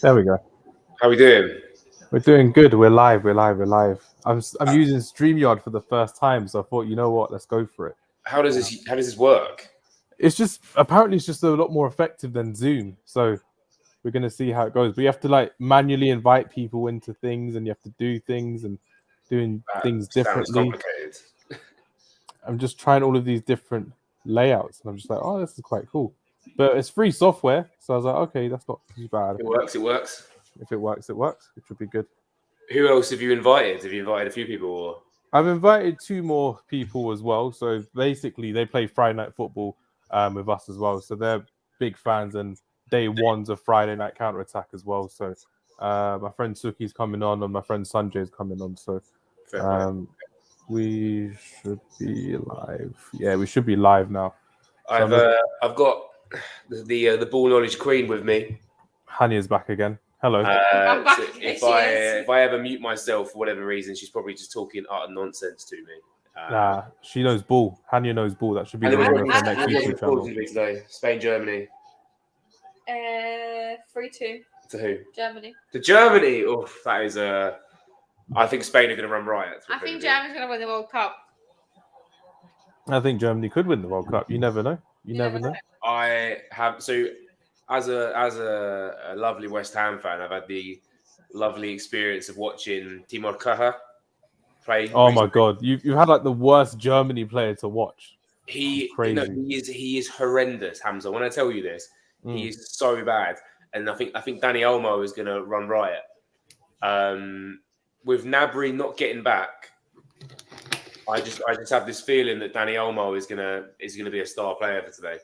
There we go. How we doing? We're doing good. We're live. I'm using StreamYard for the first time, so I thought, you know what, let's go for it. How does this work? It's just apparently it's just a lot more effective than Zoom. So we're gonna see how it goes. But you have to like manually invite people into things, and you have to do things and doing things differently. Sounds complicated. I'm just trying all of these different layouts, and I'm just like, oh, this is quite cool. But it's free software, so I was like, okay, that's not too bad. It works. If it works, it works. It should be good. Who else have you invited? Have you invited a few people? Or? I've invited 2 more people as well. So basically, they play Friday Night Football with us as well. So they're big fans, and day one's a Friday Night Counter Attack as well. So my friend Suki's coming on, and my friend Sanjay's coming on. So we should be live. Yeah, we should be live now. I've got the ball knowledge queen with me. Hanya's back again. Hello. I'm back. So if I ever mute myself for whatever reason, she's probably just talking utter nonsense to me. Nah, she knows ball. Hanya knows ball. That should be the name of her next YouTube channel. Today. Spain, Germany. 3-2. To who? Germany. To Germany. Oh, that is I think Spain are going to run riot. I think Germany's going to win the World Cup. I think Germany could win the World Cup. You never know. You never know. I have as a lovely West Ham fan, I've had the lovely experience of watching Timur Caja play. Oh my god, you've had like the worst Germany player to watch. He is horrendous, Hamz. When I tell you this, he is so bad, and I think Danny Olmo is going to run riot. With Gnabry not getting back, I just have this feeling that Danny Olmo is gonna be a star player for today.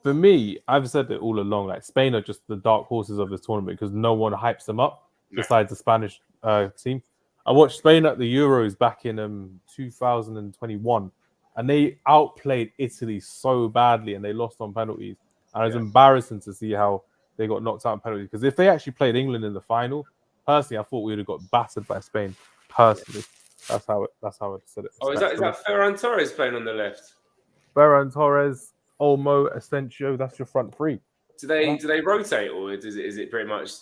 For me, I've said it all along. Like Spain are just the dark horses of this tournament because no one hypes them up besides the Spanish team. I watched Spain at the Euros back in 2021, and they outplayed Italy so badly, and they lost on penalties. And it was embarrassing to see how they got knocked out on penalties. Because if they actually played England in the final, personally, I thought we would have got battered by Spain. Personally, that's how I said it. Oh, is that Ferran Torres playing on the left? Ferran Torres, Olmo, Asensio, that's your front three. Do they rotate, or is it pretty much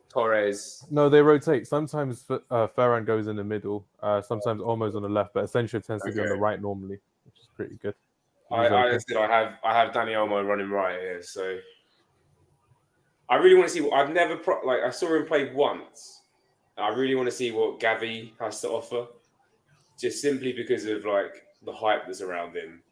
Torres? No, they rotate. Sometimes Ferran goes in the middle. Sometimes Olmo's on the left, but Asensio tends to be on the right normally, which is pretty good. I have Danny Olmo running right here, so I really want to see. I've never I saw him play once. I really want to see what Gavi has to offer, just simply because of like the hype that's around him.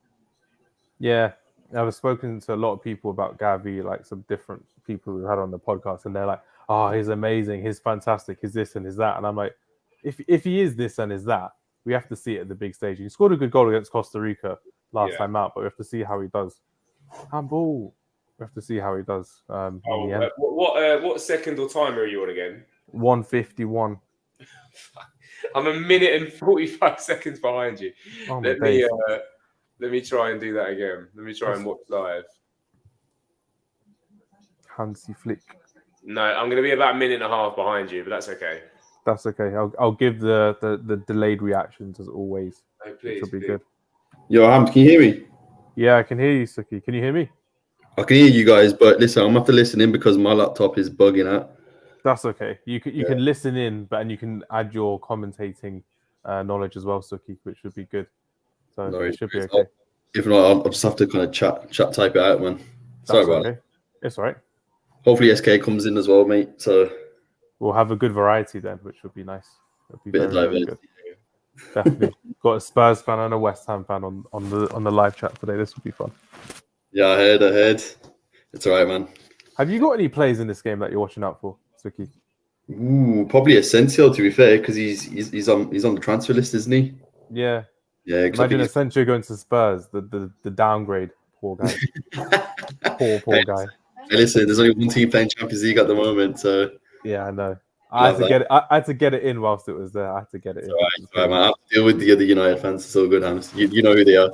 Yeah. I've spoken to a lot of people about Gavi, like some different people we've had on the podcast, and they're like, "Oh, he's amazing, he's fantastic, he's this and he's that." And I'm like, if he is this and is that, we have to see it at the big stage. He scored a good goal against Costa Rica last time out, but we have to see how he does. Handball. We have to see how he does. What second or time are you on again? 1:51. I'm 1 minute and 45 seconds behind you. Oh, Let me try and do that again. Let me try and watch live. Handsy flick. No, I'm going to be about 1.5 minutes behind you, but that's okay. That's okay. I'll give the delayed reactions as always. Oh, please, which will be good. Yo, Hamz, can you hear me? Yeah, I can hear you, Suki. Can you hear me? I can hear you guys, but listen, I'm going to have to listen in because my laptop is bugging out. That's okay. You can listen in, and you can add your commentating knowledge as well, Suki, which would be good. So it should be okay. If not, I'll just have to kind of chat type it out, man. Sorry about it. It's all right. Hopefully SK comes in as well, mate. So we'll have a good variety then, which would be nice. It'd be very good. Definitely. Got a Spurs fan and a West Ham fan on the live chat today. This would be fun. Yeah, I heard. It's all right, man. Have you got any plays in this game that you're watching out for, Suki? Ooh, probably Asensio, to be fair, because he's on the transfer list, isn't he? Yeah. Yeah, imagine Asensio going to Spurs, the downgrade. Poor guy. poor guy. Hey, listen, there's only one team playing Champions League at the moment, so yeah, I know. I had to get it in whilst it was there. I had to get it in. All right, man. I have to deal with the other United fans. It's so good, Hamz. You know who they are.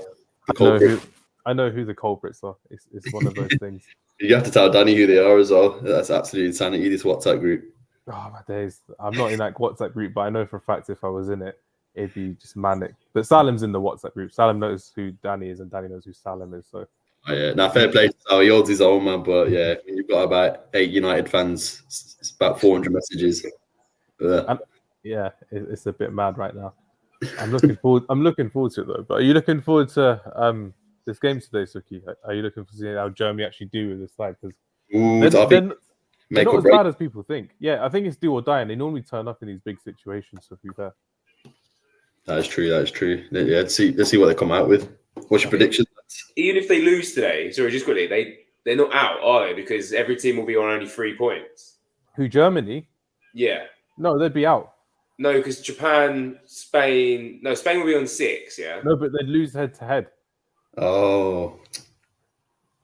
I know who the culprits are. It's one of those things. You have to tell Danny who they are as well. That's absolute insanity. This WhatsApp group. Oh my days! I'm not in that WhatsApp group, but I know for a fact if I was in it, it'd be just manic. But Salim's in the WhatsApp group. Salim knows who Danny is, and Danny knows who Salim is. So Oh, yeah. Now, fair play to Sal. He holds his own, man. But yeah, when you've got about 8 United fans, it's about 400 messages. Yeah, it's a bit mad right now. I'm looking forward to it though. But are you looking forward to this game today, Suki? Are you looking for seeing how Germany actually do with this side? Because they're not as bad as people think. Yeah, I think it's do or die, and they normally turn up in these big situations. So, to be fair, that is true. Yeah, let's see what they come out with. What's your prediction? Even if they lose today, sorry, just quickly, they're not out, are they? Because every team will be on only 3 points. Who, Germany? Yeah. No, they'd be out. No, because Japan, Spain will be on 6. Yeah. No, but they'd lose head to head. Oh,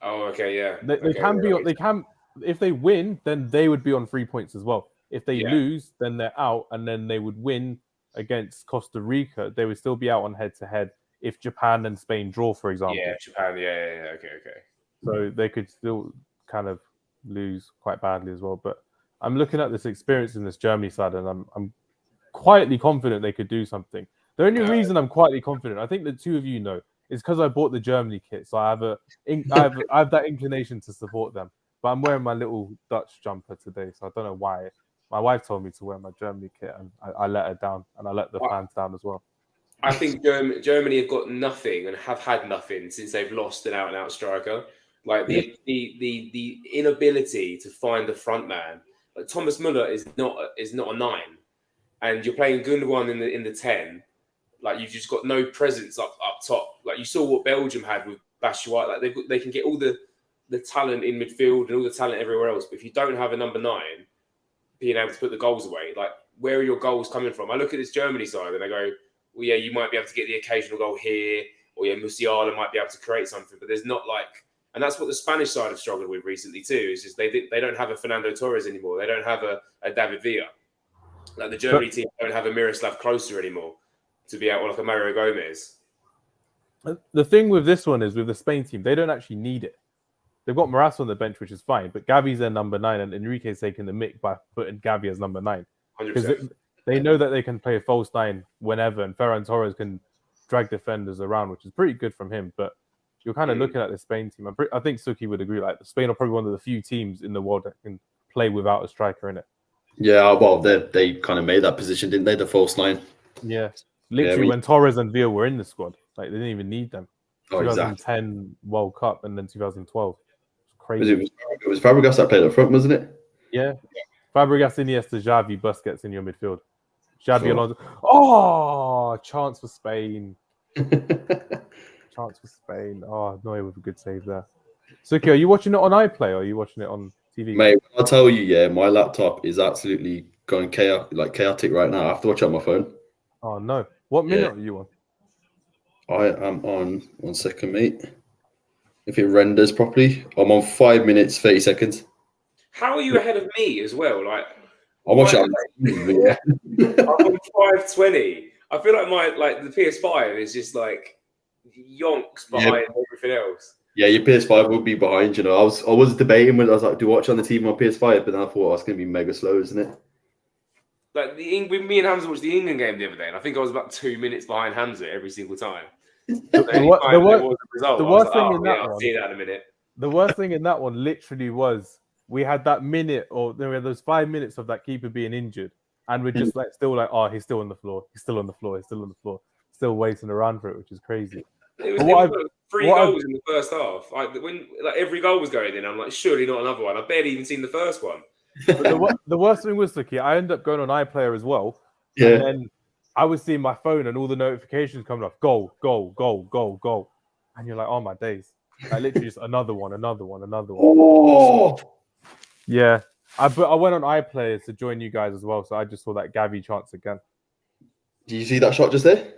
okay, yeah. They can be. They can. If they win, then they would be on 3 points as well. If they lose, then they're out, and then they would win against Costa Rica. They would still be out on head to head if Japan and Spain draw, for example. Yeah, Japan. Yeah. Okay. So they could still kind of lose quite badly as well. But I'm looking at this experience in this Germany side, and I'm quietly confident they could do something. The only reason I'm quietly confident, I think the two of you know, is because I bought the Germany kit, so I have that inclination to support them. But I'm wearing my little Dutch jumper today, so I don't know why. My wife told me to wear my Germany kit, and I let her down, and I let the fans down as well. I think Germany have got nothing and have had nothing since they've lost an out-and-out striker. Like the inability to find the front man. Like Thomas Müller is not a 9, and you're playing Gundogan in the 10. Like you've just got no presence up top. Like you saw what Belgium had with Batshuayi. Like they can get all the talent in midfield and all the talent everywhere else. But if you don't have a number 9 being able to put the goals away, like where are your goals coming from? I look at this Germany side and I go, well, yeah, you might be able to get the occasional goal here, or yeah, Musiala might be able to create something, but there's not like, and that's what the Spanish side have struggled with recently too. Is just they don't have a Fernando Torres anymore. They don't have a David Villa. Like the Germany team don't have a Miroslav Klose anymore to be out, or like a Mario Gomez. The thing with this one is with the Spain team, they don't actually need it. They've got Maras on the bench, which is fine, but Gavi's their number 9, and Enrique's taking the mick by putting Gavi as number 9. 100%. They know that they can play a false 9 whenever, and Ferran Torres can drag defenders around, which is pretty good from him. But you're kind of looking at the Spain team. I think Suki would agree. Like Spain are probably one of the few teams in the world that can play without a striker in it. Yeah, well, they kind of made that position, didn't they? The false 9. Yeah, literally when Torres and Villa were in the squad, like they didn't even need them. 2010 World Cup and then 2012. Crazy. It was Fabregas that played up front, wasn't it? Yeah. Fabregas, Iniesta, Xavi, Busquets in your midfield. Xavi Alonso. Oh, chance for Spain. Chance for Spain. Oh, Neuer with a good save there. Suki, are you watching it on iPlay or are you watching it on TV? Mate, I'll tell you, yeah, my laptop is absolutely going chaotic right now. I have to watch it on my phone. Oh, no. What minute are you on? I am on, 1 second, mate. If it renders properly, I'm on 5 minutes, 30 seconds. How are you ahead of me as well? Like, I'm watching it. I'm on 520. I feel like the PS5 is just like yonks behind everything else. Yeah, your PS5 will be behind. You know, I was debating whether I was like, do I watch on the TV on PS5, but then I thought it's going to be mega slow, isn't it? Like me and Hamza watched the England game the other day, and I think I was about 2 minutes behind Hamza every single time. The worst thing in that one. I'll see that in a minute. The worst thing in that one literally was we had that minute, or there were those 5 minutes of that keeper being injured, and we're just oh, he's still on the floor, he's still on the floor, still waiting around for it, which is crazy. It was 3 goals in the first half. When every goal was going in, I'm like, surely not another one. I've barely even seen the first one. But the worst thing was, Suki, I ended up going on iPlayer as well. Yeah. And then I was seeing my phone and all the notifications coming up, goal. And you're like, oh my days. Like literally just another one. Oh! Yeah. I went on iPlayer to join you guys as well, so I just saw that Gavi chance again. Do you see that shot just there?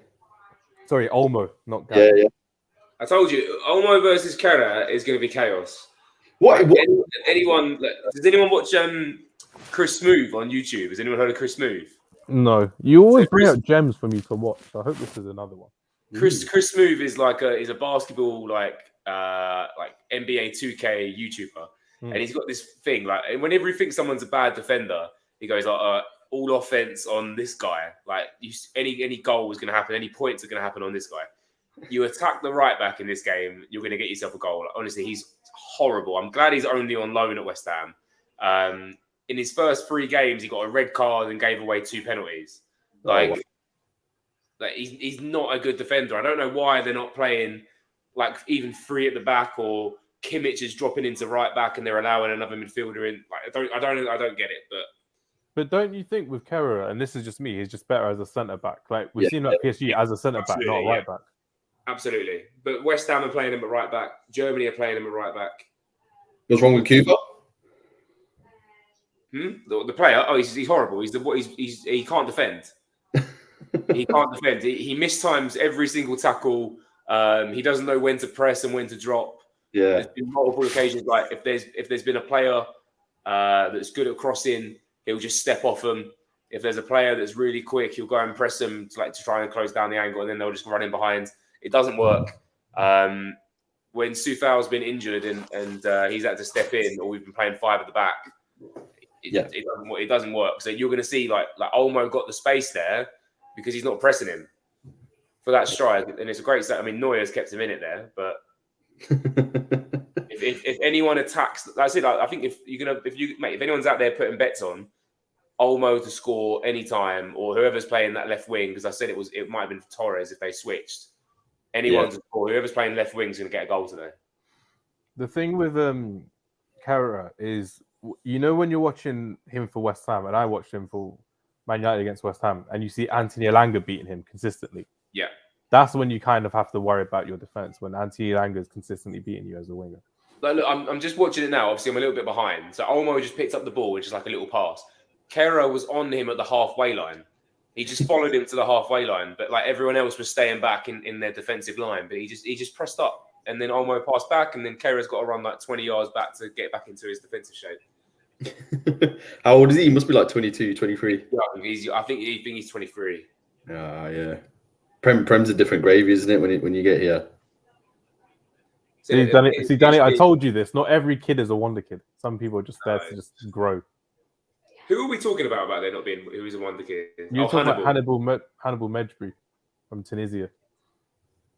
Sorry, Olmo, not Gavi. Yeah. I told you, Olmo versus Kara is going to be chaos. What? Anyone? Does anyone watch Chris Smooth on YouTube? Has anyone heard of Chris Smooth? No. You always bring out gems for me to watch. So I hope this is another one. Chris Smooth is a basketball like NBA 2K YouTuber, and he's got this thing like whenever he thinks someone's a bad defender, he goes like all offense on this guy. Like any goal is going to happen, any points are going to happen on this guy. You attack the right back in this game, you're going to get yourself a goal. Honestly, he's horrible. I'm glad he's only on loan at West Ham. In his first 3 games, he got a red card and gave away 2 penalties. Like he's not a good defender. I don't know why they're not playing like even 3 at the back, or Kimmich is dropping into right back and they're allowing another midfielder in. Like I don't get it. But don't you think with Kerrer, and this is just me, he's just better as a centre back. Like we've seen him at PSG as a centre back, not a right back. Absolutely. But West Ham are playing him at right back. Germany are playing him at right back. What's wrong with Cooper? The player? Oh, he's horrible. He can't defend. He can't defend. He mistimes every single tackle. He doesn't know when to press and when to drop. Yeah. There's been multiple occasions like if there's been a player that's good at crossing, he'll just step off them. If there's a player that's really quick, he'll go and press them to try and close down the angle, and then they'll just run in behind. It doesn't work. When Soufal's been injured and he's had to step in, or we've been playing 5 at the back, it doesn't work. So you're going to see like Olmo got the space there because he's not pressing him for that strike, and it's a great set. I mean, Neuer's kept him in it there, but if anyone attacks, that's it. I think if anyone's out there putting bets on Olmo to score anytime, or whoever's playing that left wing, because I said it might have been Torres if they switched. Anyone to score, whoever's playing left wing is going to get a goal today. The thing with Kerrer is, when you're watching him for West Ham, and I watched him for Man United against West Ham, and you see Anthony Elanga beating him consistently. Yeah. That's when you kind of have to worry about your defense, when Anthony Elanga is consistently beating you as a winger. Like, look, I'm just watching it now. Obviously, I'm a little bit behind. So Olmo just picked up the ball, which is like a little pass. Kerrer was on him at the halfway line. He just followed him to the halfway line, but like everyone else was staying back in their defensive line. But he just pressed up, and then Olmo passed back, and then Kerrer's got to run like 20 yards back to get back into his defensive shape. How old is he? He must be like 22, 23. Yeah, I think he's 23. Yeah. Prem's a different gravy, isn't it? When you get here. See, Danny, I told you this. Not every kid is a wonder kid. Some people are just there to just grow. Who are we talking about there not being who is a wonder kid? You're talking about Hannibal Mejbri from Tunisia.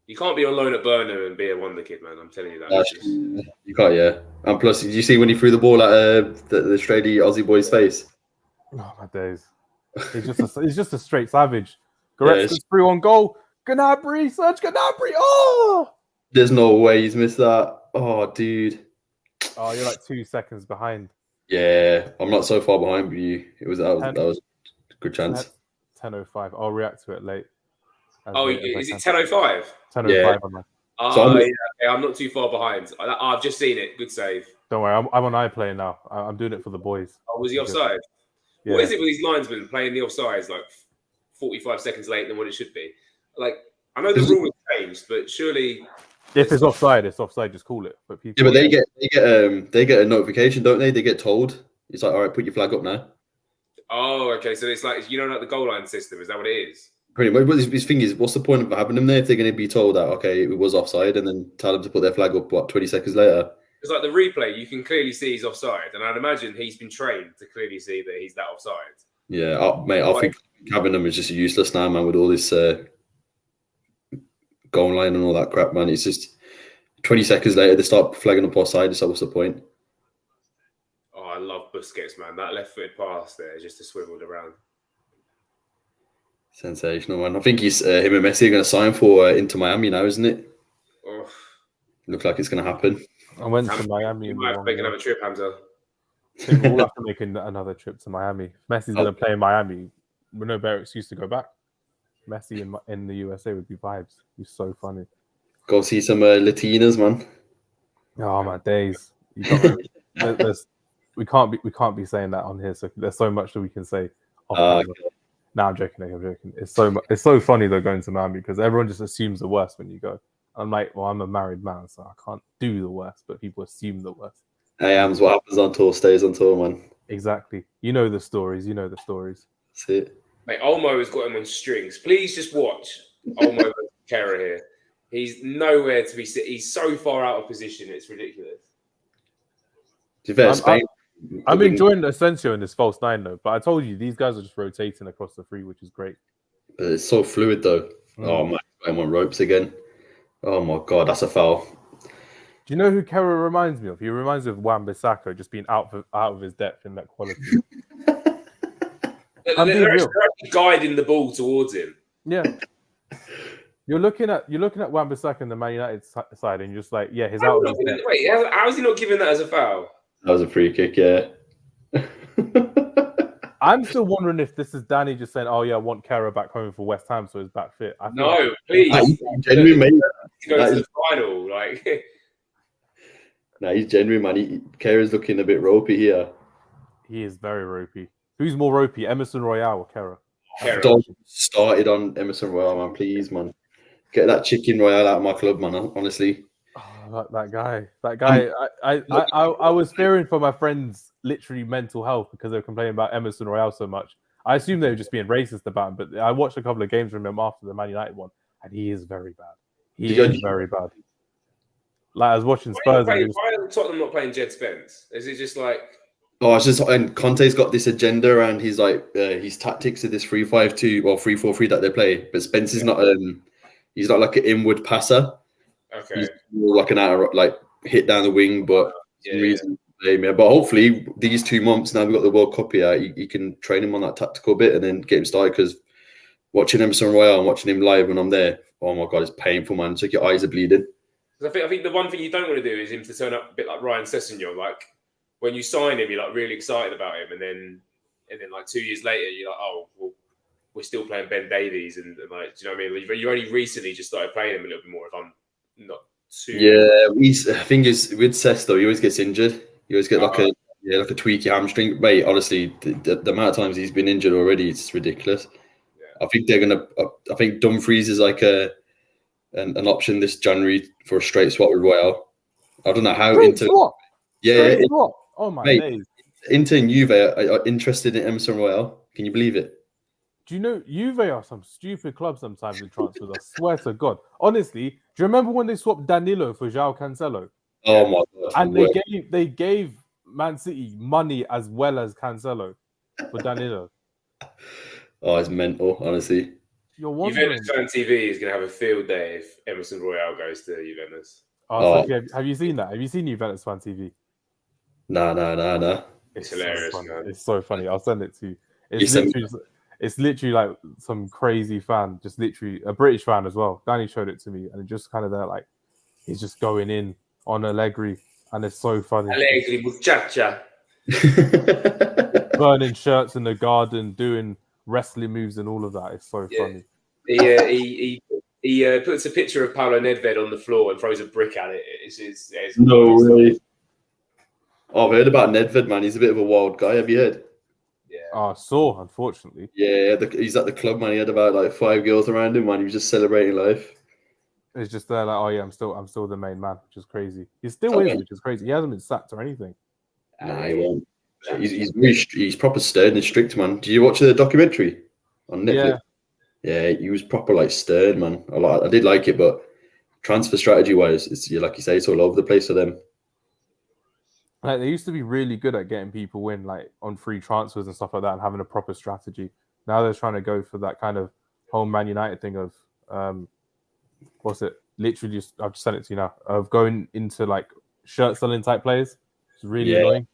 You can't be on loan at Burnham and be a wonder kid, man. I'm telling you that. You can't, yeah. And plus, did you see when he threw the ball at the Australian Aussie boy's face? Oh my days! He's just a straight savage. Goretzka's through on goal. Gnabry, Serge Gnabry. Oh! There's no way he's missed that. Oh, dude. Oh, you're like 2 seconds behind. Yeah, I'm not so far behind with you. That was a good chance. 10:05. I'll react to it late. Is it 10:05? 10:05. Yeah. I'm not too far behind. I've just seen it. Good save. Don't worry, I'm on iPlay now. I'm doing it for the boys. Oh, was he offside? Yeah. What is it with these linesmen playing the offsides like 45 seconds later than what it should be? Like, I know the rule has changed, but surely if it's offside, it's offside. Just call it. But people, but they get a notification, don't they? They get told. It's like, all right, put your flag up now. Oh, okay. So it's like like the goal line system. Is that what it is? Pretty much. But his thing is, what's the point of having them there if they're going to be told that okay, it was offside, and then tell them to put their flag up 20 seconds later? It's like the replay. You can clearly see he's offside, and I'd imagine he's been trained to clearly see that he's that offside. Yeah, mate. I think having them is just useless now, man. With all this goal line and all that crap, man. It's just 20 seconds later they start flagging up offside. So what's the point? Oh, I love Busquets, man. That left-footed pass there, just to swiveled around. Sensational, man. I think he's him and Messi are going to sign for Inter Miami now, isn't it? Oh. Looks like it's going to happen. I went to Miami. You might have to make another trip, Hamza. We'll have to make another trip to Miami. If Messi's going to play in Miami, with no better excuse to go back. Messi in the USA would be vibes. He's so funny. Go see some Latinas, man. Oh my days! We can't be saying that on here. So there's so much that we can say. No, I'm joking. It's so funny though going to Miami because everyone just assumes the worst when you go. I'm like, well, I'm a married man, so I can't do the worst, but people assume the worst. Hey, Hamz, what happens on tour stays on tour, man. Exactly. You know the stories. That's it. Mate, Olmo has got him on strings. Please just watch Olmo versus Kerrer here. He's nowhere to be seen. He's so far out of position. It's ridiculous. To be fair, Spain. I'm enjoying Asensio in this false nine, though. But I told you, these guys are just rotating across the three, which is great. But it's so fluid, though. Oh, man. I'm on ropes again. Oh my god, that's a foul. Do you know who Kera reminds me of? He reminds me of Wan-Bissaka, just being out of his depth in that quality. I'm being They're real. actually guiding the ball towards him. Yeah. You're looking at Wan-Bissaka in the Man United side, and you're just like, yeah, he's out of his depth. Wait, how is he not giving that as a foul? That was a free kick, yeah. I'm still wondering if this is Danny just saying, "Oh yeah, I want Kera back home for West Ham, so he's back fit." No, please. Genuine, mate. He goes to the final, like. Nah, he's genuine, man. Kera's looking a bit ropey here. He is very ropey. Who's more ropey, Emerson Royale or Kera? Don't started on Emerson Royale, man. Please, man. Get that chicken Royale out of my club, man. Honestly. Oh, that guy. I was fearing for my friends' literally mental health because they were complaining about Emerson Royale so much. I assumed they were just being racist about him, but I watched a couple of games from him after the Man United one, and he is very bad. He is very bad. Like I was watching Spurs. Why are Tottenham not playing Jed Spence? Is it just like? Oh, it's just and Conte's got this agenda around his his tactics of this 3-5-2 or 3-4-3 that they play. But Spence is not he's not like an inward passer. Okay. He's more like an outer hit down the wing, but but hopefully these 2 months now we've got the World Cup here, you can train him on that tactical bit and then get him started. Because watching Emerson Royale and watching him live when I'm there, oh my god, it's painful, man. It's like your eyes are bleeding. I think the one thing you don't want to do is him to turn up a bit like Ryan Sessegnon. Like when you sign him, you're like really excited about him, and then like 2 years later, you're like, oh, well, we're still playing Ben Davies, and like, do you know what I mean? You only recently just started playing him a little bit more. If I'm not too. Yeah, I think is with Sess though, he always gets injured. He always get like a tweaky hamstring. Mate, honestly, the amount of times he's been injured already, it's ridiculous. Yeah. I think they're gonna. I think Dumfries is like an option this January for a straight swap with Royale. I don't know how Inter. Oh my days! Inter and Juve are interested in Emerson Royale. Can you believe it? Do you know Juve are some stupid club sometimes in transfers? I swear to God. Honestly, do you remember when they swapped Danilo for João Cancelo? Oh my god! And they gave Man City money as well as Cancelo for Danilo. Oh, it's mental, honestly. Juventus Fan TV is going to have a field day if Emerson Royale goes to Juventus. Have you seen that? Have you seen Juventus Fan TV? No. It's hilarious. It's so funny. I'll send it to you. It's literally like some crazy fan, just literally a British fan as well. Danny showed it to me, and it just kind of there, like he's just going in on Allegri, and it's so funny. Allegri, muchacha. Burning shirts in the garden, doing wrestling moves and all of that. It's so funny. He puts a picture of Paulo Nedved on the floor and throws a brick at it. It's no way. Oh, I've heard about Nedved, man. He's a bit of a wild guy. Have you heard? Yeah. I saw, unfortunately. Yeah, he's at the club, man. He had about like 5 girls around him, man. He was just celebrating life. It's just there, like, oh yeah, I'm still the main man, which is crazy. He still is, which is crazy. He hasn't been sacked or anything. Nah, he won't. He's proper stern and strict, man. Did you watch the documentary on Netflix? Yeah, he was proper like stern, man. I did like it, but transfer strategy wise, it's like you say, it's all over the place for them. Like they used to be really good at getting people in, like on free transfers and stuff like that, and having a proper strategy. Now they're trying to go for that kind of whole Man United thing of what's it? Literally, I've just sent it to you now. Of going into like shirt selling type players. It's really annoying.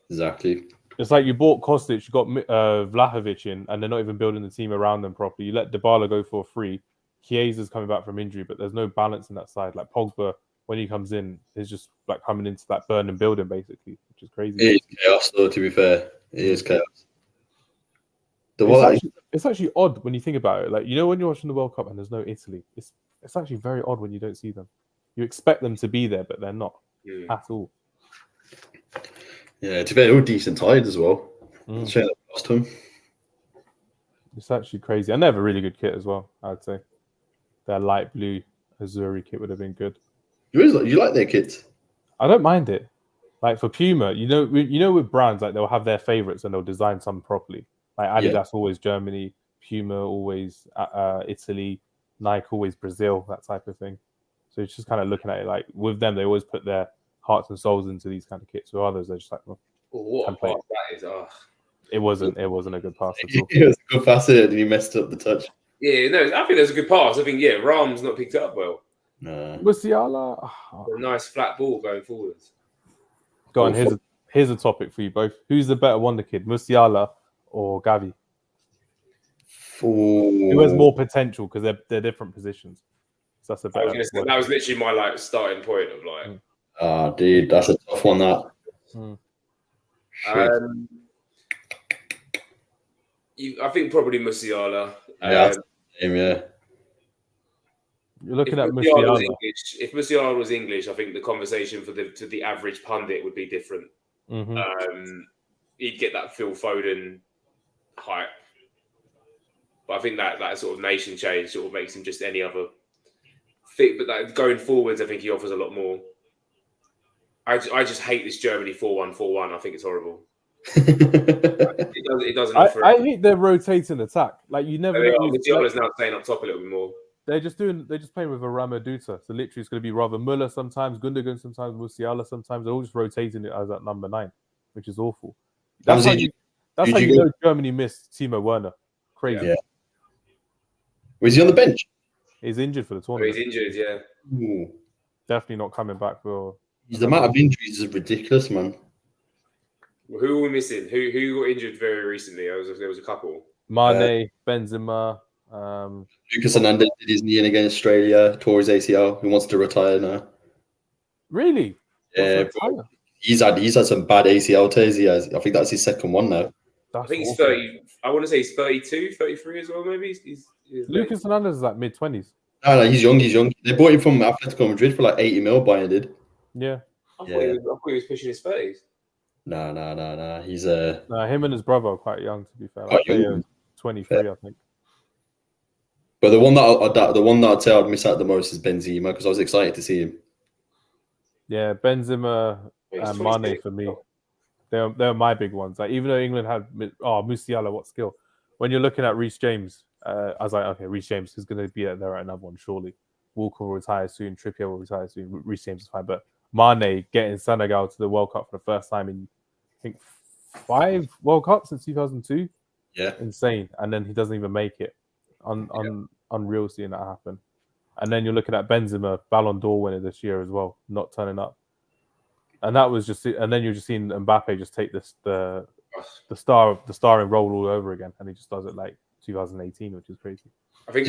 Exactly. It's like you bought Kostic, you got Vlahovic in, and they're not even building the team around them properly. You let Dybala go for free. Chiesa's coming back from injury, but there's no balance in that side. Like Pogba, when he comes in, is just like coming into that burning building, basically, which is crazy. It is chaos, though, to be fair. It is chaos. It's actually odd when you think about it. Like, you know, when you're watching the World Cup and there's no Italy, it's actually very odd when you don't see them. You expect them to be there, but they're not at all. Yeah, to be all decent tied as well. Shame they lost him. It's actually crazy. And they have a really good kit as well, I'd say. Their light blue Azuri kit would have been good. You like their kits? I don't mind it. Like for Puma, you know, with brands, like they'll have their favorites and they'll design some properly. Like Adidas always Germany, Puma always Italy, Nike always Brazil, that type of thing. So it's just kind of looking at it like with them, they always put their hearts and souls into these kind of kits. With others, they're just like, what a pass that is! It wasn't a good pass at all. It was a good pass, and he messed up the touch. Yeah, no, I think there's a good pass. I think Ram's not picked it up well. No. Musiala. A nice flat ball going forwards. Go on. Here's a topic for you both. Who's the better wonder kid, Musiala or Gavi? Who has more potential because they're different positions. So that's a better. That was literally my starting point of like. Oh, dude, that's a tough one. That. I think probably Musiala. Yeah. You're looking at Musiala. If Musiala was English, I think the conversation for the average pundit would be different. He'd get that Phil Foden hype. But I think that sort of nation change sort of makes him just any other thing. But like going forwards, I think he offers a lot more. I just hate this Germany 4-1-4-1. I think it's horrible. It doesn't offer. I hate their rotating attack. Like you never. Musiala's now staying up top a little bit more. They're just playing with a Ramaduta. So literally, it's going to be rather Muller sometimes, Gundogan sometimes, Musiala sometimes. They're all just rotating it as that number 9, which is awful. That's how you know Germany missed Timo Werner. Crazy. Yeah. Was he on the bench? He's injured for the tournament. He's injured, yeah. Ooh. Definitely not coming back for. The amount of injuries is ridiculous, man. Well, who are we missing? Who got injured very recently? There was a couple. Mane, Benzema. Lucas Hernandez did his knee in against Australia, tore his ACL. He wants to retire now. Really? Yeah, he's had some bad ACL tears. He has. I think that's his second one now. I think he's 30. I want to say he's 32, 33 as well. Maybe he's Lucas Hernandez is like mid-20s. No, he's young. He's young. They bought him from Atletico Madrid for like 80 mil. Bayern did. Yeah. I thought he was pushing his 30s. No. He's him and his brother are quite young, to be fair. Quite young. 23, I think. But the one that I'd say I'd miss out the most is Benzema because I was excited to see him. Yeah, Benzema and Mane for me. They're my big ones. Like even though England had Musiala, what skill? When you're looking at Reece James, I was like, okay, Reece James is going to be there at another one, surely. Walker will retire soon. Trippier will retire soon. Reece James is fine. But Mane getting Senegal to the World Cup for the first time in, I think, 5 World Cups since 2002. Yeah. Insane. And then he doesn't even make it. Unreal seeing that happen. And then you're looking at Benzema, Ballon d'Or winner this year as well, not turning up. And that was just, and then you're just seeing Mbappe just take the starring role all over again, and he just does it like 2018, which is crazy. I think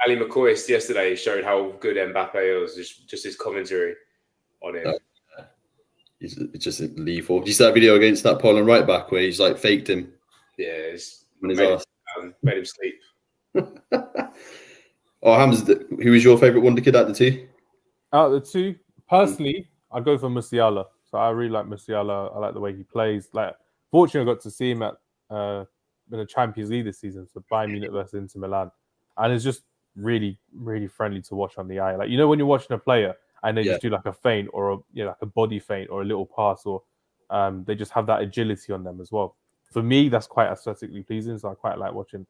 Ali McCoy yesterday showed how good Mbappe was. Just his commentary on him. It's just lethal. Did you see that video against that Poland right back where he's like faked him? Yeah, made him sleep. Hamz, who is your favourite wonder kid out of the two? Out of the two, personally, I'd go for Musiala. So I really like Musiala. I like the way he plays. Like, fortunately, I got to see him at in the Champions League this season, so Bayern Munich versus Inter Milan, and it's just really, really friendly to watch on the eye. Like when you're watching a player and they just do like a feint or like a body feint or a little pass, or they just have that agility on them as well. For me, that's quite aesthetically pleasing. So I quite like watching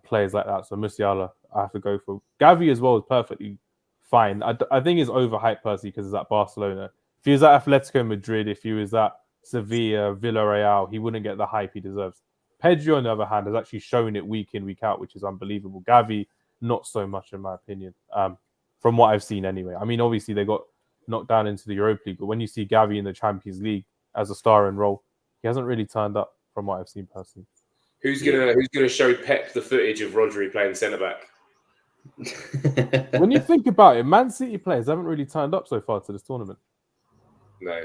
players like that. So Musiala, I have to go for. Gavi as well is perfectly fine. I think he's overhyped personally because he's at Barcelona. If he was at Atletico Madrid, if he was at Sevilla, Villarreal, he wouldn't get the hype he deserves. Pedro, on the other hand, has actually shown it week in, week out, which is unbelievable. Gavi, not so much, in my opinion, from what I've seen anyway. I mean, obviously, they got knocked down into the Europa League, but when you see Gavi in the Champions League as a starring role, he hasn't really turned up from what I've seen personally. Who's gonna show Pep the footage of Rodri playing centre back? When you think about it, Man City players haven't really turned up so far to this tournament. No,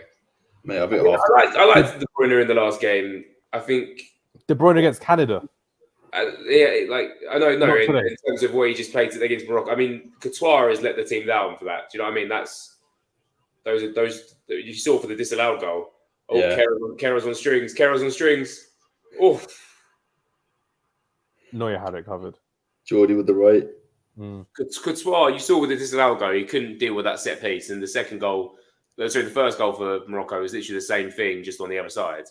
mate, I liked De Bruyne in the last game. I think De Bruyne against Canada. I know. In terms of what he just played against Morocco, I mean, Courtois has let the team down for that. Do you know what I mean? That's those you saw for the disallowed goal. Oh, yeah. Kero's on strings. Oh, Neuer had it covered. Jordy with the right. Courtois, you saw with the disallowed goal, he couldn't deal with that set piece, and the first goal for Morocco was literally the same thing, just on the other side.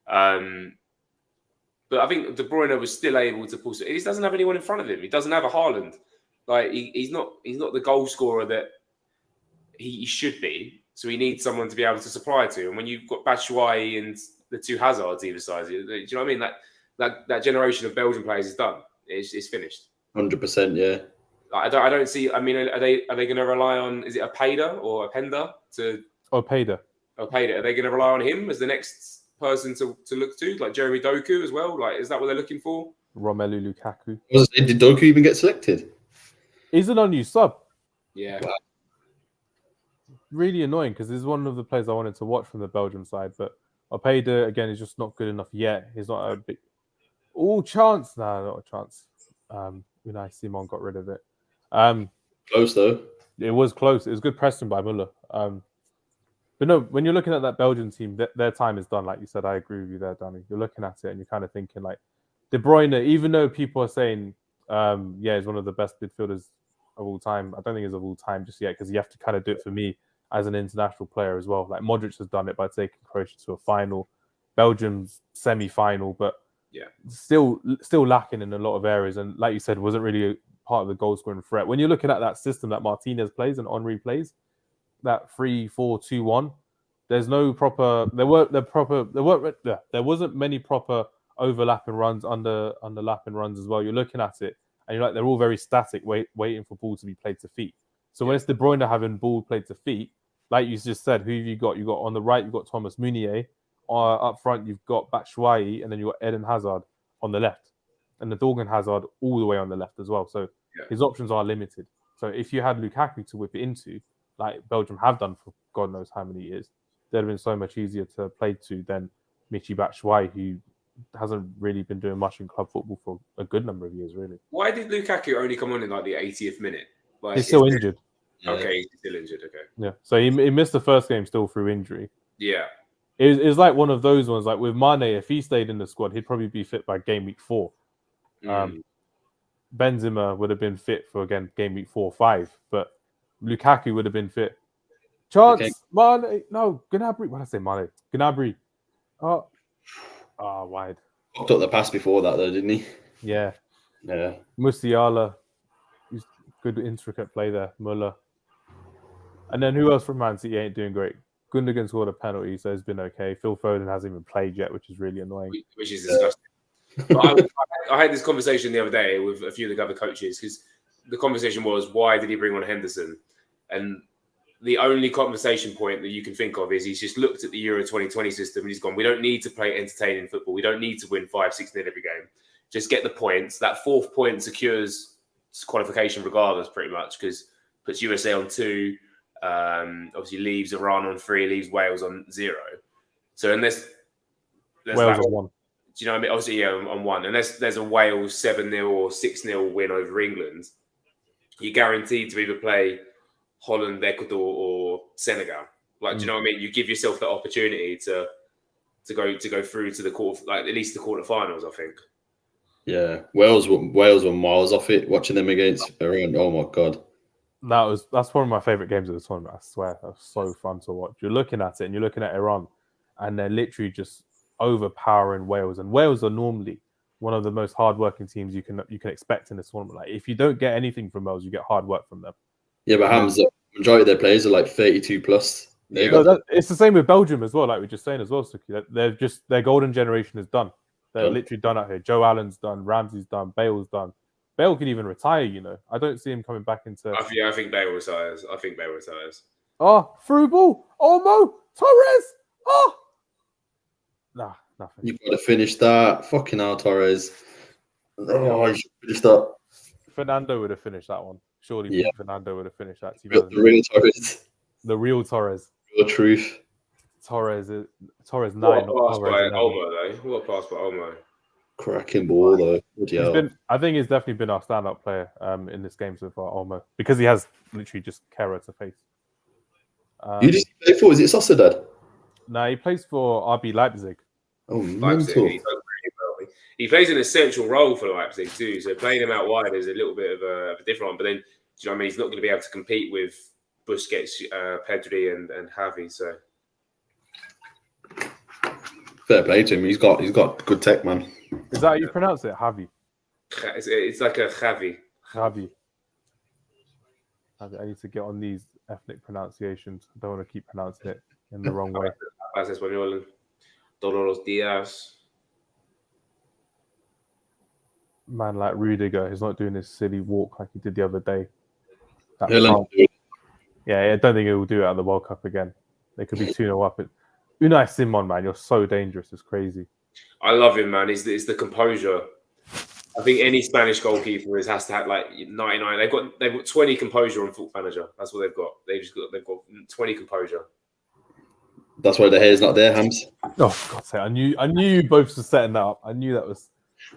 But I think De Bruyne was still able to pull. He doesn't have anyone in front of him. He doesn't have a Haaland. Like he's not the goal scorer that he should be. So he needs someone to be able to supply to. And when you've got Batshuayi and the two Hazards either side, do you know what I mean? That generation of Belgian players is done. It's finished. 100%, yeah. I don't see. I mean, are they going to rely on? Is it Opeda or Openda to? Opeda. Opeda. Are they going to rely on him as the next person to look to, like Jeremy Doku as well? Like, is that what they're looking for? Romelu Lukaku. Did Doku even get selected? He's an unused sub. Yeah. Wow. Really annoying because this is one of the players I wanted to watch from the Belgium side, but Opeda again is just not good enough yet. He's not a big chance. No, not a chance. Unai Simon got rid of it. Close though. It was close. It was good pressing by Muller. But no, when you're looking at that Belgian team, their time is done. Like you said, I agree with you there, Danny. You're looking at it and you're kind of thinking like De Bruyne, even though people are saying, he's one of the best midfielders of all time. I don't think he's of all time just yet because you have to kind of do it for me as an international player as well. Like Modric has done it by taking Croatia to a final, Belgium's semi-final, but still lacking in a lot of areas. And like you said, wasn't really part of the goal scoring threat. When you're looking at that system that Martinez plays and Henry plays, that 3-4-2-1, there's no proper. There wasn't many proper overlapping runs, underlapping runs as well. You're looking at it and you're like, they're all very static, waiting for ball to be played to feet. So when it's De Bruyne having ball played to feet, like you just said, who have you got? You got on the right, you've got Thomas Meunier. Up front, you've got Batshuayi, and then you've got Eden Hazard on the left, and the Dorgan Hazard all the way on the left as well. So his options are limited. So if you had Lukaku to whip it into, like Belgium have done for God knows how many years, they'd have been so much easier to play to than Michy Batshuayi, who hasn't really been doing much in club football for a good number of years, really. Why did Lukaku only come on in like the 80th minute? Like, he's still injured. Okay, he's still injured. Okay. Yeah. So he missed the first game still through injury. Yeah. It's like one of those ones. Like with Mane, if he stayed in the squad, he'd probably be fit by game week 4. Benzema would have been fit for again game week 4 or 5, but Lukaku would have been fit. Mane, no, Gnabry. What did I say, Mane? Gnabry. Wide. Fucked up the pass before that though, didn't he? Yeah. Yeah. Musiala. Good intricate play there. Muller. And then who else from Man City ain't doing great? Gundogan scored a penalty, so it's been okay. Phil Foden hasn't even played yet, which is really annoying. Which is disgusting. But I had this conversation the other day with a few of the other coaches because the conversation was, why did he bring on Henderson? And the only conversation point that you can think of is he's just looked at the Euro 2020 system and he's gone, we don't need to play entertaining football. We don't need to win 5-6-0 every game. Just get the points. That 4th point secures qualification regardless, pretty much, because puts USA on 2, obviously leaves Iran on 3, leaves Wales on 0. So unless Wales on 1. Do you know what I mean? Obviously, on 1. Unless there's a Wales 7-0 or 6-0 win over England, you're guaranteed to either play Holland, Ecuador, or Senegal. Like, do you know what I mean? You give yourself the opportunity to go through to the quarter, like at least the quarterfinals, I think. Yeah, Wales were miles off it. Watching them against Iran, oh my god, that's one of my favorite games of the tournament. I swear, that was so fun to watch. You're looking at it, and you're looking at Iran, and they're literally just overpowering Wales. And Wales are normally one of the most hardworking teams you can expect in this tournament. Like, if you don't get anything from Wales, you get hard work from them. Yeah, but Hamz, the majority of their players are like 32 plus. It's the same with Belgium as well. Like we're just saying as well, Suki. Their golden generation is done. They're literally done out here. Joe Allen's done. Ramsey's done. Bale's done. Bale can even retire. You know, I don't see him coming back into. I think Bale retires. Oh, through ball. Olmo. Torres. Oh. Nah, nothing. You've got to finish that. Fucking hell, Torres. Oh, you should finish that. Fernando would have finished that one. Surely, Fernando would have finished that. The real Torres. The real Torres. Real truth. Torres 9. What a pass by Olmo, though. What a pass by Olmo. Cracking ball, though. I think he's definitely been our standout player in this game so far, Olmo, because he has literally just Kera to face. Who does he play for? Is it Sociedad? No, he plays for RB Leipzig. Oh, Leipzig. He plays an essential role for Leipzig too. So playing him out wide is a little bit of a different one. But then, do you know what I mean? He's not going to be able to compete with Busquets, Pedri, and Javi. So fair play to him. He's got good tech, man. Is that how you pronounce it, Javi? It's like a Javi. Javi. I need to get on these ethnic pronunciations. I don't want to keep pronouncing it in the wrong way. Hablas español todos los días. man like Rudiger, who's not doing his silly walk like he did the other day. That He'll foul. do it. Yeah, I don't think he will do it at the World Cup again. They could be 2-0 up. Unai Simon, man, you're so dangerous. It's crazy. I love him, man. It's the composure. I think any Spanish goalkeeper has to have like 99. They've got 20 composure on Football Manager. That's what they've got. They've got 20 composure. That's why the hair's not there, Hamz. Oh, God's sake. I knew you both were setting that up. I knew that was...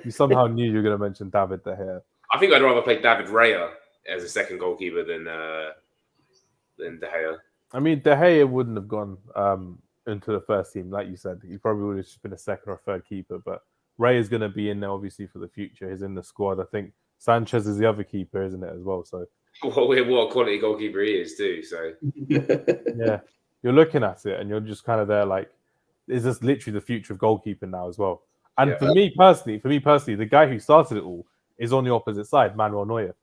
You somehow knew you were going to mention David De Gea. I think I'd rather play David Raya as a second goalkeeper than De Gea. I mean, De Gea wouldn't have gone into the first team, like you said. He probably would have just been a second or third keeper, but Ray is going to be in there, obviously, for the future. He's in the squad. I think Sanchez is the other keeper, isn't it, as well? So, what a quality goalkeeper he is, too. So, yeah, you're looking at it and you're just kind of there like, is this literally the future of goalkeeping now as well? And yeah. for me personally, the guy who started it all is on the opposite side, Manuel Neuer.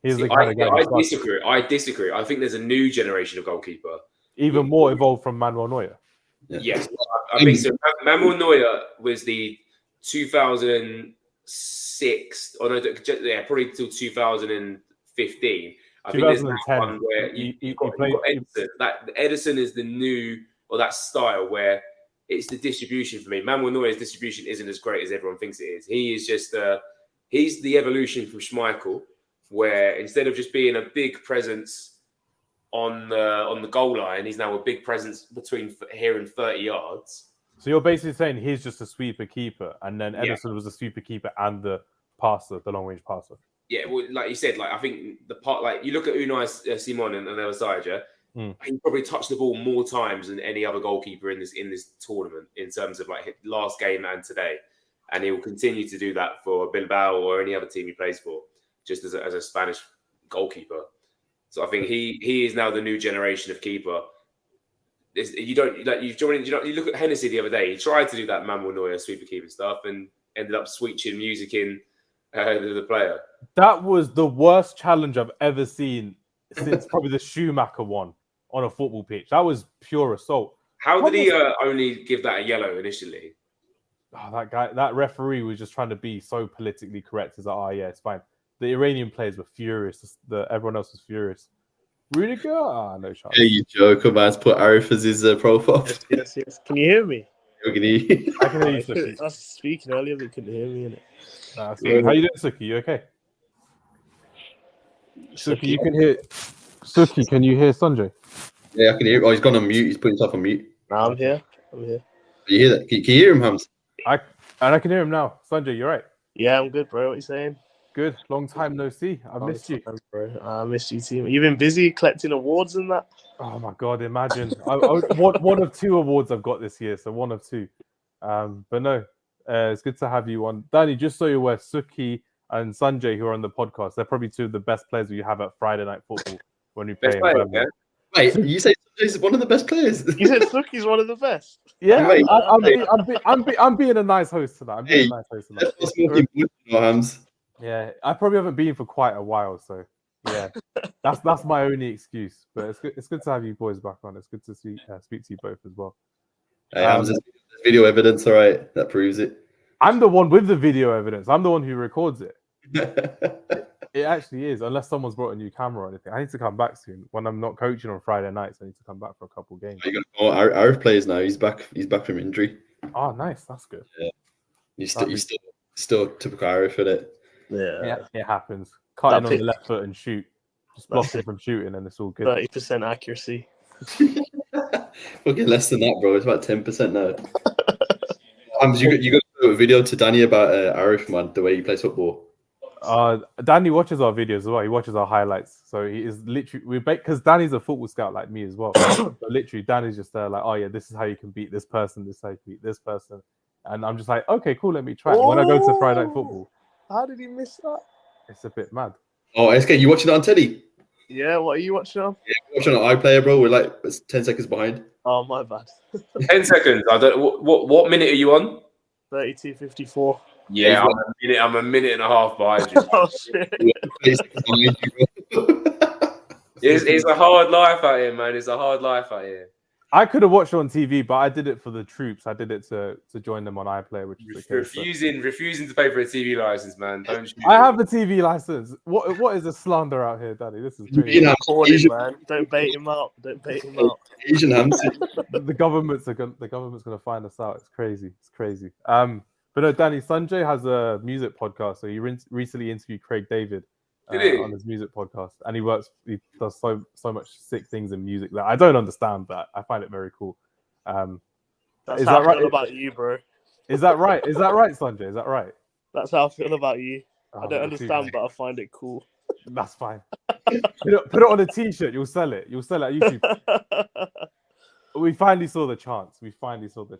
He's the kind of guy. I disagree. I think there's a new generation of goalkeeper, even more evolved from Manuel Neuer. Yeah. Yes, I think so. Manuel Neuer was the 2006, or no, yeah, probably till 2015. I think there's that one where you played Edison. Edison is the new, or that style where it's the distribution for me. Manuel Neuer's distribution isn't as great as everyone thinks it is. He is just he's the evolution from Schmeichel, where instead of just being a big presence on the goal line, he's now a big presence between here and 30 yards. So you're basically saying he's just a sweeper keeper, and then Edison was a sweeper keeper and the passer, the long range passer. Yeah, well, like you said, like I think the part, like you look at Unai Simon on the other side, he probably touched the ball more times than any other goalkeeper in this tournament in terms of like last game and today, and he will continue to do that for Bilbao or any other team he plays for, just as a Spanish goalkeeper. So I think he is now the new generation of keeper. You look at Hennessy the other day. He tried to do that Manuel Neuer sweeper keeper stuff and ended up switching music in the player. That was the worst challenge I've ever seen since probably the Schumacher one on a football pitch. That was pure assault. How did he only give that a yellow initially? Oh, that referee was just trying to be so politically correct. He's like, yeah, it's fine. The Iranian players were furious. Everyone else was furious. Rudiger? No chance. Hey, you joke, man's put Arif as his profile. Yes. Can you hear me? I can hear you, Suki. I was speaking earlier, but couldn't hear me. How you doing, Suki? You okay? Suki, you can hear... Suki, can you hear Sanjay? Yeah, I can hear him. Oh, he's gone on mute. He's putting himself on mute. No, I'm here. You hear that? Can you hear him, Hamz? I can hear him now. Sanjay, you're right. Yeah, I'm good, bro. What are you saying? Good. Long time no see. I missed you. Bro. I missed you too. You've been busy collecting awards and that? Oh my God, imagine. One of 2 awards I've got this year, so 1 of 2. But no, it's good to have you on. Danny, just so you're aware, Suki and Sanjay, who are on the podcast, they're probably 2 of the best players you have at Friday Night Football when we play. Wait, you say Sanjay's one of the best players? You said Suki's one of the best? Yeah, I'm being a nice host tonight. I'm being a nice host tonight. Yeah, I probably haven't been for quite a while, so yeah, that's my only excuse. But it's good to have you boys back on. It's good to speak to you both as well. Hey, video evidence, all right, that proves it. I'm the one with the video evidence. I'm the one who records it. It actually is, unless someone's brought a new camera or anything. I need to come back soon. When I'm not coaching on Friday nights, I need to come back for a couple of games. Arif plays now. He's back from injury. Oh, nice. That's good. Yeah, he's still typical Arif in it. Yeah, it happens. Cutting on the left foot and shoot. Just block him from shooting and it's all good. 30% accuracy. We'll get less than that, bro. It's about 10% now. You got to do a video to Danny about Arif, man, the way he plays football. Danny watches our videos as well. He watches our highlights. So he is literally because Danny's a football scout like me as well. So literally, Danny's just there like, oh yeah, this is how you can beat this person. This is how you can beat this person. And I'm just like, okay, cool. Let me try it. When I go to Friday Night Football. How did he miss that? It's a bit mad. Oh, SK, you watching it on telly? Yeah, what are you watching on? Yeah, we're watching on iPlayer, bro. We're like 10 seconds behind. Oh, my bad. 10 seconds. I don't. What minute are you on? 32:54. Yeah, I'm a minute and a half behind you. Oh shit! It's a hard life out here, man. It's a hard life out here. I could have watched it on TV, but I did it for the troops. I did it to join them on iPlayer, which is the case. Refusing to pay for a TV license, man. Don't you? I have a TV license. What is the slander out here, Daddy? This is crazy. You know, Recording, man. Don't bait him out. Don't bait him out. Asian Hamz. The government's gonna find us out. It's crazy. It's crazy. But no, Danny, Sanjay has a music podcast. So he recently interviewed Craig David on his music podcast, and he does so much sick things in music that I don't understand, but I find it very cool. That's is how that I right? feel about you, bro. Is that right? Is that right, Sanjay? Is that right? That's how I feel about you. I Oh, don't me too, understand, man. but I find it cool. That's fine. Put it on a t-shirt. You'll sell it. You'll sell it at YouTube. We finally saw the chance. You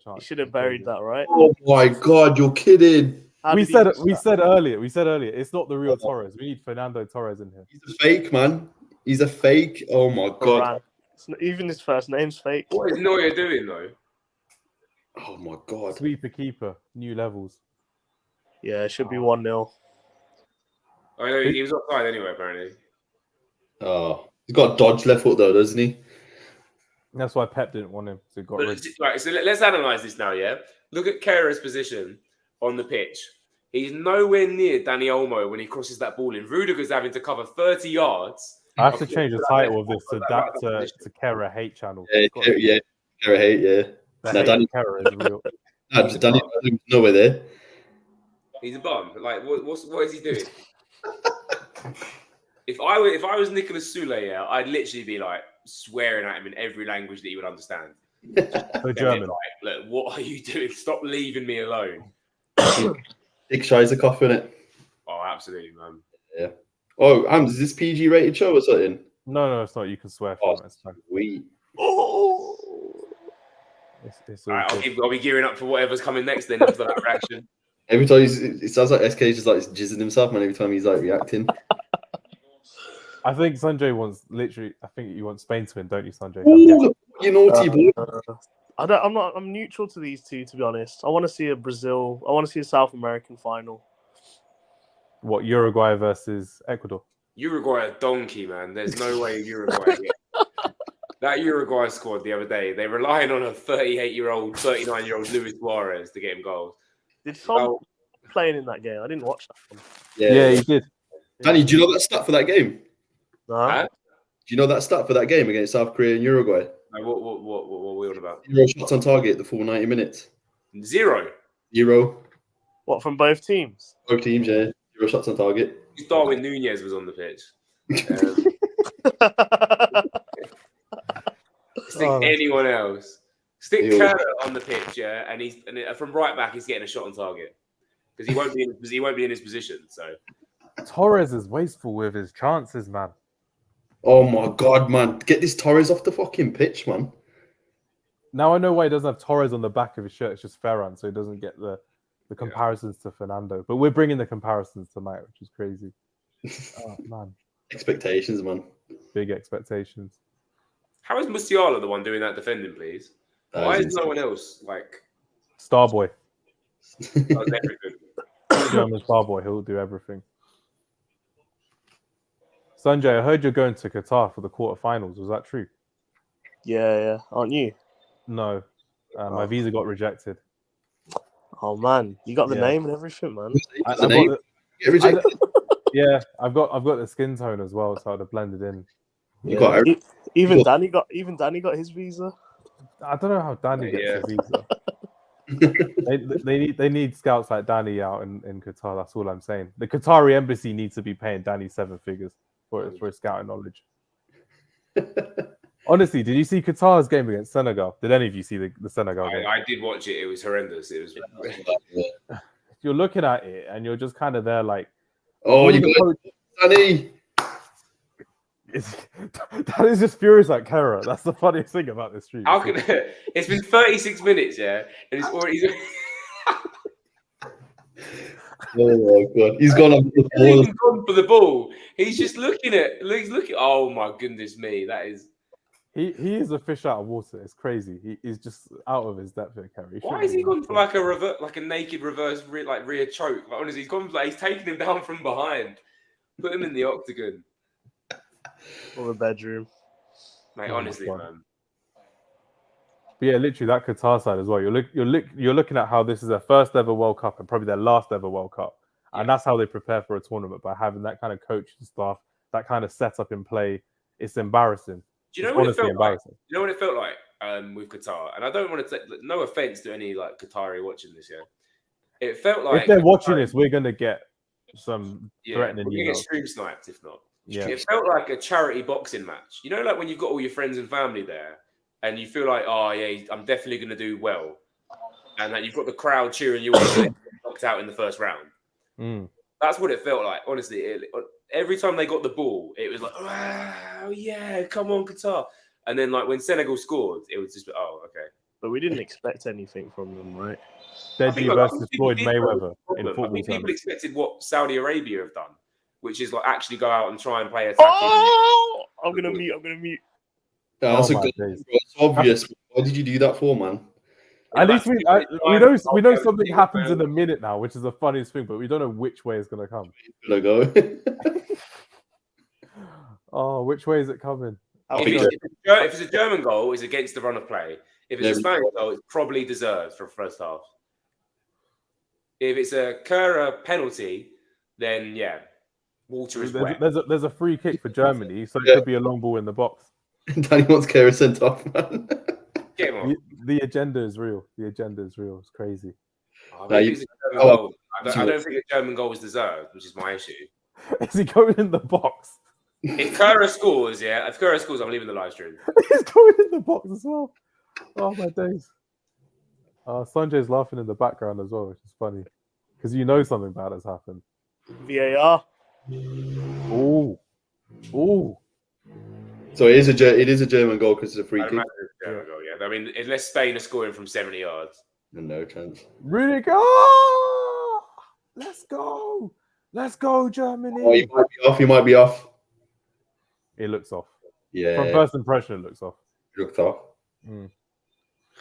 chance. should have buried that, right? Oh my God, you're kidding. How We did he said miss that? earlier. It's not the real Torres. We need Fernando Torres in here. He's a fake, man. He's a fake. Oh my God. Varane. Even his first name's fake. What is Neuer doing though? Oh my God. Sweeper keeper, new levels. Yeah, it should be 1-0. I know he was offside anyway, apparently. Oh, he's got a dodge left foot though, doesn't he? That's why Pep didn't want him. So he got rid. Right, so let's analyze this now. Yeah, look at Kera's position on the pitch. He's nowhere near Danny Olmo when he crosses that ball in. Rudiger's having to cover 30 yards. I have to change the title of this to adapt to Kera hate channel. Yeah, yeah. Kera hate, yeah. The No, hate Danny- of Kera is real. No, Danny nowhere there. He's a bum. Like, what is he doing? If I was Nicolas Soule, yeah, I'd literally be like swearing at him in every language that he would understand. For German. Like, look, what are you doing? Stop leaving me alone. Dick Shire's a cough, innit? Oh, absolutely, man. Yeah. Oh, Hamz, is this PG rated show or something? No, it's not. You can swear Oh, from it. It's fine. Sweet. Oh! It's all All right, good. I'll be gearing up for whatever's coming next then after that reaction. Every time it sounds like SK just like jizzing himself, man. Every time he's like reacting. I think Sanjay wants literally. I think you want Spain to win, don't you, Sanjay? Ooh, you naughty boy. I'm neutral to these two, to be honest. I want to see a Brazil. I want to see a South American final. What, Uruguay versus Ecuador? Uruguay a donkey, man. There's no way Uruguay. That Uruguay squad the other day, they're relying on a 38-year-old, 39-year-old Luis Suarez to get him goals. Did Son playing in that game? I didn't watch that one. Yeah, he did. Danny, do you know that stat for that game? No? Huh? Do you know that stat for that game against South Korea and Uruguay? Like, what are we on about? 0 shots on target the full 90 minutes. 0. 0. What, from both teams? Both teams, yeah. 0 shots on target. Darwin Nunez was on the pitch. Stick anyone else. Stick Ew. Kerr on the pitch, yeah, and from right back he's getting a shot on target because he won't be in his position. So Torres is wasteful with his chances, man. Oh my God, man. Get this Torres off the fucking pitch, man. Now I know why he doesn't have Torres on the back of his shirt. It's just Ferran, so he doesn't get the comparisons to Fernando. But we're bringing the comparisons tonight, which is crazy. Oh, man. Expectations, man. Big expectations. how is Musiala the one doing that defending, please? Why is no one else like Starboy. does everything? German Starboy. He'll do everything. Sanjay, I heard you're going to Qatar for the quarterfinals. Was that true? Yeah. Aren't you? No. My visa got rejected. Oh, man. You got the Yeah. name and everything, man. I The got name? the- Get rejected. yeah, I've got the skin tone as well, so I'd have blended in. You got every- Even you Danny got his visa. I don't know how Danny gets Yeah. a visa. they need scouts like Danny out in Qatar. That's all I'm saying. The Qatari embassy needs to be paying Danny 7 figures for his scouting knowledge. Honestly, did you see Qatar's game against Senegal? Did any of you see the Senegal game? I did watch it. It was horrendous. It was. You're looking at it and you're just kind of there like, Oh, you got it, Danny. that is just furious like Kera. That's the funniest thing about this stream. How can it's been 36 minutes, yeah, and it's already. Oh my God, he's gone up the He's ball. even gone for the ball. He's just looking at. He's looking. Oh my goodness me, that is. He is a fish out of water. It's crazy. He's just out of his depth here, Kerry. Why has he gone for like a naked reverse rear choke? Like honestly, he's taking him down from behind, put him in the octagon. Or the bedroom. Mate, Oh my honestly, God. man. But yeah, literally that Qatar side as well. You're looking at how this is their first ever World Cup and probably their last ever World Cup, and that's how they prepare for a tournament by having that kind of coaching staff, that kind of setup in play. It's embarrassing. Do you know It's what it honestly felt like? embarrassing. You know what it felt like with Qatar? And I don't want to take no offense to any like Qatari watching this. Yeah, it felt like If they're watching this, we're gonna get some yeah, threatening we're gonna get emails. stream sniped if not. Yeah. It felt like a charity boxing match. You know, like when you've got all your friends and family there, and you feel like, oh yeah, I'm definitely gonna do well, and that you've got the crowd cheering you on, knocked out in the first round. That's what it felt like. Honestly, every time they got the ball, it was like, wow, yeah, come on, Qatar. And then, like when Senegal scored, it was just, oh, okay. But we didn't expect anything from them, right? Deadly versus Floyd did, Mayweather in I football think people terms. expected what Saudi Arabia have done, which is like actually go out and try and play attacking. Oh, I'm gonna mute. Yeah, that's Oh a my good. days. It's obvious. Why did you do that for, man? At least we know something happens in a minute now, which is the funniest thing, but we don't know which way it's gonna come. Logo. Oh, which way is it coming? If it's a German goal, it's against the run of play. If it's a Spanish goal, it's probably deserved for first half. If it's a Kerr penalty, then yeah, water is wet. There's a free kick for Germany, so it could be a long ball in the box. Danny wants Kerr sent off, man. Get him on. The agenda is real. The agenda is real. It's crazy. I don't think a German goal was deserved, which is my issue. Is he going in the box? If Kerr scores, I'm leaving the live stream. He's going in the box as well. Oh my days. Sanjay's laughing in the background as well, which is funny. Because you know something bad has happened. VAR. Ooh. So it is a German goal because it's a free kick. Goal, yeah. I mean, unless Spain are scoring from 70 yards. No chance. Rudiger! Oh! Let's go, Germany! Oh, he might be off. It looks off. Yeah. From first impression, it looks off. It looked off.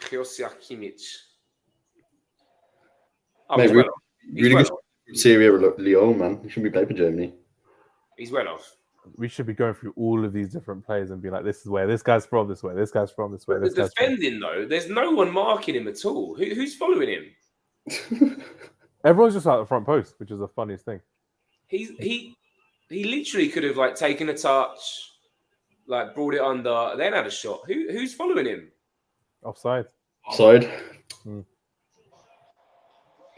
Josiah Kimmich. Mate, Rudiger's Syria or Lyon, man. He shouldn't be playing for Germany. He's well off. We should be going through all of these different players and be like, this is where this guy's from, this way, this guy's from, this way. The defending, though, there's no one marking him at all. Who's following him? Everyone's just out the front post, which is the funniest thing. He literally could have like taken a touch, like brought it under, then had a shot. Who's following him? Offside.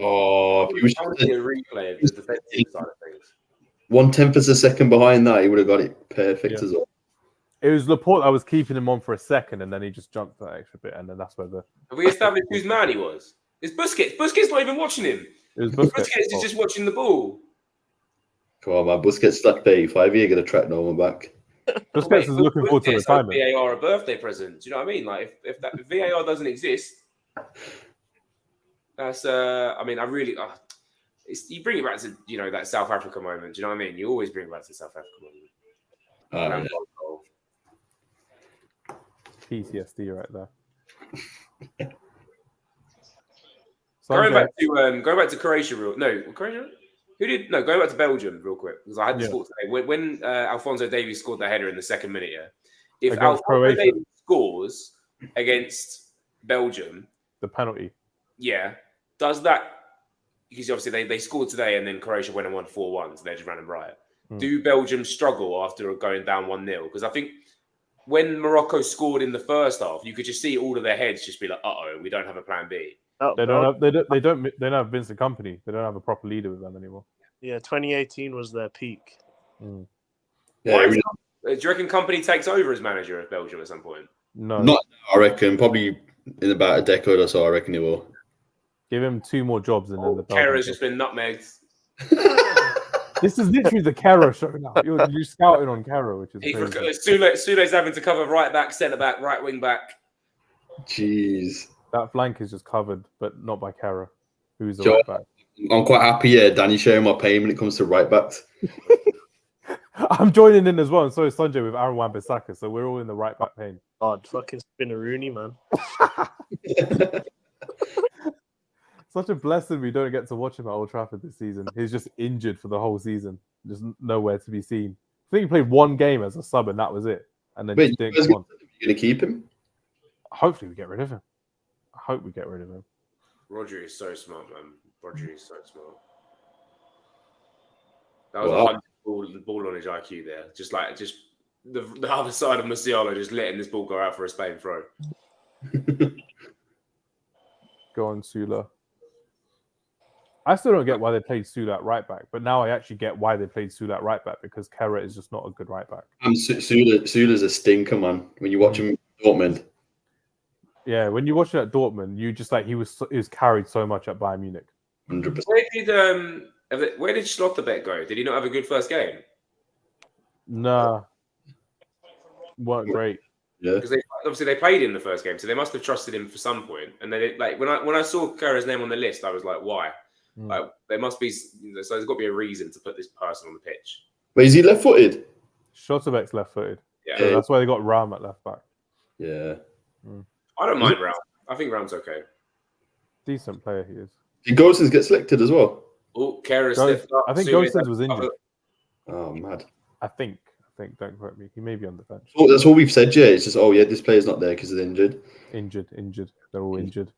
Oh, if he was a replay of the defensive side of things. 1/10 of a second behind that, he would have got it perfect as well. It was Laporte that was keeping him on for a second, and then he just jumped that extra bit, and then that's where the. Have we established whose man he was? It's Busquets. Busquets not even watching him. It was Busquets. Busquets is just watching the ball. Come on, man. Busquets stuck 35 year, going to track no one back. Busquets is looking forward to retirement. VAR a birthday present. Do you know what I mean? Like if that VAR doesn't exist, that's I mean, I really you bring it back to that South Africa moment. Do you know what I mean? You always bring it back to South Africa moment. PTSD right there. Going back to Croatia, Croatia. Going back to Belgium real quick because I had this thought today. When Alphonso Davies scored the header in the second minute, if Alphonso Davies scores against Belgium, the penalty, does that? Because obviously they scored today and then Croatia went and won 4-1, so they just ran and riot. Do Belgium struggle after going down 1-0? Because I think when Morocco scored in the first half, you could just see all of their heads just be like, "Uh-oh, we don't have a plan B." They don't have Vincent Kompany. They don't have a proper leader with them anymore. Yeah, 2018 was their peak. Do you reckon Kompany takes over as manager of Belgium at some point? No, not. I reckon probably in about a decade or so. I reckon he will. Give him 2 more jobs and then the Kerr's just been nutmegged. This is literally the Kerr show now. You're scouting on Kerr, which is crazy. Sule's having to cover right back, centre back, right wing back. Jeez. That flank is just covered, but not by Kerr, who's the right back. I'm quite happy, Danny sharing my pain when it comes to right backs. I'm joining in as well, and so is Sanjay with Aaron Wan-Bissaka, so we're all in the right back pain. God, fucking Spinaroonie, man. Such a blessing we don't get to watch him at Old Trafford this season. He's just injured for the whole season. Just nowhere to be seen. I think he played 1 game as a sub and that was it. And then Wait, you're going to keep him? hopefully we get rid of him. I hope we get rid of him. Rodri is so smart, man. Rodri is so smart. That was Wow. a ball on his IQ there. Just the other side of Musiala just letting this ball go out for a Spain throw. Go on, Sula. I still don't get why they played Sula at right back, but now I actually get why they played Sula at right back because Kera is just not a good right back. Sula's a stinker, man. When you watch him in Dortmund. Yeah, when you watch it at Dortmund, you just like he was carried so much at Bayern Munich. 100%. Where did Schlotterbeck go? Did he not have a good first game? Nah, weren't great. Yeah. Because obviously they played him the first game, so they must have trusted him for some point. And they like when I saw Kera's name on the list, I was like, why? Like there must be, so there's got to be a reason to put this person on the pitch. But is he left-footed? Schlotterbeck's left-footed. Yeah, So that's why they got Ram at left back. Yeah. I don't mind Ram. I think Ram's okay. Decent player he is. Did Gosens get selected as well? Oh, Kera's Go- stepped up. I think Sule's Gosens was injured. Oh, mad. I think. Don't quote me. He may be on the bench. Oh, that's all we've said, yeah. It's just, this player's not there because he's injured. Injured. They're all injured.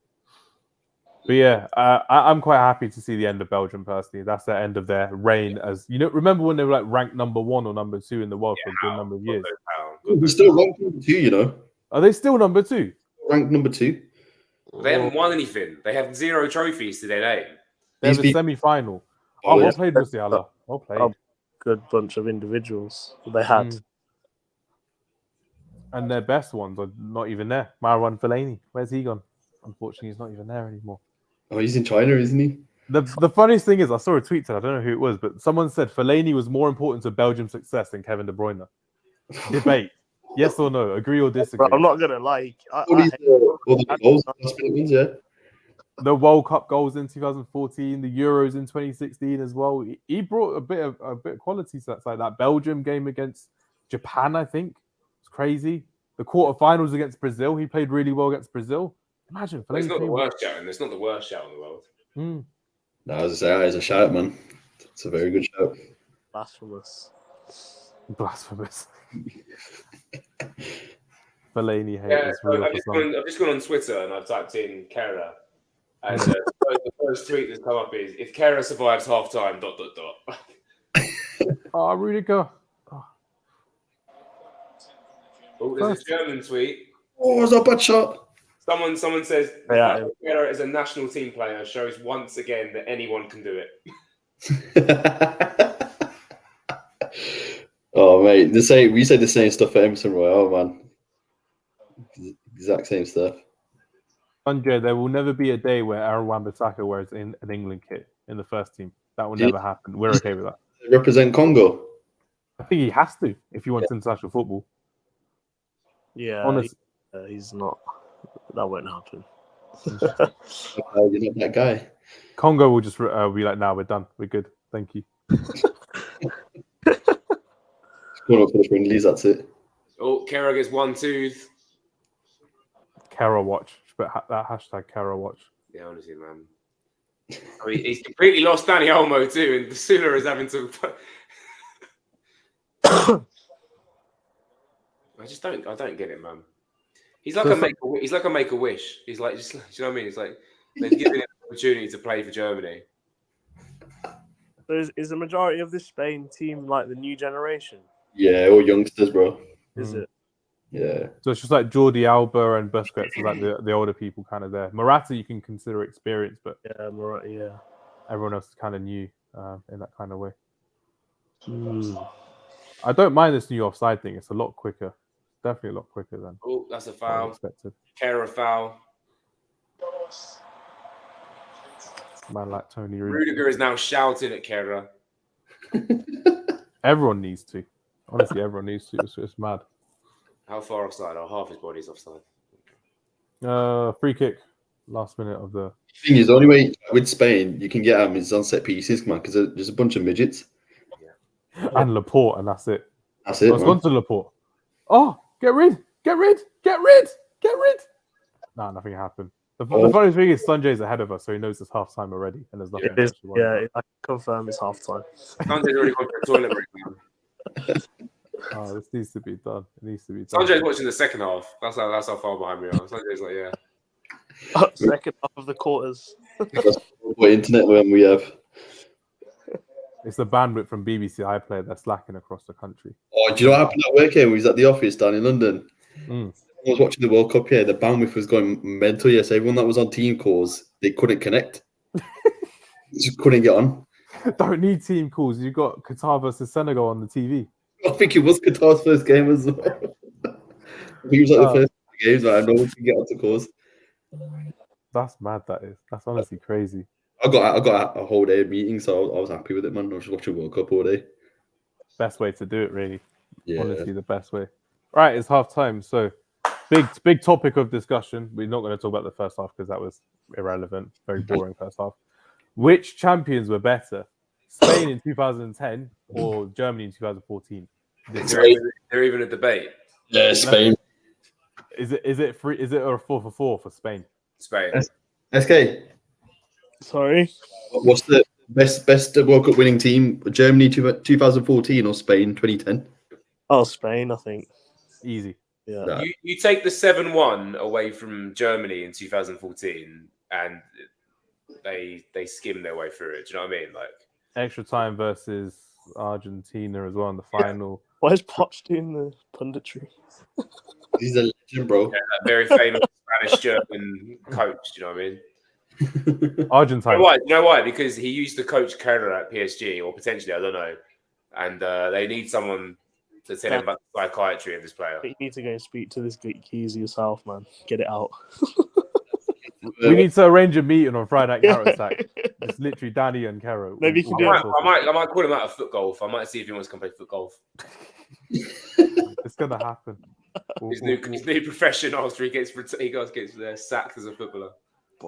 But yeah, I'm quite happy to see the end of Belgium personally. That's the end of their reign as remember when they were like ranked number 1 or number 2 in the world for a good number of years. We're still ranked number 2, you know. Are they still number 2? Ranked number 2. They haven't won anything. They have 0 trophies to their name. They have a semi-final. Well played, Musiala. Well played. Good bunch of individuals they had. And their best ones are not even there. Marwan Fellaini, where's he gone? Unfortunately, he's not even there anymore. Oh, he's in China, isn't he? The funniest thing is, I saw a tweet today, I don't know who it was, but someone said Fellaini was more important to Belgium's success than Kevin De Bruyne. Debate. Yes or no? Agree or disagree? Bro, I'm not gonna lie. The World Cup goals in 2014, the Euros in 2016 as well. He brought a bit of quality to that side. That Belgium game against Japan, I think, it's crazy. The quarterfinals against Brazil, he played really well against Brazil. Imagine. It's not the worst shout, and it's not the worst shout in the world. No, as I say, that is a shout, man. It's a very good shout. Blasphemous. Fellaini hate is real. I've just gone on Twitter and I've typed in Kera. And the first tweet that's come up is, if Kera survives half-time, ... Oh, Rudiger. Oh, there's a German tweet. Oh, is that a bad shot? Someone says, Yeah. Kera is a national team player, shows once again that anyone can do it. Oh, mate. We say the same stuff at Emerson Royale, man. Exact same stuff. Sanjay, there will never be a day where Aaron Wan-Bissaka wears an England kit in the first team. That will never happen. We're okay with that. Represent Congo. I think he has to if he wants international football. Yeah, honestly, he's not. That won't happen. You're not that guy. Congo will just be like, "Nah, we're done. We're good. Thank you." Going up for the friendlies, that's it. Oh, Kera gets 1 tooth. Kera watch. But that hashtag Kera watch. Yeah, honestly, man. I mean, he's completely lost Danny Olmo too, and the Sula is having to. I don't get it, man. He's like a make a wish. He's like, just, you know what I mean? It's like they've given him an opportunity to play for Germany. So is the majority of this Spain team like the new generation? Yeah, all youngsters, bro. Is it? Yeah. So it's just like Jordi Alba and Busquets is like the older people kind of there. Morata you can consider experienced, but yeah. Everyone else is kind of new in that kind of way. I don't mind this new offside thing. It's a lot quicker. Definitely a lot quicker than. Oh, that's a foul. Expected. Kera foul. Man like Tony Rudiger is now shouting at Kera. Everyone needs to. Honestly, everyone needs to. It's mad. How far offside? Oh, half his body's offside. Free kick. Last minute of the. The thing is, the only way with Spain you can get them is on set pieces, man, because there's a bunch of midgets. Yeah. And Laporte, and that's it. That's it. It's gone to Laporte. Oh, get rid. Nah, nothing happened. The funny thing is, Sanjay's ahead of us, so he knows it's half time already, and there's nothing. Yeah, I confirm it's half time. Sanjay's already gone to the toilet break, man. Oh, this needs to be done. It needs to be done. Sanjay's watching the second half. That's how far behind we are. Sanjay's like, yeah. Second half of the quarters. What internet when we have? It's the bandwidth from BBC iPlayer that's lacking across the country. Oh, do you know what happened at work here? We was at the office down in London. Mm. I was watching the World Cup here. The bandwidth was going mental. Yes, everyone that was on team calls, they couldn't connect. Just couldn't get on. Don't need team calls. You got Qatar versus Senegal on the TV. I think it was Qatar's first game as well. I think it was like the first games. Like, no one can get onto calls. That's mad. That is. That's honestly crazy. I got a whole day of meetings, so I was happy with it, man. I was just watching World Cup all day. Best way to do it, really. Yeah. Honestly, the best way. Right, it's half time. So, big topic of discussion. We're not going to talk about the first half because that was irrelevant. Very boring first half. Which champions were better, Spain in 2010 or Germany in 2014? They're even a debate. Yeah, Spain. Is it a 4-4 for Spain? Spain. SK. Sorry. What's the best World Cup winning team? Germany 2014 or Spain 2010? Oh, Spain, I think. Easy. Yeah. Nah. You take the 7-1 away from Germany in 2014, and they skimmed their way through it. Do you know what I mean? Like Extra time versus Argentina as well in the final. Why is Poch doing the punditry? He's a legend, bro. that very famous Spanish German coach. Do you know what I mean? Argentine. You know why? Because he used to coach Kerr at PSG, or potentially, I don't know. And they need someone to tell him about the psychiatry of this player. You need to go and speak to this keys yourself, man. Get it out. We need to arrange a meeting on Friday at Carrot Attack. It's literally Danny and Carrot. Maybe you can do I it. might call him out of foot golf. I might see if he wants to come play foot golf. It's gonna happen. His new profession after he gets sacked as a footballer.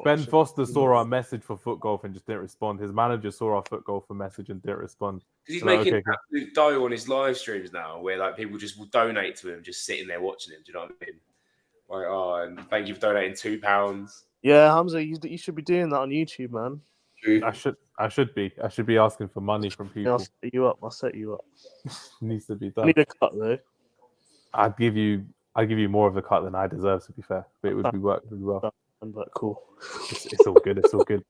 Ben Foster saw our message for foot golf and just didn't respond. His manager saw our foot golf message and didn't respond. Because he's So, making okay, absolute dough on his live streams now, where like people just will donate to him, just sitting there watching him. Do you know what I mean? Like, oh, and thank you for donating £2. Yeah, Hamza, you should be doing that on YouTube, man. I should be asking for money from people. I'll set you up. Needs to be I done. need a cut though. I'd give you more of the cut than I deserve, to be fair, but it would be worked really well. But cool. It's all good. It's all good.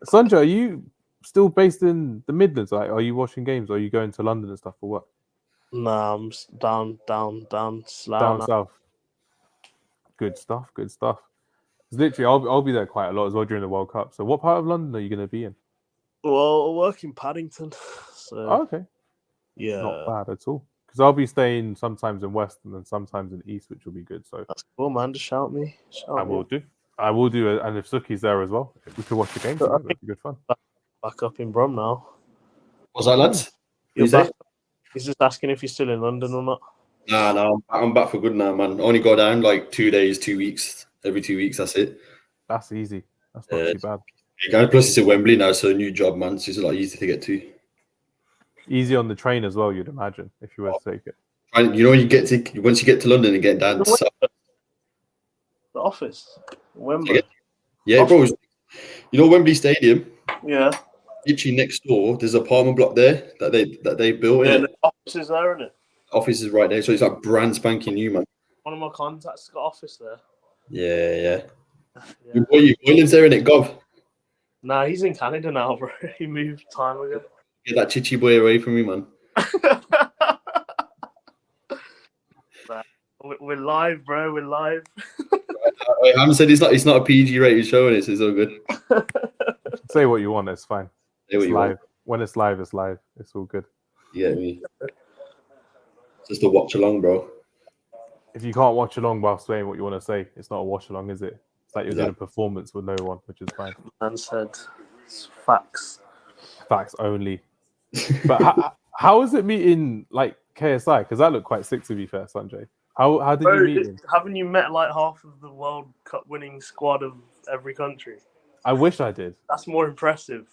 Sanjay, are you still based in the Midlands? Like, are you watching games? Or are you going to London and stuff for work? Nah, I'm down Slough. Down now. south. Good stuff. Good stuff. 'Cause literally, I'll be there quite a lot as well during the World Cup. So, what part of London are you going to be in? Well, I work in Paddington, so Oh, okay, yeah, not bad at all. Because I'll be staying sometimes in West and then sometimes in East, which will be good. So that's cool, man. Just shout me. I will do. I will do. And if Suki's there as well, we could watch the game. But I That'd be good fun. Back up in Brom now. What's that, lads? You're back. He's just asking if you're still in London or not. Nah, I'm back for good now, man. Only go down like 2 days, 2 weeks. Every 2 weeks, that's it. That's easy. That's not too bad. Yeah, plus it's at Wembley now, so a new job, man. So it's a lot easier to get to. Easy on the train as well, you'd imagine, if you were to take it. And you know, once you get to London and get down to South. The office, Wembley. Yeah, bro. You know Wembley Stadium? Yeah. Literally next door, there's an apartment block there that they built. Yeah, In the office is there, isn't it? Office is right there, so it's like brand spanking new, man. One of my contacts got office there. Yeah. Your boy lives there, innit, Gov? Nah, he's in Canada now, bro. He moved time ago. Get that chichi boy away from me, man. We're live, bro. We're live. Hamz said it's not a PG rated show, and it's all good. Say what you want, it's fine. Say what It's you live. want. When it's live, it's live. It's all good. You get me? Just a watch along, bro. If you can't watch along while saying what you want to say, it's not a watch along, is it? It's like you're doing a performance with no one, which is fine. Man said, it's facts. Facts only. But how is it meeting like KSI? Because that looked quite sick, to be fair, Sanjay. How did Bro, you meet him? haven't you met like half of the World Cup winning squad of every country? I wish I did. That's more impressive.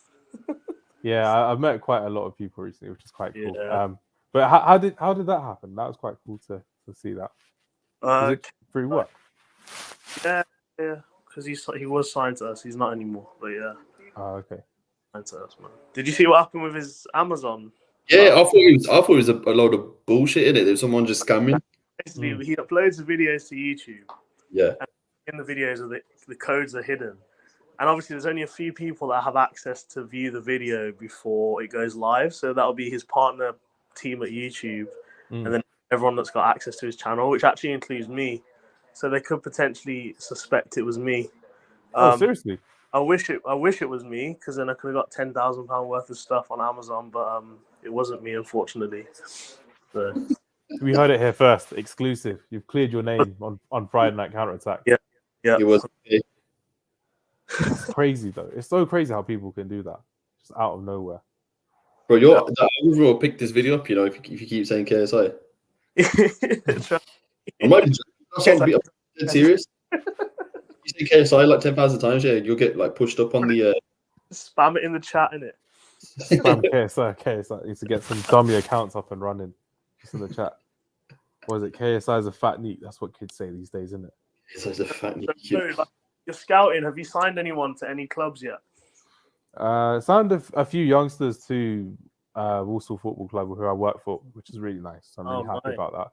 Yeah, I've met quite a lot of people recently, which is quite cool. Yeah. But how did that happen? That was quite cool to see that. Was it through what? Yeah, because he was signed to us. He's not anymore, but yeah. Oh, okay. Signed to us, man. Did you see what happened with his Amazon? Yeah, I thought it was a load of bullshit in it. There was someone just scamming. Basically, he uploads the videos to YouTube. Yeah. in the videos of the codes are hidden, and obviously there's only a few people that have access to view the video before it goes live. So that'll be his partner team at YouTube, and then everyone that's got access to his channel, which actually includes me. So they could potentially suspect it was me. Seriously? I wish it was me, because then I could have got £10,000 worth of stuff on Amazon, but it wasn't me, unfortunately. So. We heard it here first, exclusive. You've cleared your name on Friday Night Counterattack. Yeah. It was. It's crazy though. It's so crazy how people can do that, just out of nowhere. Bro, I will pick this video up. You know, if you keep saying KSI, I might be dead serious. You say KSI like 10,000 times, yeah, you'll get like pushed up on the. Spam it in the chat, innit? Spam KSI. Needs to get some dummy accounts up and running. Just in the chat. What is it? KSI is a fat neat. That's what kids say these days, isn't it? KSI is a fat neat. So, like, you're scouting. Have you signed anyone to any clubs yet? Signed a few youngsters to Walsall Football Club who I work for, which is really nice. So I'm really happy about that.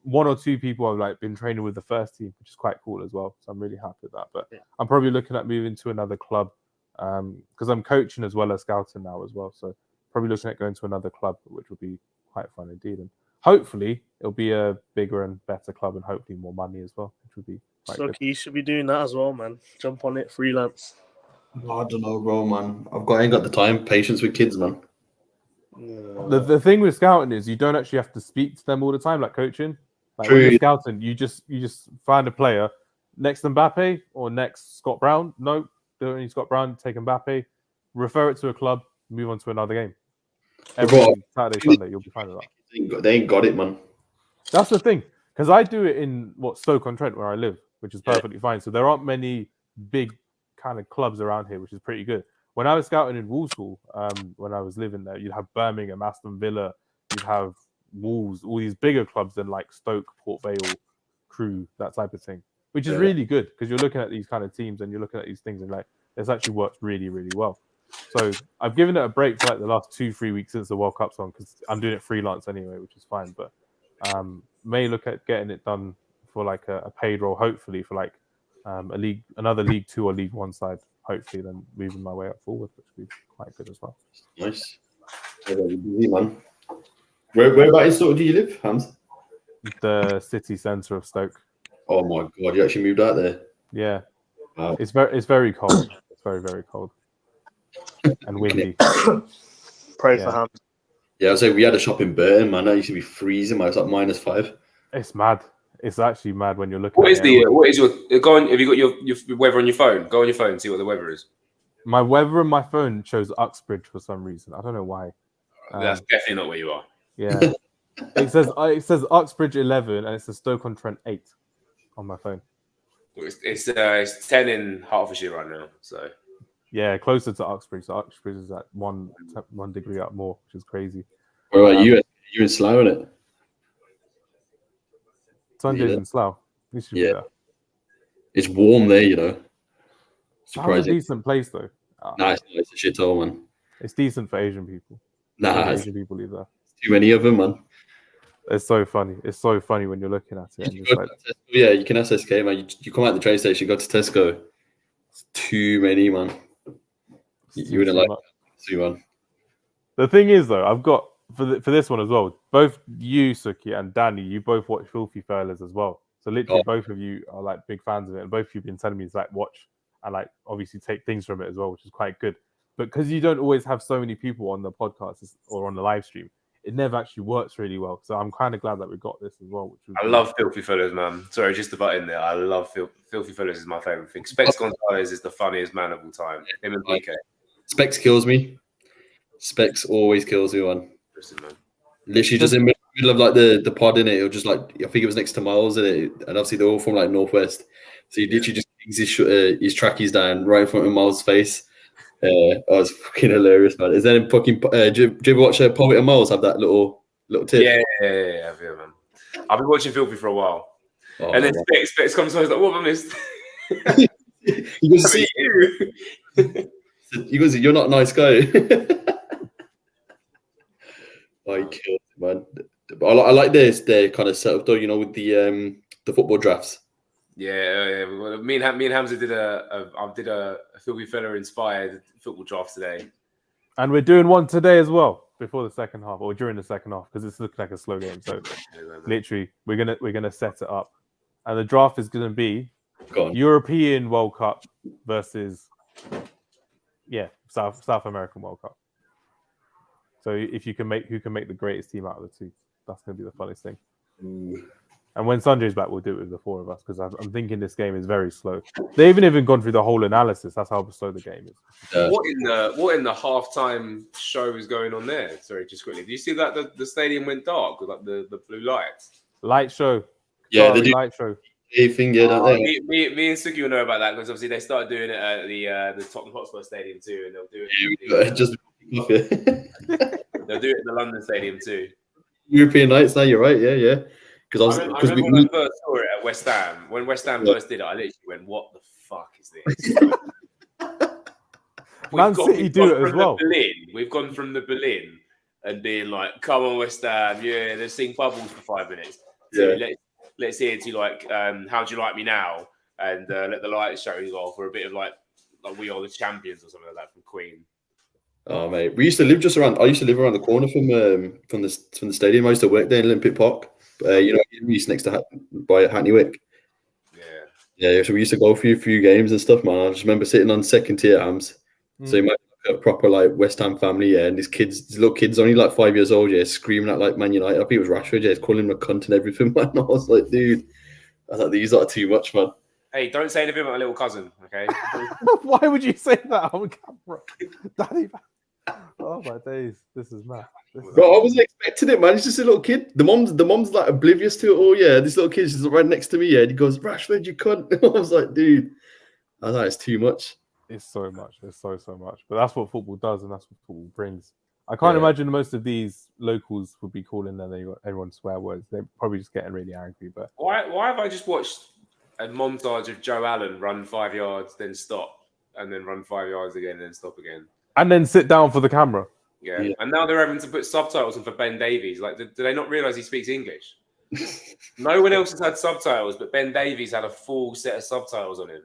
One or two people I've like been training with the first team, which is quite cool as well. So I'm really happy with that. But I'm probably looking at moving to another club because I'm coaching as well as scouting now as well. So probably looking at going to another club, which would be quite fun indeed. And hopefully it'll be a bigger and better club and hopefully more money as well, which would be quite good. You should be doing that as well, man. Jump on it, freelance. I don't know, bro, man. I ain't got the time, patience with kids, man. The thing with scouting is you don't actually have to speak to them all the time, like coaching. Like True. when you're scouting, you just find a player next Mbappe or next Scott Brown. No, they don't need Scott Brown. Take Mbappe, refer it to a club, move on to another game. Every Saturday, Sunday, you'll be fine with that. They ain't got it, man. That's the thing, because I do it in Stoke-on-Trent where I live, which is perfectly fine. So there aren't many big kind of clubs around here, which is pretty good. When I was scouting in Walsall, when I was living there, you'd have Birmingham, Aston Villa, you'd have Wolves, all these bigger clubs than like Stoke, Port Vale, Crewe, that type of thing, which is really good because you're looking at these kind of teams and you're looking at these things and like this actually works really, really well. So I've given it a break for like the last 2-3 weeks since the World Cup's on because I'm doing it freelance anyway, which is fine. But may look at getting it done for like a paid role, hopefully for like another League 2 or League 1 side. Hopefully, then moving my way up forward, which would be quite good as well. Nice. Busy, man. Whereabouts in Stoke do you live, Hamz? The city centre of Stoke. Oh my god, you actually moved out there? Yeah. Wow. It's very cold. It's very, very cold. And windy. Pray for Hamz. Yeah, I was saying we had a shop in Burton, man. That used to be freezing, man. It's like -5. It's mad. It's actually mad when you're looking What is your go on? Have you got your weather on your phone? Go on your phone and see what the weather is. My weather on my phone shows Uxbridge for some reason. I don't know why. That's definitely not where you are. Yeah. it says Uxbridge 11 and it says Stoke-on-Trent 8 on my phone. It's 10 in Hertfordshire right now. So yeah, closer to Uxbridge. So Uxbridge is at one degree up more, which is crazy. Where about you? You're in Slough, innit? Sunday's in Slough. Yeah. It's warm there, you know. Surprising. It's a decent place though. Nah, it's a shithole, man. It's decent for Asian people. Nah, Asian people live there. Too many of them, man. It's so funny. It's so funny when you're looking at it. Yeah, you can ask SK, man. You come out the train station, go to Tesco. It's too many, man. You wouldn't like too, man. The thing is, though, I've got for this one as well. Both you, Suki, and Danny, you both watch Filthy Fellas as well. So literally, both of you are like big fans of it, and both of you've been telling me to like watch and like obviously take things from it as well, which is quite good. But because you don't always have so many people on the podcast or on the live stream, it never actually works really well. So I'm kind of glad that we got this as well. I love Filthy Fellas, man. Sorry, just to butt in there. I love Filthy Fellas is my favorite thing. Specs Gonzalez is the funniest man of all time. Him and PK. Specs kills me. Specs always kills me, man. Man. Literally just in the middle of like the pod in it, it'll just like I think it was next to Miles in it, and obviously they're all from like Northwest. So he literally just kicks his trackies down right in front of Miles' face. It's fucking hilarious, man. Is there fucking do you ever watch Poet and Miles have that little tip? Yeah, man. I've been watching Filthy for a while. And then Specs comes on, he's like, what have I missed? He goes, see you. He goes, you're not a nice guy. I killed it, man. I like their kind of setup though, you know, with the football drafts. Yeah. Well, me and Hamza did a Filthy Fella inspired football draft today. And we're doing one today as well before the second half or during the second half because it's looking like a slow game. So literally, we're gonna set it up, and the draft is gonna be European World Cup versus South American World Cup. So if you can make who can make the greatest team out of the two, that's gonna be the funniest thing. Ooh. And when Sanjay's back, we'll do it with the four of us because I'm thinking this game is very slow. They even gone through the whole analysis. That's how slow the game is. What in the halftime show is going on there? Sorry, just quickly. Do you see that the stadium went dark with like the blue lights? Light show. Yeah, they do light show. Thing, yeah, don't they? Me and Suki will know about that because obviously they started doing it at the Tottenham Hotspur Stadium too, and they'll do it. Just they'll do it at the London Stadium too. European nights now. You're right. Yeah. Because I remember when I first saw it at West Ham. When West Ham first did it, I literally went, "What the fuck is this?" Man City do it as well. We've gone from the Berlin and being like, "Come on, West Ham, yeah, let's sing bubbles for 5 minutes." So let's hear to like, "How do you like me now?" And let the lights show you off for a bit of like "We Are the Champions" or something like that from Queen. Oh mate, we used to live just around. I used to live around the corner from the stadium. I used to work there in Olympic Park. We used next to by Hackney Wick. Yeah. So we used to go for a few games and stuff, man. I just remember sitting on second tier Hamz. So you might have a proper like West Ham family, and these little kids, only like 5 years old, screaming at like Man United. I think it was Rashford, calling him a cunt and everything. Man, I was like, dude, these are too much, man. Hey, don't say anything about my little cousin, okay? Why would you say that on camera, Daddy? Oh my days, this is mad. Bro, I wasn't expecting it, man. It's just a little kid. The mom's like oblivious to it. Oh yeah, this little kid's just right next to me. Yeah, and he goes, "Rashford, you cunt." I was like, dude, I was like, it's too much. It's so much. It's so much. But that's what football does, and that's what football brings. I can't imagine most of these locals would be calling everyone swear words. They're probably just getting really angry. But why have I just watched a montage of Joe Allen run 5 yards, then stop, and then run 5 yards again, and then stop again, and then sit down for the camera? Yeah. And now they're having to put subtitles in for Ben Davies. Like, do they not realise he speaks English? No one else has had subtitles, but Ben Davies had a full set of subtitles on him.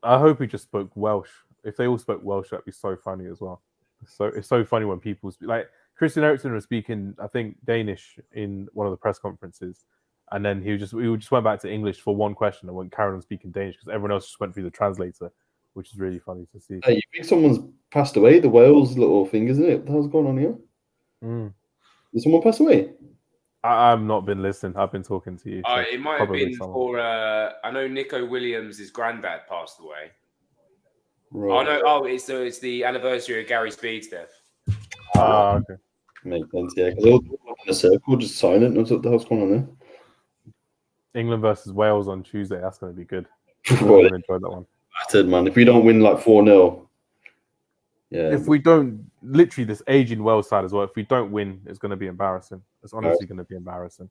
I hope he just spoke Welsh. If they all spoke Welsh, that'd be so funny as well. So it's so funny when people speak. Like Christian Eriksen was speaking, I think, Danish in one of the press conferences, and then we just went back to English for one question and went carried on speaking Danish because everyone else just went through the translator, which is really funny to see. Hey, you think someone's passed away? The Wales little thing, isn't it? What's going on here? Did someone pass away? I've not been listening. I've been talking to you. So it might have been for. I know Nico Williams' granddad passed away. Right. It's the anniversary of Gary Speed's death. Okay. Makes sense, yeah. Because all in a circle, just silent. What the hell's going on there? England versus Wales on Tuesday. That's going to be good. I'm going to enjoy that one. Battered, man. If we don't win like 4-0. Yeah. If we don't, literally this aging Wales side as well, if we don't win, it's going to be embarrassing. It's honestly going to be embarrassing.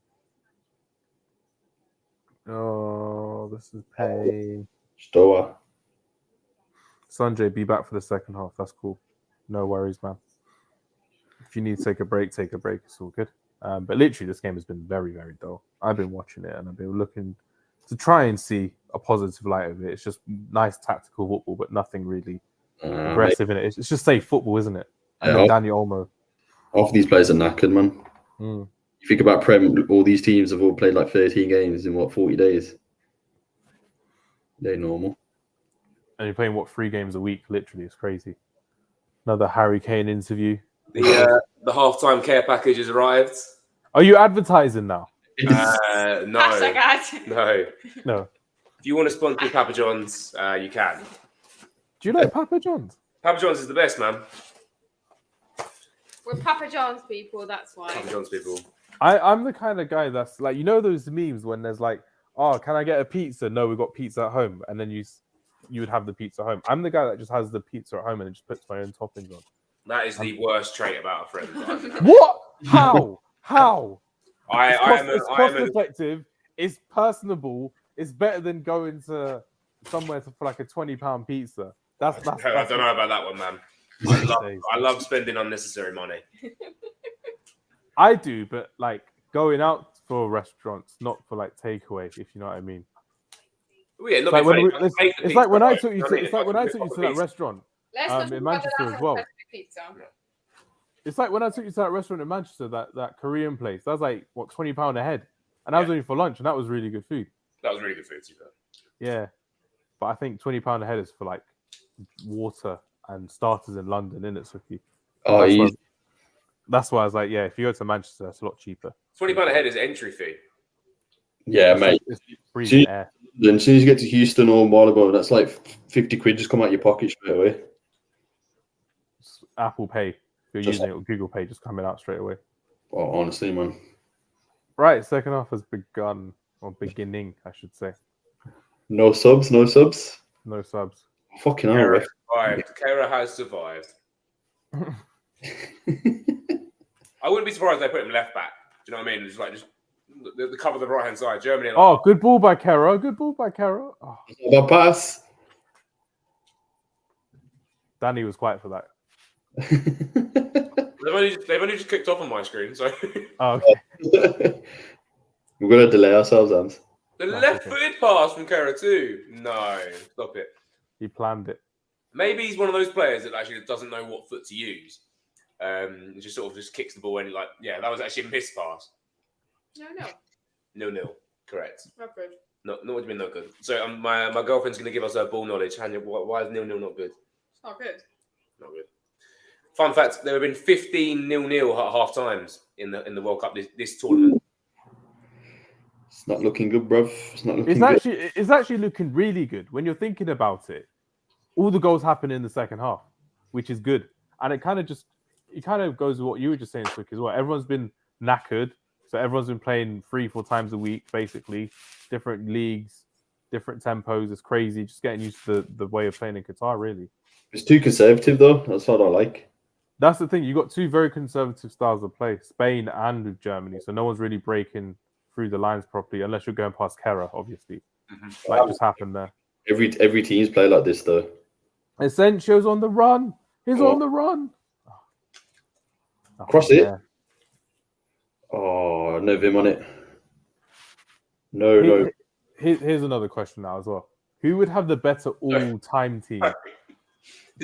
Oh, this is pain. Stoa. Sanjay, be back for the second half. That's cool. No worries, man. If you need to take a break, take a break. It's all good. But literally, this game has been very, very dull. I've been watching it and I've been looking to try and see a positive light of it. It's just nice tactical football, but nothing really aggressive in it. It's just safe football, isn't it? And then Daniel Olmo. Half of these players are knackered, man. You think about Prem, all these teams have all played like 13 games in 40 days? They're normal. And you're playing 3 games a week? Literally, it's crazy. Another Harry Kane interview. The halftime care package has arrived. Are you advertising now? No. Hashtag ad. No. If you want to sponsor Papa John's, you can. Do you like Papa John's? Papa John's is the best, man. We're Papa John's people, that's why. Papa John's people. I'm the kind of guy that's like, you know those memes when there's like, oh, can I get a pizza? No, we've got pizza at home. And then you would have the pizza at home. I'm the guy that just has the pizza at home and just puts my own toppings on. That is the worst trait about a friend. What? How? It's cost effective. It's personable. It's better than going to somewhere for like a £20 pizza. I don't know about that one, man. I love spending unnecessary money. I do, but like going out for restaurants, not for like takeaway, if you know what I mean. Yeah, It's like when I took you to that restaurant in Manchester as well. It's like when I took you to that restaurant in Manchester, that Korean place. That was like what, £20 a head, and that was only for lunch, and that was really good food. That was really good food, too. Yeah, but I think £20 a head is for like water and starters in London, isn't it, Suki? Oh, that's why I was like, yeah, if you go to Manchester, it's a lot cheaper. £20 a head is entry fee. Yeah, mate. It's breathing air. Then as soon as you get to Houston or Marylebone, that's like 50 quid just come out your pocket straight away. Apple Pay, if you're using it, or Google Pay, just coming out straight away. Oh, honestly, man. Right, second half has begun, or beginning, I should say. No subs. No subs. Fucking hell, ref. Kera has survived. I wouldn't be surprised if they put him left back. Do you know what I mean? Just the cover the right hand side. Germany. Oh, good ball by Kera. Oh. That pass. Danny was quiet for that. They've only just kicked off on my screen, so. Oh, okay. We're gonna delay ourselves, Hamz. The left-footed pass from Kera too. No, stop it. He planned it. Maybe he's one of those players that actually doesn't know what foot to use. Just sort of just kicks the ball and that was actually a missed pass. No. Correct. Not good. Not what do you mean not good? So my girlfriend's going to give us her ball knowledge. Hanya, why is 0-0 not good? It's not good. Not good. Fun fact: there have been 15 0-0 at half times in the World Cup this tournament. It's not looking good, bruv. It's actually looking really good when you're thinking about it. All the goals happen in the second half, which is good, and it kind of goes with what you were just saying, Swick, as well. Everyone's been knackered, so everyone's been playing 3-4 times a week, basically, different leagues, different tempos. It's crazy, just getting used to the way of playing in Qatar, really. It's too conservative, though. That's what I like. That's the thing. You got two very conservative styles of play, Spain and with Germany. So no one's really breaking through the lines properly, unless you're going past Kera, obviously. Mm-hmm. Like just happened there. Every team's play like this, though. Asensio's on the run. He's on the run. Cross it. Oh, no Vim on it. No. Here's another question now as well. Who would have the better all-time team?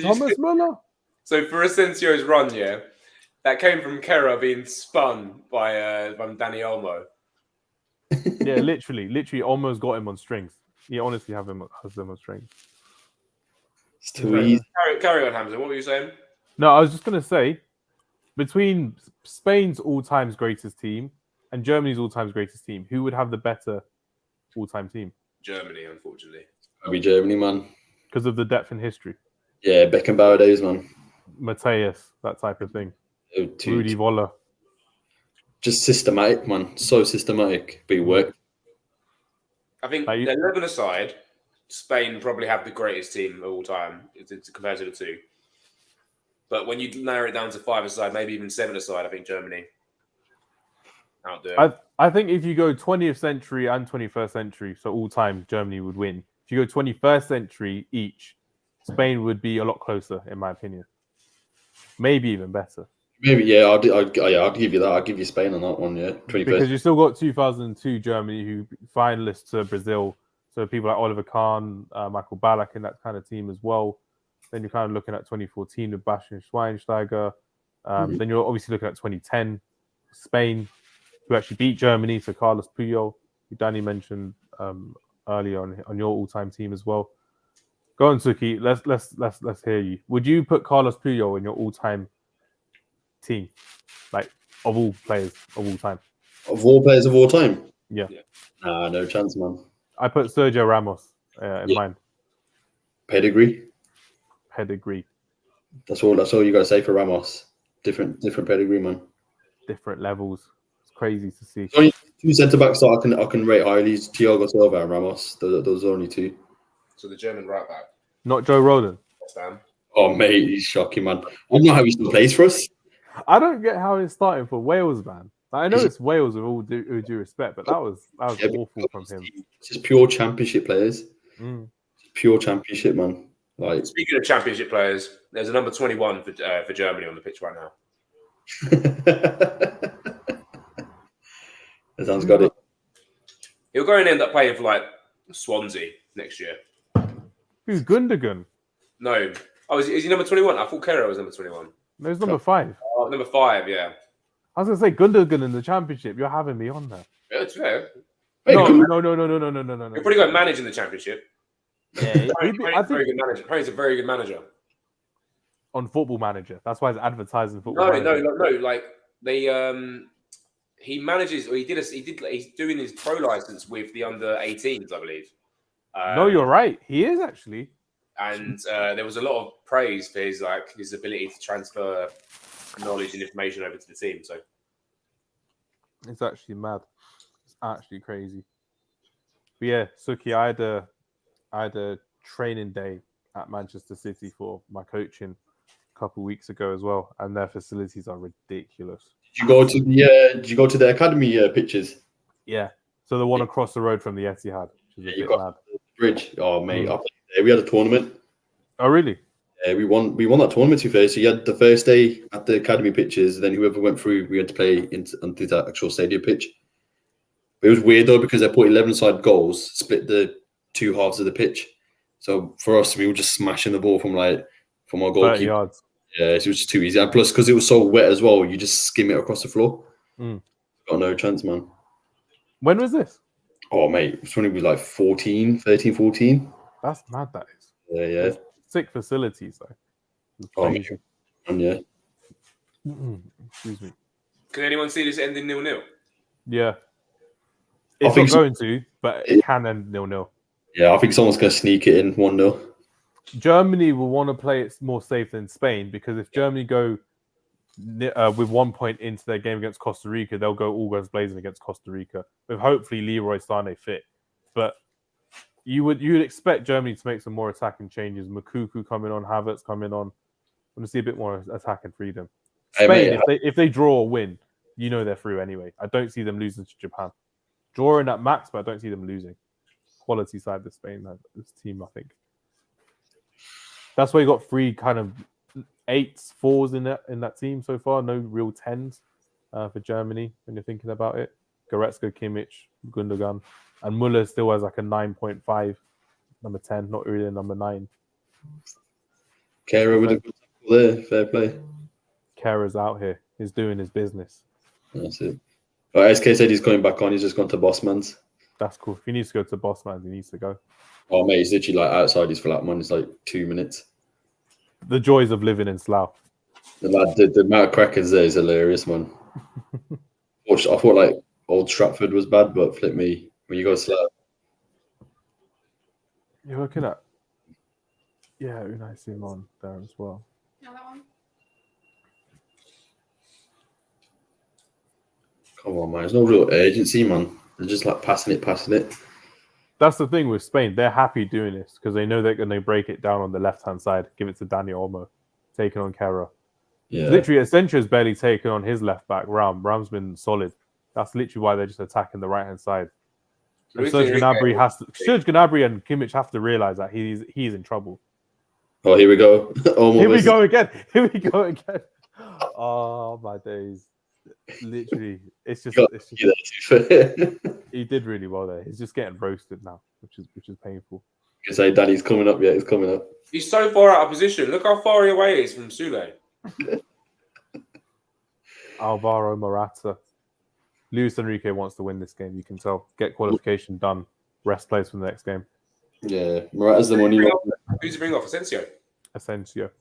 Thomas Müller? So for Asensio's run, that came from Kera being spun by Dani Olmo. Yeah, literally almost got him on strings. He honestly has them on strings. It's too easy. Carry on, Hamza. What were you saying? No, I was just going to say, between Spain's all-time greatest team and Germany's all-time greatest team, who would have the better all-time team? Germany, unfortunately. It'll be Germany, man. Because of the depth in history. Yeah, Beckenbauer days, man. Mateus, that type of thing. Rudi Voller. Just systematic, man. So systematic. But it worked. I think 11 aside, Spain probably have the greatest team of all time compared to the two. But when you narrow it down to 5 aside, maybe even 7 aside, I think Germany outdo it. I think if you go 20th century and 21st century, so all time, Germany would win. If you go 21st century each, Spain would be a lot closer, in my opinion. Maybe even better. Maybe, yeah. I'll give you that. I'll give you Spain on that one, yeah. 21st. Because you still got 2002 Germany, who finalists to Brazil. So people like Oliver Kahn, Michael Ballack in that kind of team as well. Then you're kind of looking at 2014 with Bastian Schweinsteiger. Then you're obviously looking at 2010, Spain, who actually beat Germany. So Carlos Puyol, who Danny mentioned earlier on your all-time team as well. Go on, Suki. Let's hear you. Would you put Carlos Puyol in your all-time team, like of all players of all time? Of all players of all time? Yeah. Nah, no chance, man. I put Sergio Ramos in mine. Pedigree. That's all you gotta say for Ramos. Different pedigree, man. Different levels. It's crazy to see. Only 2 centre backs that I can rate highly: Thiago Silva and Ramos. Those are only 2. So the German right back. Not Joe Rodon. Oh mate, he's shocking, man. I don't know how he still plays for us. I don't get how he's starting for Wales, man. I know it's Wales with all due respect, but that was awful from him. It's just pure championship players. Pure championship, man. Like, speaking of championship players, there's a number 21 for Germany on the pitch right now. That sounds got it. He'll go and end up playing for like Swansea next year. Who's Gundogan? No. Oh, is he number 21? I thought Kehrer was number 21. No, he's number 5. Oh, number 5, yeah. I was going to say Gundogan in the Championship. You're having me on there. Yeah, it's fair. No. He'll probably go manage in the Championship. Yeah, I think he's a very good manager. On Football Manager. That's why he's advertising Football Manager. No. Like they, he manages, or he's doing his pro license with the under 18s, I believe. No, you're right. He is actually. And there was a lot of praise for his ability to transfer knowledge and information over to the team. So it's actually mad. It's actually crazy. But yeah, Suki, I had a training day at Manchester City for my coaching a couple of weeks ago as well, and their facilities are ridiculous. Did you go to the academy pictures? Yeah. So the one across the road from the Etihad, which is a bit mad. Bridge. Oh mate, we had a tournament. Oh really? Yeah, we won that tournament first. So you had the first day at the academy pitches, then whoever went through, we had to play onto that actual stadium pitch. It was weird though because they put 11-side goals, split the two halves of the pitch. So for us, we were just smashing the ball from our goalkeeper. 30 yards. Yeah, it was just too easy. And plus, because it was so wet as well, you just skim it across the floor. Got no chance, man. When was this? Oh, mate, it was when we were like 13, 14. That's mad, that is. Yeah. Sick facilities, though. Oh, yeah. Excuse me. Can anyone see this ending 0-0? Yeah. It's not going to, but it can end 0-0. Yeah, I think someone's going to sneak it in 1-0. Germany will want to play it more safe than Spain, because if Germany go with 1 point into their game against Costa Rica, they'll go all guns blazing against Costa Rica with hopefully Leroy Sané fit. But you would expect Germany to make some more attacking changes. Makuku coming on, Havertz coming on. I want to see a bit more attacking freedom. Spain, if they draw or win, you know they're through anyway. I don't see them losing to Japan. Drawing at max, but I don't see them losing. Quality side of Spain, this team, I think. That's why you got 3 kind of 8s, 4s in that team so far. No real 10s for Germany when you're thinking about it. Goretzka, Kimmich, Gundogan, and Muller still has like a 9.5, number 10, not really a number 9. Kehrer with a good there, fair play. Kehrer's out here. He's doing his business. That's it. Well, SK said he's coming back on. He's just gone to Bossman's. That's cool. If he needs to go to Bossman's, he needs to go. Oh, mate, he's literally like outside his flat, man. It's like 2 minutes. The joys of living in Slough. The amount of crackers there is hilarious, man. I thought like Old Stratford was bad, but flip me, when you go to Slough. You're looking at... Yeah, Unai Simon there as well. Yeah, that one. Come on, man. There's no real urgency, man. They're just like passing it. That's the thing with Spain. They're happy doing this because they know they're going to break it down on the left-hand side, give it to Daniel Olmo, taking on Kehrer. Yeah. Literally, Asensio's barely taken on his left-back, Ram. Ram's been solid. That's literally why they're just attacking the right-hand side. And Serge Gnabry and Kimmich have to realize that he's in trouble. Oh, here we go. Here we go again. Oh, my days. Literally, it's just he did really well there. He's just getting roasted now, which is painful. You can say Danny's coming up. Yeah, he's coming up. He's so far out of position. Look how far away he is from Sule. Alvaro Morata. Luis Enrique wants to win this game. You can tell. Get qualification done. Rest place for the next game. Yeah, Morata's the money. Who's he bring off? Asensio.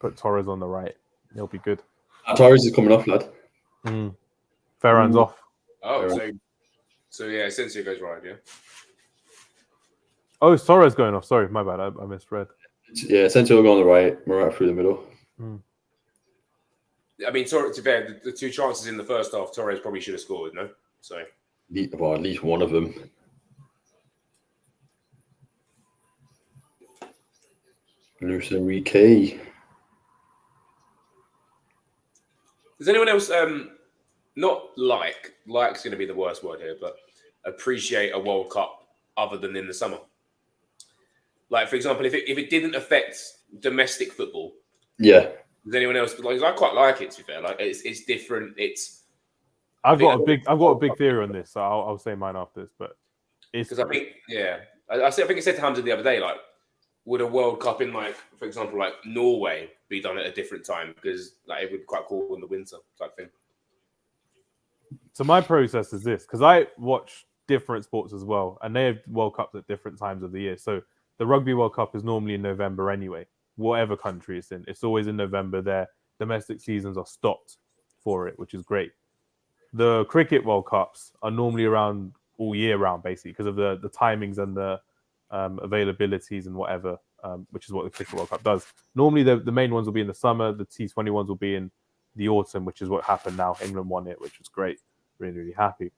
Put Torres on the right. He'll be good. Torres is coming off, lad. Ferran's off. Oh, so yeah, Asensio goes right, yeah. Oh, Torres going off. Sorry, my bad. I misread. Yeah, Asensio will go on the right, Morata through the middle. I mean, to be fair, the 2 chances in the first half, Torres probably should have scored, no? So, well, at least one of them. Luis Enrique. Does anyone else not like's going to be the worst word here, but appreciate a World Cup other than in the summer? Like, for example, if it didn't affect domestic football, yeah. Does anyone else like? I quite like it. To be fair, like it's different. I've got a big theory on this, so I'll say mine after this. But it's because I think I think I said to Hamza the other day, like, would a World Cup in, like, for example, like Norway be done at a different time? Because like it would be quite cool in the winter type thing. So my process is this, because I watch different sports as well, and they have World Cups at different times of the year. So the Rugby World Cup is normally in November anyway, whatever country it's in. It's always in November. Their domestic seasons are stopped for it, which is great. The Cricket World Cups are normally around all year round, basically, because of the timings and the availabilities and whatever, which is what the Cricket World Cup does. Normally, the main ones will be in the summer. The T20 ones will be in the autumn, which is what happened now. England won it, which was great. Really, really happy.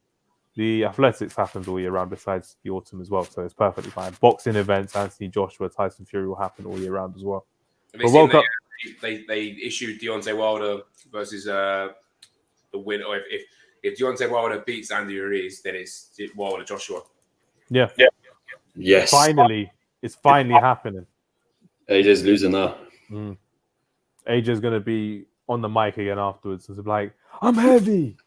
The athletics happens all year round besides the autumn as well, so it's perfectly fine. Boxing events, Anthony Joshua, Tyson Fury will happen all year round as well. But World Cup, they issued Deontay Wilder versus the win. Or if Deontay Wilder beats Andy Ruiz, then it's Wilder Joshua. Yeah. Yes. It's finally happening. AJ's losing now. AJ's going to be on the mic again afterwards. It's like, I'm heavy.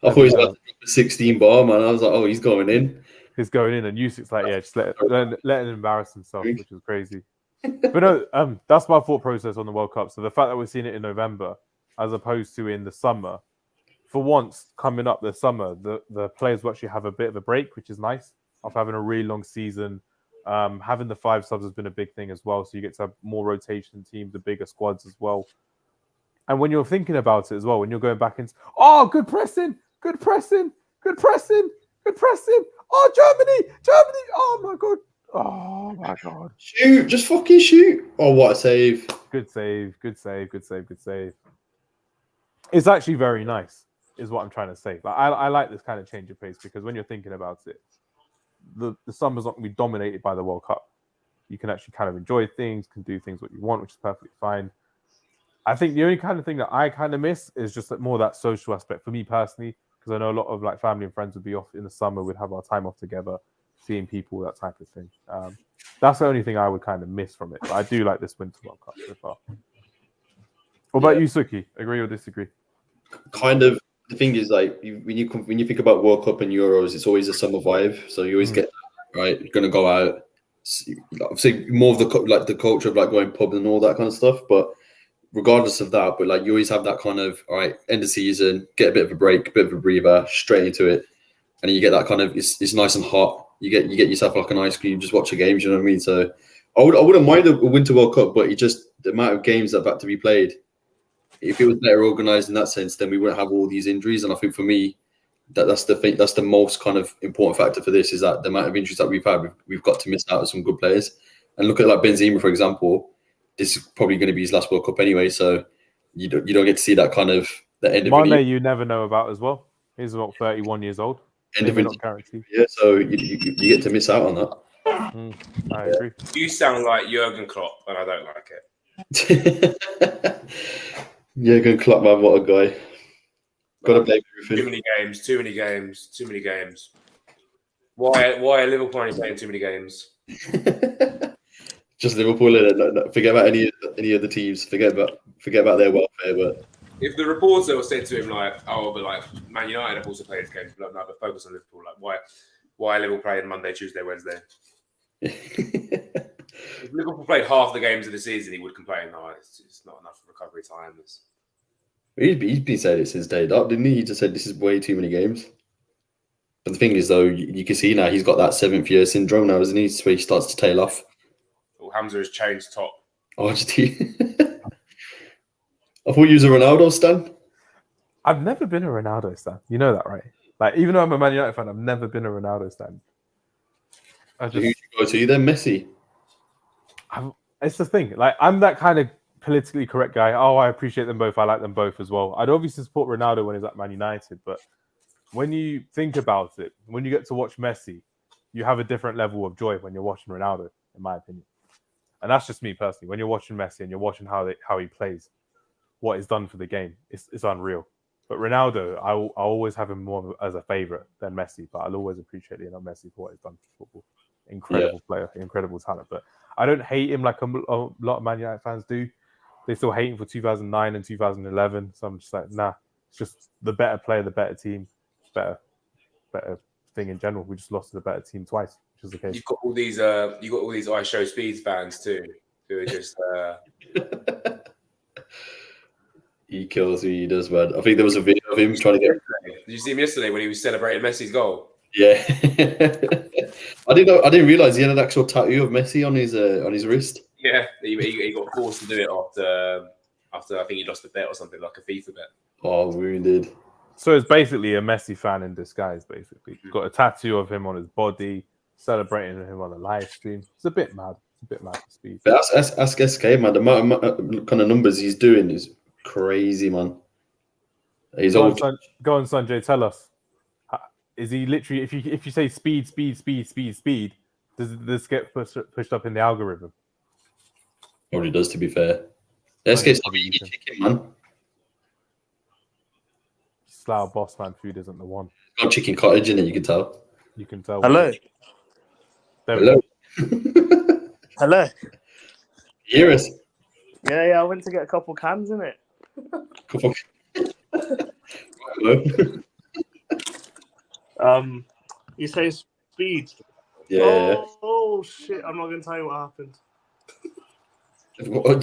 I thought he was about to drop a 16 bar, man. I was like, oh, he's going in. He's going in, and Usyk's like, yeah, just let him embarrass himself, which is crazy. But no, that's my thought process on the World Cup. So the fact that we're seeing it in November as opposed to in the summer, for once coming up the summer, the players will actually have a bit of a break, which is nice. After having a really long season, having the 5 subs has been a big thing as well. So you get to have more rotation teams, the bigger squads as well. And when you're thinking about it as well, when you're going back into, oh, good pressing. Oh, Germany. Oh my God. Shoot, just fucking shoot. Oh, what a save. Good save. It's actually very nice, is what I'm trying to say. Like, I like this kind of change of pace, because when you're thinking about it, the summer's not going to be dominated by the World Cup. You can actually kind of enjoy things, can do things what you want, which is perfectly fine. I think the only kind of thing that I kind of miss is just more that social aspect for me personally, because I know a lot of like family and friends would be off in the summer, we'd have our time off together, seeing people, that type of thing. That's the only thing I would kind of miss from it. But I do like this Winter World Cup so far. What about you, Suki? Agree or disagree? Kind of. The thing is, like, when you think about World Cup and Euros, it's always a summer vibe. So you always get that, right. You're gonna go out. Obviously, more of the culture of like going pub and all that kind of stuff. But regardless of that, but like you always have that kind of, all right, end of season, get a bit of a break, a bit of a breather, straight into it, and you get that kind of it's nice and hot. You get yourself like an ice cream, just watch the games. You know what I mean? So I wouldn't mind a Winter World Cup, but it just the amount of games that have had to be played. If it was better organised in that sense, then we wouldn't have all these injuries. And I think for me, that's the most kind of important factor for this, is that the amount of injuries that we've had, we've got to miss out on some good players. And look at like Benzema, for example. This is probably going to be his last World Cup anyway, so you don't get to see that kind of the end of it. Mane, you never know about as well. He's about 31 years old. End of it, not guaranteed. Yeah, so you get to miss out on that. I agree. You sound like Jurgen Klopp, and I don't like it. Jurgen Klopp, man, what a guy. Got to blame everything. Too many games. Why are Liverpool only playing too many games? Just Liverpool. Forget about any other teams. Forget about their welfare. But if the reporter said to him like, "Oh, but like Man United have also played games," like, no, but focus on Liverpool. Like, why are Liverpool playing Monday, Tuesday, Wednesday? If Liverpool played half the games of the season, he would complain. No, it's not enough recovery time. He's been saying it since day dot, didn't he? He just said this is way too many games. But the thing is, though, you can see now he's got that 7th year syndrome now, doesn't he? So he starts to tail off. Well, Hamza has changed top. Oh, did he? I thought you was a Ronaldo stan. I've never been a Ronaldo stan. You know that, right? Like, even though I'm a Man United fan, I've never been a Ronaldo stan. Who do you go to then? Messi? It's the thing. Like, I'm that kind of politically correct guy. Oh, I appreciate them both. I like them both as well. I'd obviously support Ronaldo when he's at Man United, but when you think about it, when you get to watch Messi, you have a different level of joy when you're watching Ronaldo, in my opinion. And that's just me personally. When you're watching Messi and you're watching how he plays, what he's done for the game, it's unreal. But Ronaldo, I always have him more as a favourite than Messi, but I'll always appreciate Messi for what he's done for football. Incredible player, incredible talent. But I don't hate him like a lot of Man United fans do. They still hate him for 2009 and 2011. So I'm just like, nah, it's just the better player, the better team, better thing in general. We just lost to the better team twice. which is the case. You've got all these I Show Speeds fans too, who are just. He kills who he does, man. I think there was a video of him trying to get. Did you see him yesterday when he was celebrating Messi's goal? Yeah, I didn't realize he had an actual tattoo of Messi on his wrist. Yeah, he got forced to do it after I think he lost a bet or something, like a FIFA bet. Oh, wounded. So it's basically a Messi fan in disguise. Basically, got a tattoo of him on his body, celebrating him on a live stream. It's a bit mad. It's a bit mad for Speed. But ask SK, man. The amount of kind of numbers he's doing is crazy, man. He's Go old. on, Sanjay. Tell us. Is he literally? If you say speed, does this get pushed up in the algorithm? Probably does, to be fair. SK's not eating chicken, man. Slough boss man food isn't the one. It's got chicken cottage in it. You can tell. You can tell. Hello. Hello. Hello. Hear us? Yeah. I went to get a couple cans in it. Hello. You say Speed? Yeah. Oh shit! I'm not gonna tell you what happened.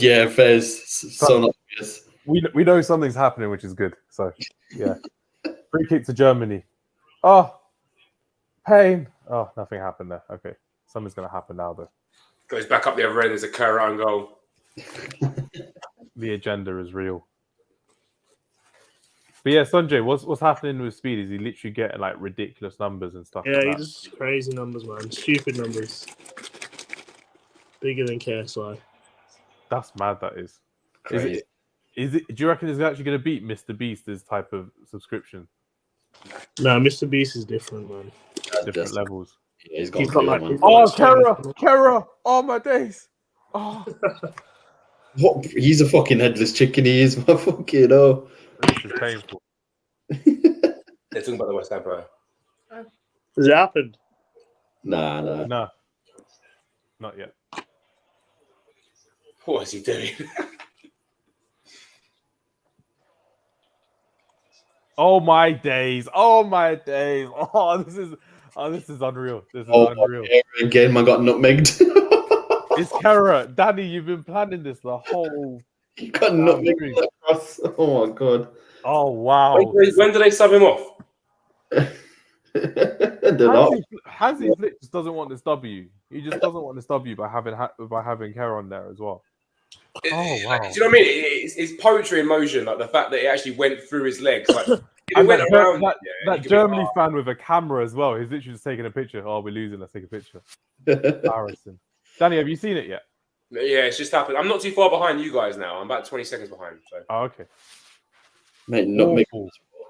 Yeah, Fez. So obvious. We know something's happening, which is good. So yeah, free kick to Germany. Oh, pain. Oh, nothing happened there. Okay, something's gonna happen now though. Goes back up the other end. There's a Kerr own goal. The agenda is real. But yeah, Sanjay, what's happening with Speed? Is he literally getting like ridiculous numbers and stuff? Yeah, like he that? just crazy numbers, man. Stupid numbers. Bigger than KSI. That's mad. That is. Crazy. Is it? Do you reckon it's actually going to beat Mr. Beast's type of subscription? No, Mr. Beast is different, man. Different levels. Yeah, he's He's got got man. Oh, Kara! Oh my days! Oh, What? He's a fucking headless chicken. He is, my fucking oh. this is painful. They're talking about the West Ham player. Has it happened? Nah. No, not yet. What is he doing? Oh my days! Oh my days! Oh, this is unreal. This is unreal. Again, man got nutmegged. It's Kara. Danny, you've been planning this the whole. He got nutmegged across. Oh my god. Oh wow! When do they sub him off? Hansi Flick just doesn't want this W. He just doesn't want this W by having Kara on there as well. Oh wow! Do you know what I mean? It's poetry in motion, like the fact that it actually went through his legs. Like it And went around. that Germany fan with a camera as well. He's literally just taking a picture. Oh, we're losing. Let's take a picture. Embarrassing. Danny, have you seen it yet? Yeah, it's just happened. I'm not too far behind you guys now. I'm about 20 seconds behind. So. Oh, okay. Mate, nutmeg.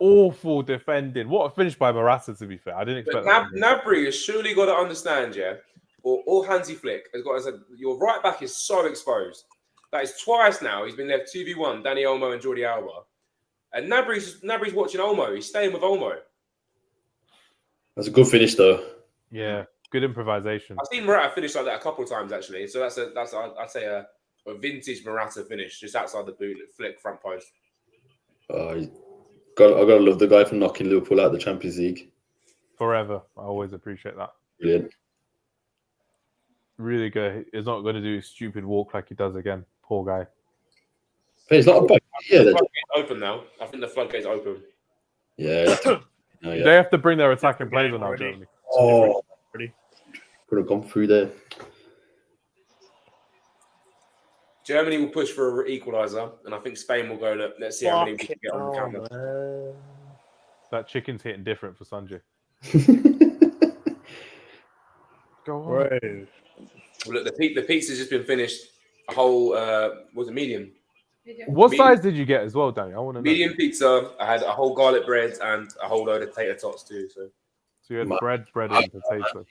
Awful defending. What a finish by Morata, to be fair. I didn't expect that. Nabry has surely got to understand, yeah, or Hansi Flick has got to say, your right back is so exposed. That is twice now. He's been left 2v1, Dani Olmo and Jordi Alba. And Nabry's watching Olmo. He's staying with Olmo. That's a good finish, though. Yeah, good improvisation. I've seen Morata finish like that a couple of times, actually. So that's I'd say a vintage Morata finish, just outside the boot, Flick front post. I gotta love the guy for knocking Liverpool out of the Champions League. Forever. I always appreciate that. Brilliant. Really good. He's not going to do a stupid walk like he does again. Poor guy. But it's not a bad idea. The floodgate's open now. I think the floodgate's open. Yeah. No, yeah. They have to bring their attacking players on now, Germany. Oh, could have gone through there. Germany will push for an equaliser, and I think Spain will go, let's see how many we can get on the counter. That chicken's hitting different for Sanjay. Go on. Bro. Well, look, the pizza's just been finished. A whole, was it medium? What size did you get as well, Danny? I want to know. Medium pizza. I had a whole garlic bread and a whole load of tater tots too. So you had bread, and potato.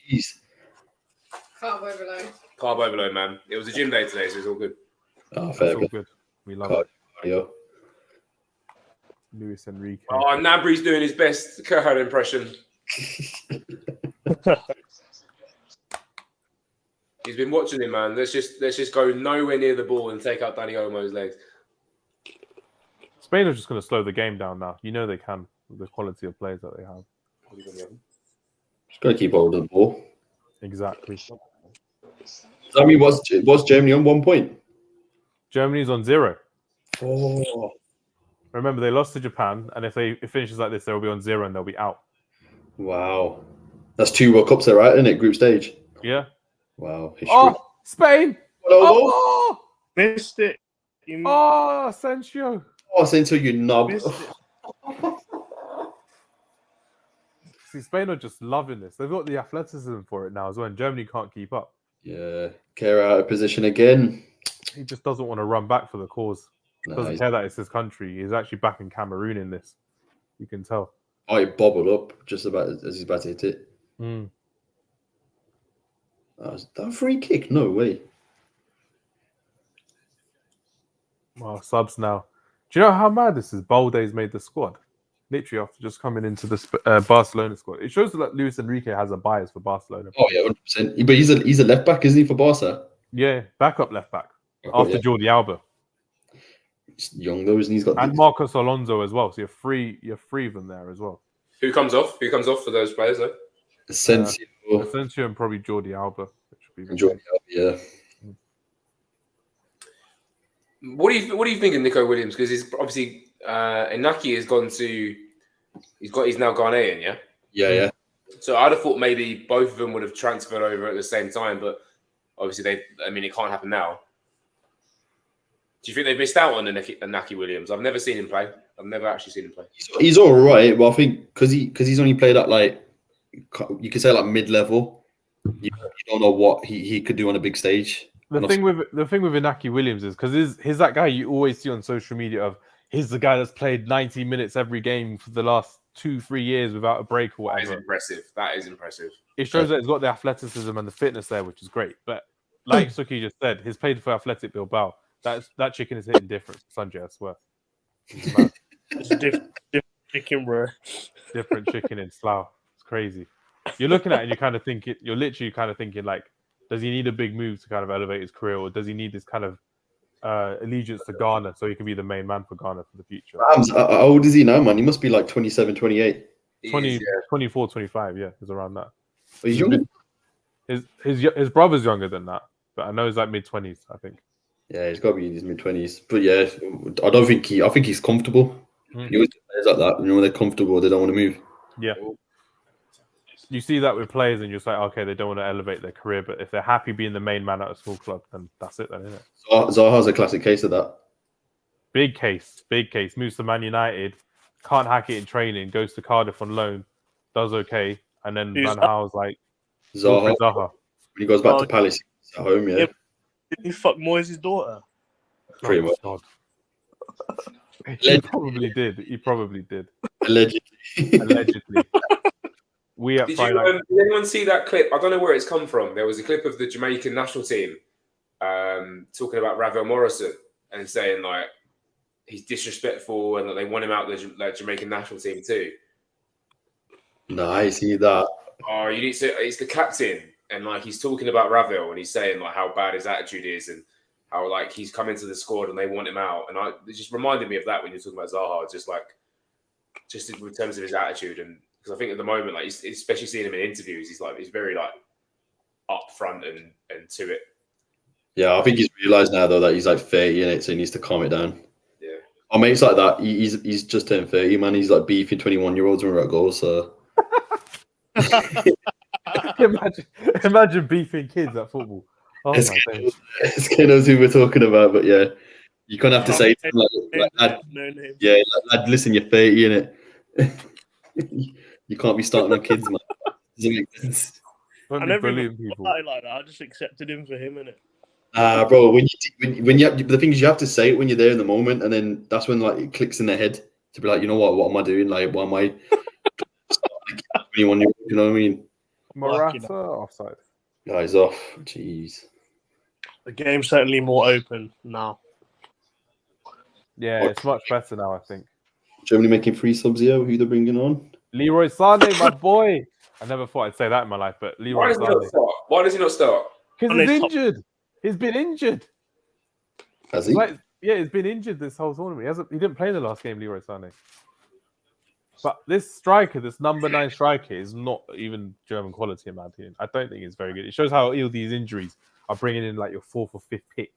Carb overload. Carb overload, man. It was a gym day today, so it's all good. Oh, fair. It's all good. We love it. Cardio. Luis Enrique. Oh, Nabry's doing his best Kerr impression. He's been watching him, man. Let's just go nowhere near the ball and take out Dani Olmo's legs. Spain are just going to slow the game down now. You know they can with the quality of players that they have. Just got to keep hold of the ball. Exactly. I mean, was Germany on 1 point? Germany's on 0. Oh, Remember, they lost to Japan, and if it finishes like this, they'll be on 0 and they'll be out. wow. That's 2 World Cups there, right? Isn't it? Group stage. Yeah. Wow. History. Oh, Spain! Oh, Missed it. Asensio! Oh, Santo, you knob. Missed it. See, Spain are just loving this. They've got the athleticism for it now as well, and Germany can't keep up. Yeah. Care out of position again. He just doesn't want to run back for the cause. He doesn't care that it's his country. He's actually back in Cameroon in this. You can tell. Oh, he bobbled up just about as he's about to hit it. Is that a free kick? No way. Well, subs now. Do you know how mad this is? Balde's made the squad. Literally after just coming into the Barcelona squad. It shows that Luis Enrique has a bias for Barcelona. Oh, yeah, 100%. But he's a left back, isn't he, for Barca? Yeah, backup left back. After Jordi Alba. He's young, though, isn't he? He's got And Marcos Alonso as well. So you're free of them there as well. Who comes off? Who comes off for those players, though? Asensio. Asensio and probably Jordi Alba. Which would be Jordi Alba, yeah. What do you think of Nico Williams? Because he's obviously Inaki has gone to. He's now Ghanaian, yeah. Yeah. So I'd have thought maybe both of them would have transferred over at the same time, but obviously it can't happen now. Do you think they've missed out on Inaki Williams? I've never seen him play. I've never actually seen him play. He's all right, but I think because he's only played at like you could say like mid-level, you don't know what he could do on a big stage. The thing with Inaki Williams is because he's that guy you always see on social media of he's the guy that's played 90 minutes every game for the last 2-3 years without a break or whatever. That is impressive. It shows that he's got the athleticism and the fitness there, which is great. But like Suki just said, he's played for Athletic Bilbao. That chicken is hitting different, Sanjay, I swear. It's a different chicken, bro. Different chicken in Slough. It's crazy. You're looking at it and you're literally kind of thinking like, does he need a big move to kind of elevate his career, or does he need this kind of allegiance to Ghana so he can be the main man for Ghana for the future? How old is he now, man? He must be like 27, 28. 24, 25, yeah, he's around that. Oh, he's younger? His brother's younger than that, but I know he's like mid-20s, I think. Yeah, he's got to be in his mid-20s. But yeah, I think he's comfortable. He always plays like that. You know, when they're comfortable, they don't want to move. Yeah. You see that with players and you're like, okay, they don't want to elevate their career, but if they're happy being the main man at a small club, then that's it then, isn't it? Zaha's a classic case of that. Big case. Moves to Man United, can't hack it in training, goes to Cardiff on loan, does okay, and then Van Gaal's like, Zaha. When he goes back to Palace, he's at home, yeah. Did he fuck Moyes' daughter? Pretty much. God. He probably did. Allegedly. Did anyone see that clip? I don't know where it's come from. There was a clip of the Jamaican national team talking about Ravel Morrison and saying like he's disrespectful and that they want him out the Jamaican national team too. No, I see that. Oh, you need to. It's the captain, and like he's talking about Ravel and he's saying like how bad his attitude is and how like he's come into the squad and they want him out. And it just reminded me of that when you're talking about Zaha, just in terms of his attitude. And because I think at the moment, like especially seeing him in interviews, he's very like up front and to it. Yeah, I think he's realised now though that he's like 30 in it, so he needs to calm it down. Yeah, our mate's like that. He's just turned 30, man. He's like beefing 21-year-olds when we're at goal. So imagine beefing kids at football. Oh my days. It's knows who we're talking about, but yeah, you can't have to say to him, like lad, yeah, lad, listen, you're 30 in it. You can't be starting on kids, man. Doesn't make sense. I never brilliant people like that. I just accepted him for him, innit? Bro, when you have, the thing is you have to say it when you're there in the moment, and then that's when like it clicks in their head to be like, you know what am I doing? Like, what am I? 21-year-old, you know what I mean? Morata offside. Guys off. Jeez. The game's certainly more open now. Yeah, it's much better now, I think. Germany making 3 subs here. Who they're bringing on? Leroy Sané, my boy. I never thought I'd say that in my life, but Leroy Sané. Why does he not start? Because he's injured. He's been injured. Has he? Yeah, he's been injured this whole tournament. He didn't play in the last game, Leroy Sané. But this striker, this number 9 striker, is not even German quality in my opinion. I don't think it's very good. It shows how ill these injuries are bringing in like your 4th or 5th pick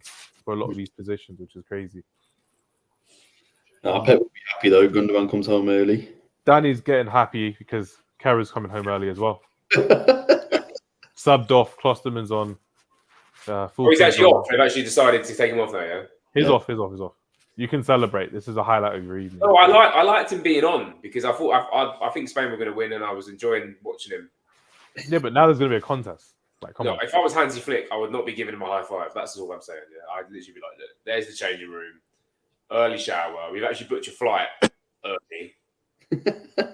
for a lot of these positions, which is crazy. Pep will be happy though. Gundogan comes home early. Danny's getting happy because Kara's coming home early as well. Subbed off. Klosterman's on. Full He's actually off. They've actually decided to take him off now. Yeah. He's off. You can celebrate. This is a highlight of your evening. No, I liked him being on because I think Spain were going to win and I was enjoying watching him. Yeah, but now there's going to be a contest. Like, come on. If I was Hansi Flick, I would not be giving him a high five. That's all I'm saying. Yeah, I'd literally be like, look, there's the changing room, early shower. We've actually booked your flight early.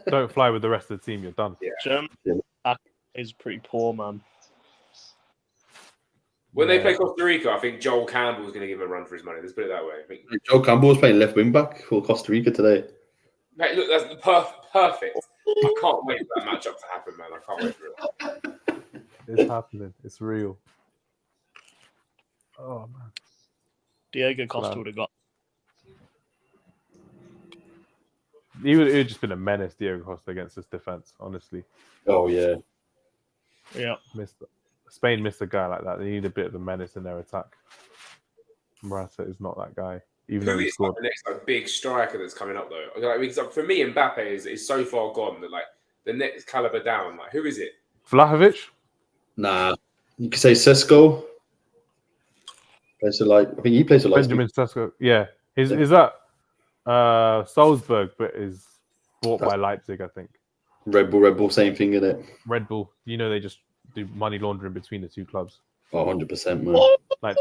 Don't fly with the rest of the team. You're done. Yeah. Germany is pretty poor, man. When they play Costa Rica, I think Joel Campbell was going to give him a run for his money. Let's put it that way. I think. Joel Campbell was playing left wing back for Costa Rica today. Mate, look, that's perfect. I can't wait for that matchup to happen, man. I can't wait for it. It's happening. It's real. Oh man. Diego Costa would have got. It would just been a menace, Diego Costa, against this defense. Honestly. Oh yeah. Yeah. Spain missed a guy like that. They need a bit of a menace in their attack. Morata is not that guy. Even though Who he is scored. the next big striker that's coming up though? Like, because for me, Mbappe is so far gone that like the next caliber down. Like, who is it? Vlahovic? Nah, you could say Sesko. I think he plays a lot. Benjamin Sesko. Yeah. Is that Salzburg, but is bought by Leipzig, I think. Red Bull, same thing, isn't it? Red Bull. You know, they just do money laundering between the two clubs. Oh, 100%, man. Like,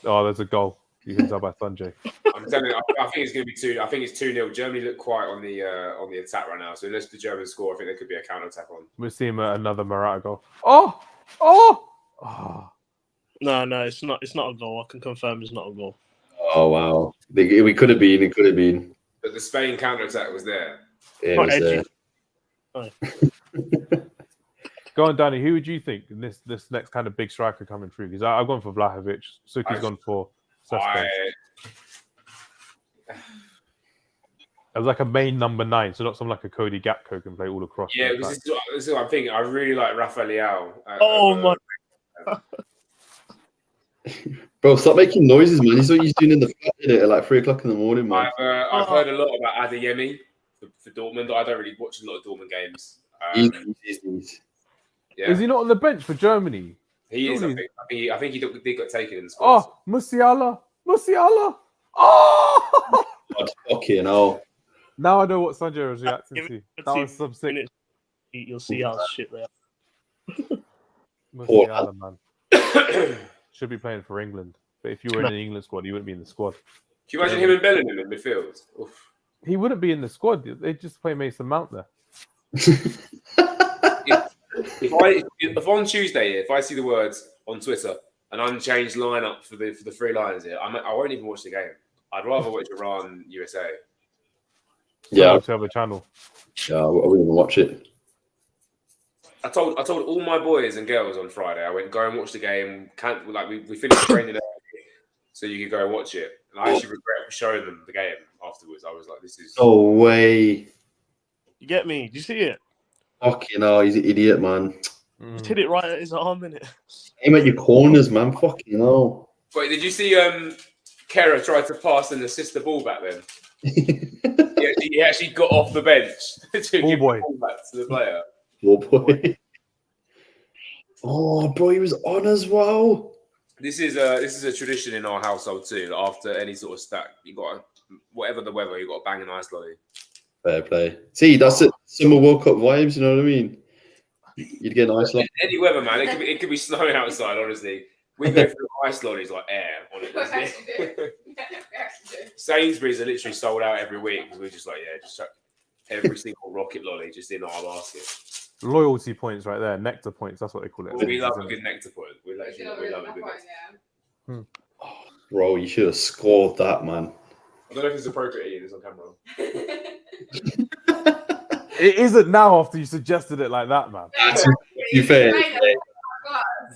there's a goal. You can tell by Sanjay. I'm telling you, I think it's going to be 2. I think it's 2-0. Germany look quiet on the attack right now. So unless the Germans score, I think there could be a counter attack on. We're seeing another Morata goal. Oh! No, it's not. It's not a goal. I can confirm it's not a goal. Oh wow, we could have been. It could have been. But the Spain counter attack was there. Yeah, it was there. Go on, Danny. Who would you think in this next kind of big striker coming through? Because I've gone for Vlahovic. Suki's gone for Sesko. It was like a main number 9, so not something like a Cody Gakpo can play all across. Yeah, this is what I'm thinking. I really like Rafael Leao. My! Bro, stop making noises, man. He's what he's doing in the flat at like 3 o'clock in the morning, man. I've heard a lot about Adeyemi for Dortmund. I don't really watch a lot of Dortmund games. Yeah. Is he not on the bench for Germany? He is. I think he got taken in the squad. Oh, Musiala! Oh! God, fucking hell. Now I know what Sanjay was reacting to. That was some sick. You'll see how shit they are. Musiala, man. Should be playing for England. But if you were in the England squad, you wouldn't be in the squad. Can you imagine him and Bellingham in midfield? Oof. He wouldn't be in the squad. They just play Mason Mount there. If on Tuesday, if I see the words on Twitter, an unchanged lineup for the 3 Lions here, I won't even watch the game. I'd rather watch Iran USA. Yeah, to have a channel. Yeah, I wouldn't even watch it. I told all my boys and girls on Friday. I went go and watch the game. We finished training early, so you could go and watch it. And I actually regret showing them the game afterwards. I was like, "This is no way." You get me? Did you see it? Fucking hell, he's an idiot, man. Just hit it right at his arm, innit? Aim at your corners, man. Fucking hell. Wait, did you see Kera tried to pass and assist the ball back then? He actually got off the bench to give the ball back to the player. Oh boy. Oh, bro, he was on as well. This is a tradition in our household too. After any sort of stack, you got whatever the weather, you got to bang an ice lolly. Fair play. See, that's it. Summer World Cup vibes. You know what I mean? You'd get an ice lolly. Any weather, man. It could be snowing outside. Honestly, we go through ice lollies like air on it. Sainsbury's are literally sold out every week because we're just like, just chuck every single rocket lolly just in our basket. Loyalty points right there, nectar points. That's what they call it. We love a good nectar point. We love a good nectar. Bro, you should have scored that, man. I don't know if it's appropriate eating this on camera. It isn't now after you suggested it like that, man. You fair.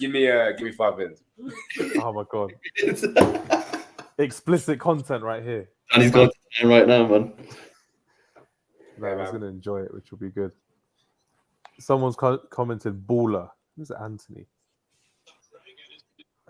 Give me 5 minutes. Oh my god. Explicit content right here. And he's got time right now, man. Everyone's going to enjoy it, which will be good. Someone's commented baller. Who's it, Anthony?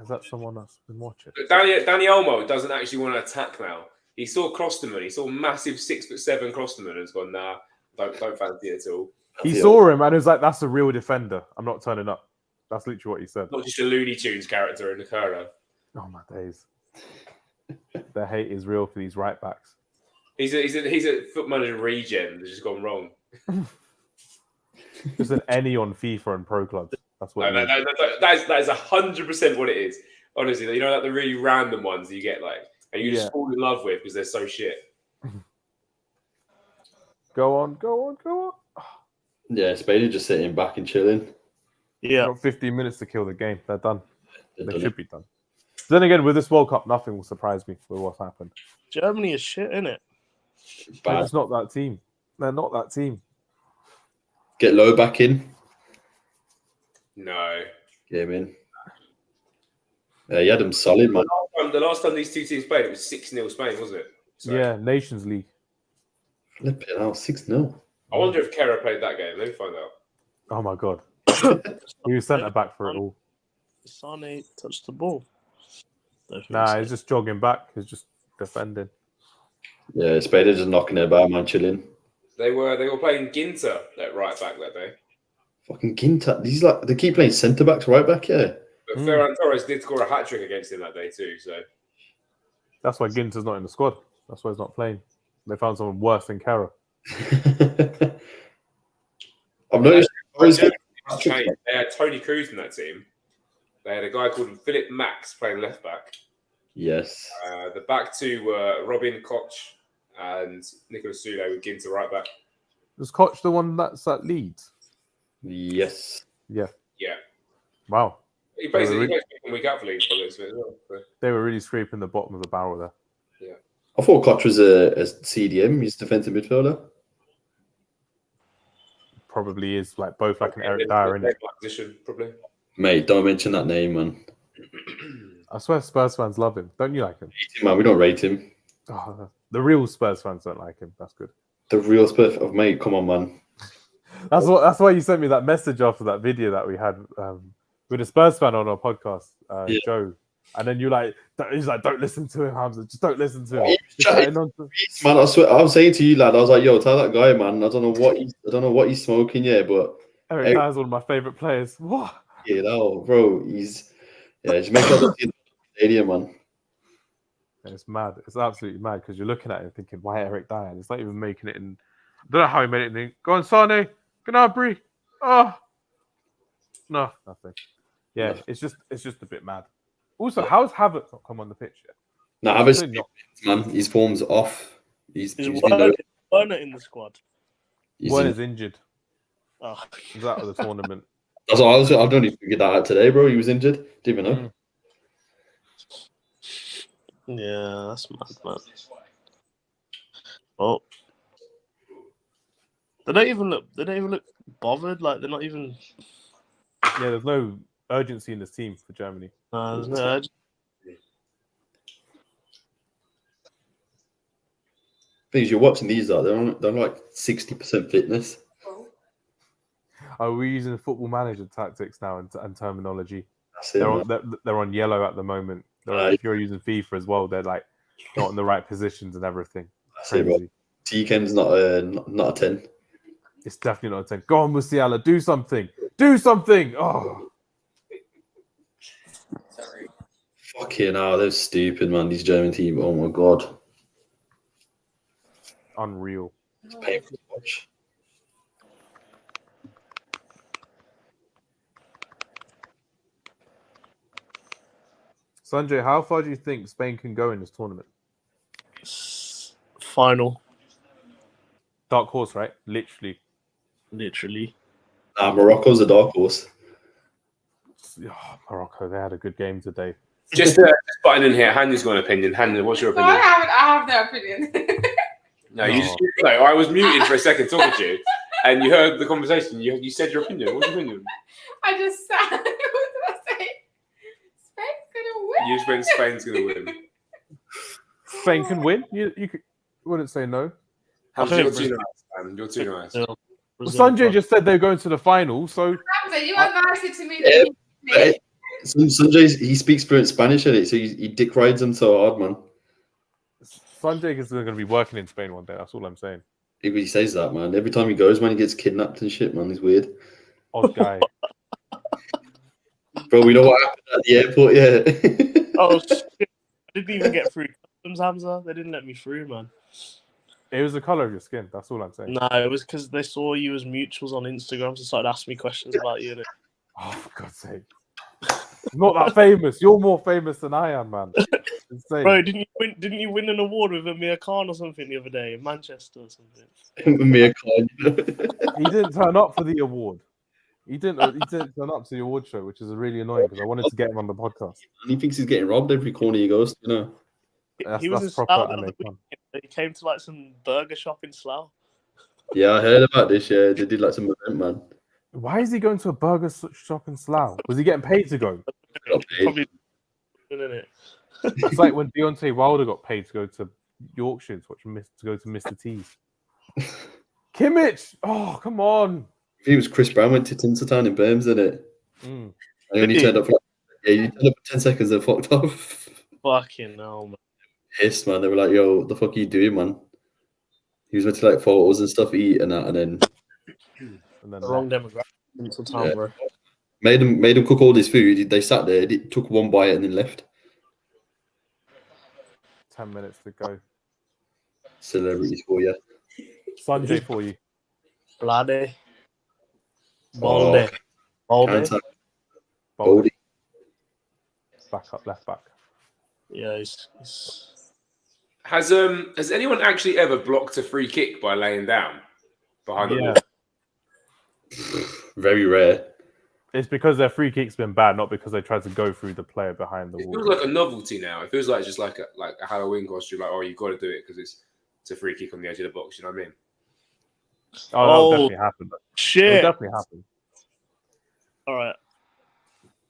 Is that someone that's been watching? Danny Olmo doesn't actually want to attack now. He saw Klosterman. He saw massive 6'7" Klosterman and has gone, nah, don't fancy it at all. He saw him and he was like, that's a real defender. I'm not turning up. That's literally what he said. Not just a Looney Tunes character in the Curler. Oh my days. The hate is real for these right backs. He's a foot manager regen that's just gone wrong. Just an any on FIFA and pro clubs. That's what that is 100% what it is. Honestly, you know, like the really random ones you get, like, and you just fall in love with because they're so shit. Go on. Yeah, Spain are just sitting back and chilling. Yeah. Got 15 minutes to kill the game. They're done. They should be done. Then again, with this World Cup, nothing will surprise me with what's happened. Germany is shit, innit? But it's not that team. They're not that team. Get Low back in. No. Get him in. You had him solid, man. The last time these two teams played, it was 6-0 Spain, wasn't it? So, yeah, Nations League. Flipping out, 6-0. I wonder if Kera played that game. Let me find out. Oh my god. He was centre back for it all. Sane touched the ball. Nah, he's just jogging back. He's just defending. Yeah, Spain are just knocking their bar, man, chilling. They were playing Ginter at right back that day. Fucking Ginta. They keep playing centre backs right back, yeah. But Ferran Torres did score a hat trick against him that day too. So that's why Ginter's not in the squad. That's why he's not playing. They found someone worse than Kara. I've noticed. They had Tony Cruz in that team. They had a guy called Philip Max playing left back. Yes. The back two were Robin Koch and Nicolas Sule with Ginter right back. Was Koch the one that's at Leeds? Yes. Yeah. Yeah. Wow. He basically a week out for Leeds as well. So. They were really scraping the bottom of the barrel there. Yeah. I thought Koch was a CDM. He's defensive midfielder. Probably is like both like an Eric Dyer in it. Position, probably. Mate, don't mention that name, man. I swear Spurs fans love him. Don't you like him? Man, we don't rate him. Oh, the real Spurs fans don't like him. That's good. The real Spurs of mate, come on, man. That's why you sent me that message after that video that we had with a Spurs fan on our podcast, Joe. And then he's like, don't listen to him, Hamz. Just don't listen to him. Man, I swear, I was saying to you, lad, I was like, yo, tell that guy, man. I don't know what he's smoking, yeah, but Eric Dyer's one of my favorite players. What? Yeah, no, bro, he's just make up the stadium, man. It's mad. It's absolutely mad because you're looking at him thinking, why Eric Dyer? It's not even making it in. I don't know how he made it in. Go on, Sane. Gnabry. Oh, no, nothing. Yeah, it's just a bit mad. Also, how's Havertz not come on the pitch yet? No, Havertz, man, his form's off. He's Werner in the squad. Werner's injured. Oh. He's out of the tournament. That's what I've only figured that out today, bro. He was injured. Didn't even know. Yeah, that's mad, man. Oh, they don't even look bothered. Like they're not even. Yeah, there's no urgency in this team for Germany. There's no urgency. Things you're watching these they're on like 60% fitness. Are we using football manager tactics now and terminology? That's it, they're on yellow at the moment. If you're using FIFA as well, they're like not in the right positions and everything. That's it, bro. T-Ken's not a 10. It's definitely not a 10. Go on, Musiala, do something. Do something. Oh. Sorry. Fucking hell, they're stupid, man. These German team. Oh my god. Unreal. It's painful to watch. Sanjay, how far do you think Spain can go in this tournament? Final. Dark horse, right? Literally. Morocco's a dark horse. Oh, Morocco, they had a good game today. Just button in here. Hanya's got an opinion. Hanya, what's your opinion? No, I have no opinion. I was muted for a second talking to you, and you heard the conversation. You said your opinion. What's your opinion? I just said, what did I say? Spain's gonna win. You just went Spain's gonna win. Spain can win? You wouldn't say no. Hamz, you're a man. You're too nice. Well, Sanjay just said they're going to the final, so Hamza, you are nicer to me Yeah, than me. Sanjay, he speaks fluent Spanish in it, so he dick rides him so hard, man. Sanjay is going to be working in Spain one day. That's all I'm saying. He says that, man. Every time he goes, man, he gets kidnapped and shit, man. He's weird. Odd guy. Bro, we know what happened at the airport, yeah. Oh shit! I didn't even get through customs, Hamza. They didn't let me through, man. It was the color of your skin. That's all I'm saying. No, it was because they saw you as mutuals on Instagram, so started asking me questions about you. Oh, for God's sake! Not that famous. You're more famous than I am, man. Insane. Bro, didn't you win an award with Amir Khan or something the other day in Manchester or something? Amir Khan. He didn't turn up for the award. He didn't turn up to the award show, which is really annoying because I wanted to get him on the podcast. He thinks he's getting robbed every corner he goes, you know. He was in proper Slough the Amir other Khan. week. He came to like some burger shop in Slough. Yeah, I heard about this. Yeah, they did like some event, man. Why is he going to a burger shop in Slough? Was he getting paid to go? Probably, isn't it? It's like when Deontay Wilder got paid to go to Yorkshire to go to Mr. T's. Kimmich! Oh, come on. He was Chris Brown went to Tinseltown in Birmingham, isn't it? Mm. And then he turned up for he turned up for 10 seconds and fucked off. Fucking hell, man. Pissed, man. They were like, yo, what the fuck are you doing, man? He was meant to like photos and stuff, eat and that, and then The wrong demographic. Tinseltown, bro. made him cook all this food. They sat there, took one bite and then left. 10 minutes to go. Celebrities for you. Sanjay for you. Bloody. Oh, Baldy. Baldy. Back up, left back. Yeah, he's... Has anyone actually ever blocked a free kick by laying down behind the Yeah. ball? Very rare. It's because their free kick's been bad, not because they tried to go through the player behind the It wall. feels like a novelty now. It feels like just like a Halloween costume. Like, oh, you've got to do it because it's a free kick on the edge of the box. You know what I mean? Oh, that'll definitely happen. It'll Shit. definitely happen. All right.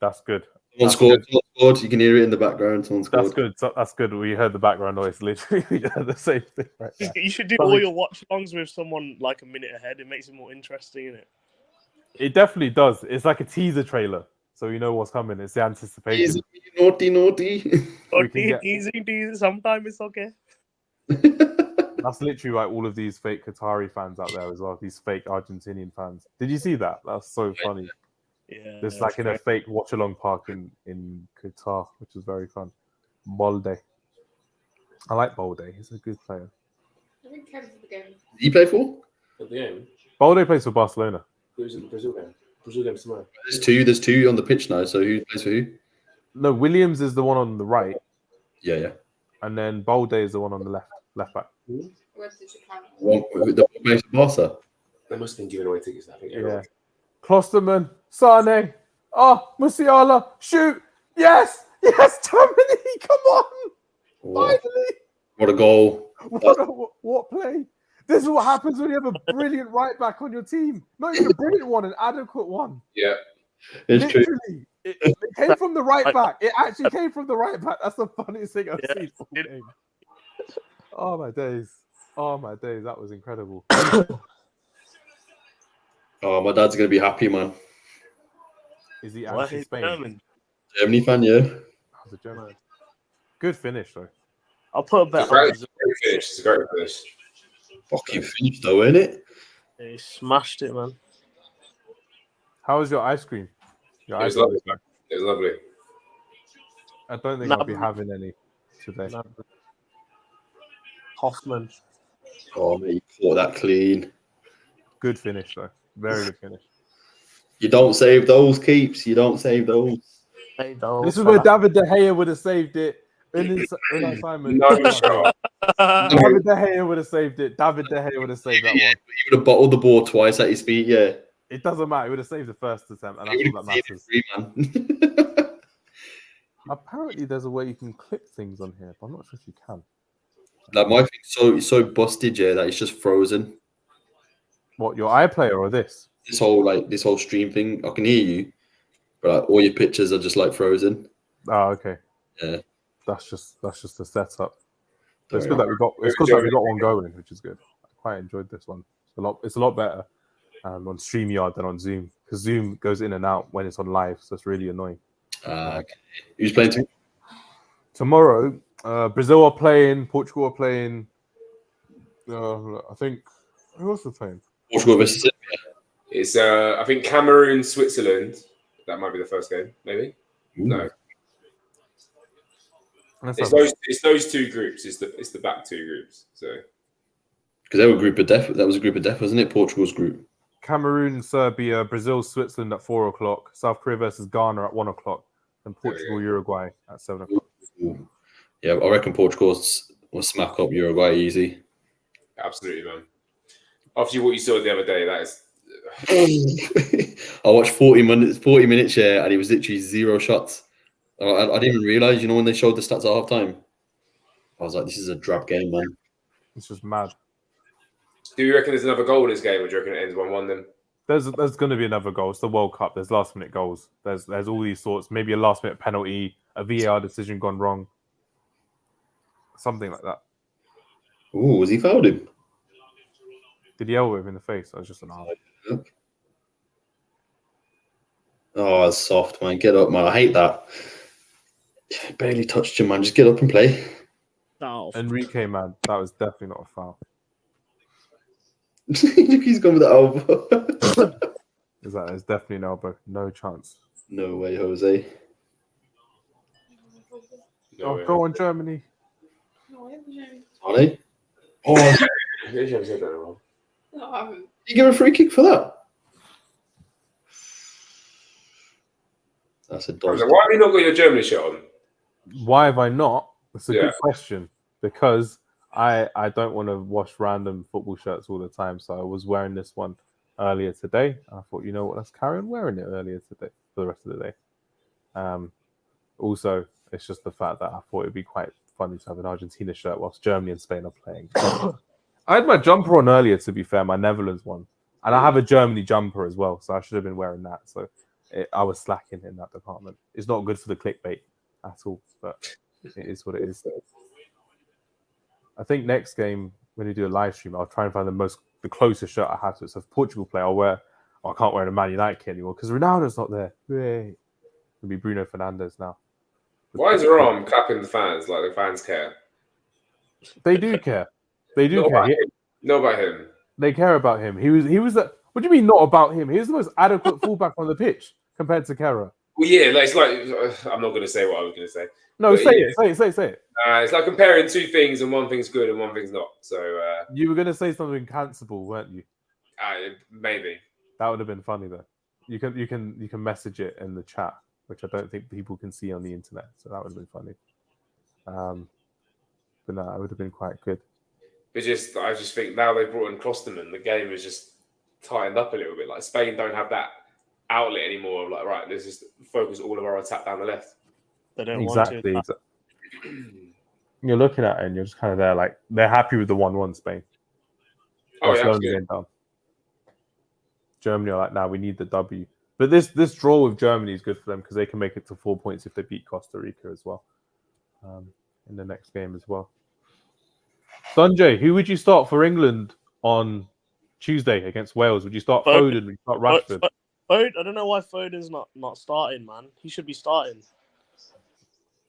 That's good. Someone scored. Someone scored. You can hear it in the background. Someone scored. That's good. So, that's good. We heard the background noise. Literally, we heard the same thing right there. You should do all your watch-alongs with someone like a minute ahead. It makes it more interesting, innit? It definitely does. It's like a teaser trailer, so you know what's coming. It's the anticipation. Naughty. Easy. Sometimes it's okay. That's literally like all of these fake Qatari fans out there as well. These fake Argentinian fans. Did you see that? That's so funny. Yeah. It's like in a fake watch-along park in Qatar, which is very fun. Balde. I like Balde. He's a good player. I think Kev's the game. Did he play for? At the game, Balde plays for Barcelona. who's in the Brazil game? Brazil game tomorrow. There's two on the pitch now. So who plays for who? No, Williams is the one on the right, Yeah. and then Balde is the one on the left back. Where's the Japan? The plays for Barca. They must have been giving away tickets. I think. Yeah. Klosterman, Sane, Musiala, shoot! Yes! Yes, Germany! Come on! Finally! What a goal! What play? This is what happens when you have a brilliant right back on your team. Not even a brilliant one, an adequate one. Yeah. It's true. Literally, it came from the right back. It actually came from the right back. That's the funniest thing I've seen all game. Oh my days! That was incredible. Oh, my dad's gonna be happy, man. Is he What? actually Spain? Germany fan, yeah. That's a German. Good finish though. I'll put a bet It's a great on finish. It's a great finish. Fucking finished though, ain't it? He smashed it, man. How was your ice cream? Your It was ice cream? lovely. It was lovely. I don't think I'll be having any today. Hoffman. Oh, mate, you caught that clean. Good finish though. Very good finish. You don't save those keeps. You don't save those. Hey, though, This is where David De Gea would have saved it. Unai Simon. No shot. David De Gea would have saved it. David De Gea would have saved that one. You would have bottled the ball twice at his feet, yeah. It doesn't matter. He would have saved the first attempt, and that's all that matters. Free, man. Apparently, there's a way you can clip things on here, but I'm not sure if you can. Like my thing's so busted, yeah, that it's just frozen. What, your iPlayer or this? This whole stream thing, I can hear you, but like, all your pictures are just like frozen. Oh, okay. Yeah. That's just the setup. But it's Fair good that we got one going, which is good. I quite enjoyed this one. It's It's a lot better on StreamYard than on Zoom because Zoom goes in and out when it's on live, so it's really annoying. Okay. Who's playing tomorrow? Brazil are playing. Portugal are playing. I think who else are playing? Portugal versus Serbia. It's I think Cameroon, Switzerland. That might be the first game, maybe. Ooh. No. It's those two groups. It's the back two groups. So because they were a group of death. That was a group of death, wasn't it? Portugal's group. Cameroon, Serbia, Brazil, Switzerland at 4:00. South Korea versus Ghana at 1:00, and Portugal, Uruguay at 7:00. Ooh. Yeah, I reckon Portugal will smack up Uruguay easy. Absolutely, man. After what you saw the other day, that is. I watched 40 minutes here, and it was literally 0 shots. I didn't even realize, when they showed the stats at halftime, I was like, this is a drab game, man. It's just mad. Do you reckon there's another goal in this game, or do you reckon it ends 1-1 then? There's going to be another goal. It's the World Cup. There's last minute goals. There's all these sorts. Maybe a last minute penalty, a VAR decision gone wrong, something like that. Ooh, was he fouled him? Did he elbow him in the face? I was just an arm. Oh, that's soft, man. Get up, man. I hate that. Barely touched him, man. Just get up and play. Oh. Enrique, man, that was definitely not a foul. He's gone with the elbow. It's definitely an elbow. No chance. No way, Jose. Go on, Germany. Are they? Oh, No, I haven't. you give a free kick for that? That's a dodge. Why have you not got your Germany shirt on? Why have I not? It's a Yeah. good question because I don't want to wash random football shirts all the time. So I was wearing this one earlier today. I thought, you know what, let's carry on wearing it earlier today for the rest of the day. Also, it's just the fact that I thought it'd be quite funny to have an Argentina shirt whilst Germany and Spain are playing. I had my jumper on earlier, to be fair, my Netherlands one. And I have a Germany jumper as well, so I should have been wearing that. So I was slacking in that department. It's not good for the clickbait at all, but it is what it is. I think next game, when you do a live stream, I'll try and find the closest shirt I have to it. So if Portugal play, I can't wear a Man United kit anymore because Ronaldo's not there. Yay. It'll be Bruno Fernandes now. Why is Rom clapping the fans like the fans care? They do care. They do care. Not about him. They care about him. He was. What do you mean not about him? He was the most adequate fullback on the pitch compared to Kera. Well, yeah, it's like I'm not going to say what I was going to say. No, say it. It's like comparing two things, and one thing's good and one thing's not. So you were going to say something cancelable, weren't you? Maybe that would have been funny though. You can message it in the chat, which I don't think people can see on the internet. So that would have been funny. But no, it would have been quite good. But I just think now they've brought in Klosterman, the game is just tightened up a little bit. Like Spain don't have that outlet anymore. Of like, right, let's just focus all of our attack down the left. They don't exactly. want to. You're looking at it and you're just kind of there, like they're happy with the 1-1 Spain. Down. Germany are like, we need the W. But this draw with Germany is good for them because they can make it to 4 points if they beat Costa Rica as well in the next game as well. Sanjay, who would you start for England on Tuesday against Wales? Would you start Foden? Would you start Rashford? I don't know why Foden's not starting, man. He should be starting.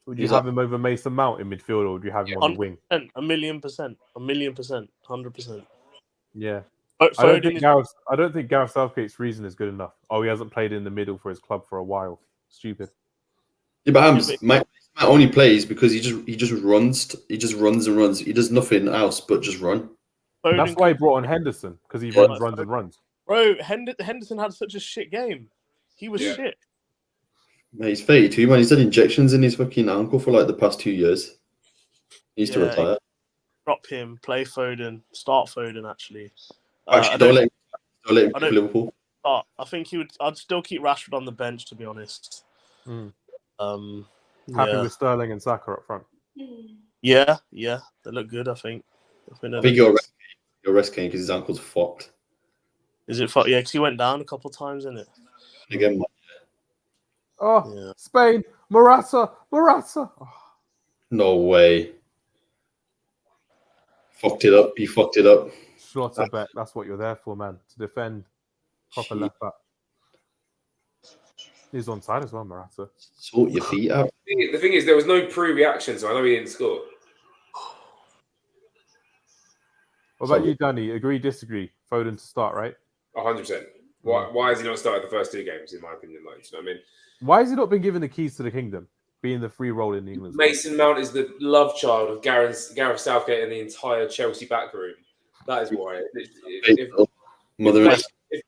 Would you have him over Mason Mount in midfield, or would you have him on the wing? 1,000,000%, 100%. Yeah. I don't think Gareth Southgate's reason is good enough. Oh, he hasn't played in the middle for his club for a while. Stupid. Yeah, but Hamz, Matt only plays because he just runs. He just runs and runs. He does nothing else but just run. That's why he brought on Henderson, because he runs. Bro, Henderson had such a shit game. He was shit. Mate, he's 32, man. He's had injections in his fucking ankle for like the past 2 years. He needs to retire. Drop him, play Foden, start Foden actually. Actually, don't let him for Liverpool. I think I'd still keep Rashford on the bench, to be honest. Happy with Sterling and Saka up front. Yeah, they look good. I think your rest game because his ankle's fucked. Is it fucked? Yeah, because he went down a couple of times, isn't it? Again. Spain, Morata. Oh. No way. Fucked it up. He fucked it up. Schlotterbeck, that's what you're there for, man. To defend proper left back. He's onside as well, Morata. Sort your feet out. The thing is, there was no pre-reaction, so I know he didn't score. What about you, Danny? Agree, disagree? Foden to start, right? 100%. Why has he not started the first 2 games, in my opinion? Like, you know what I mean? Why has he not been given the keys to the kingdom, being the free role in England? Mason Mount is the love child of Gareth Southgate and the entire Chelsea back room. That is why. If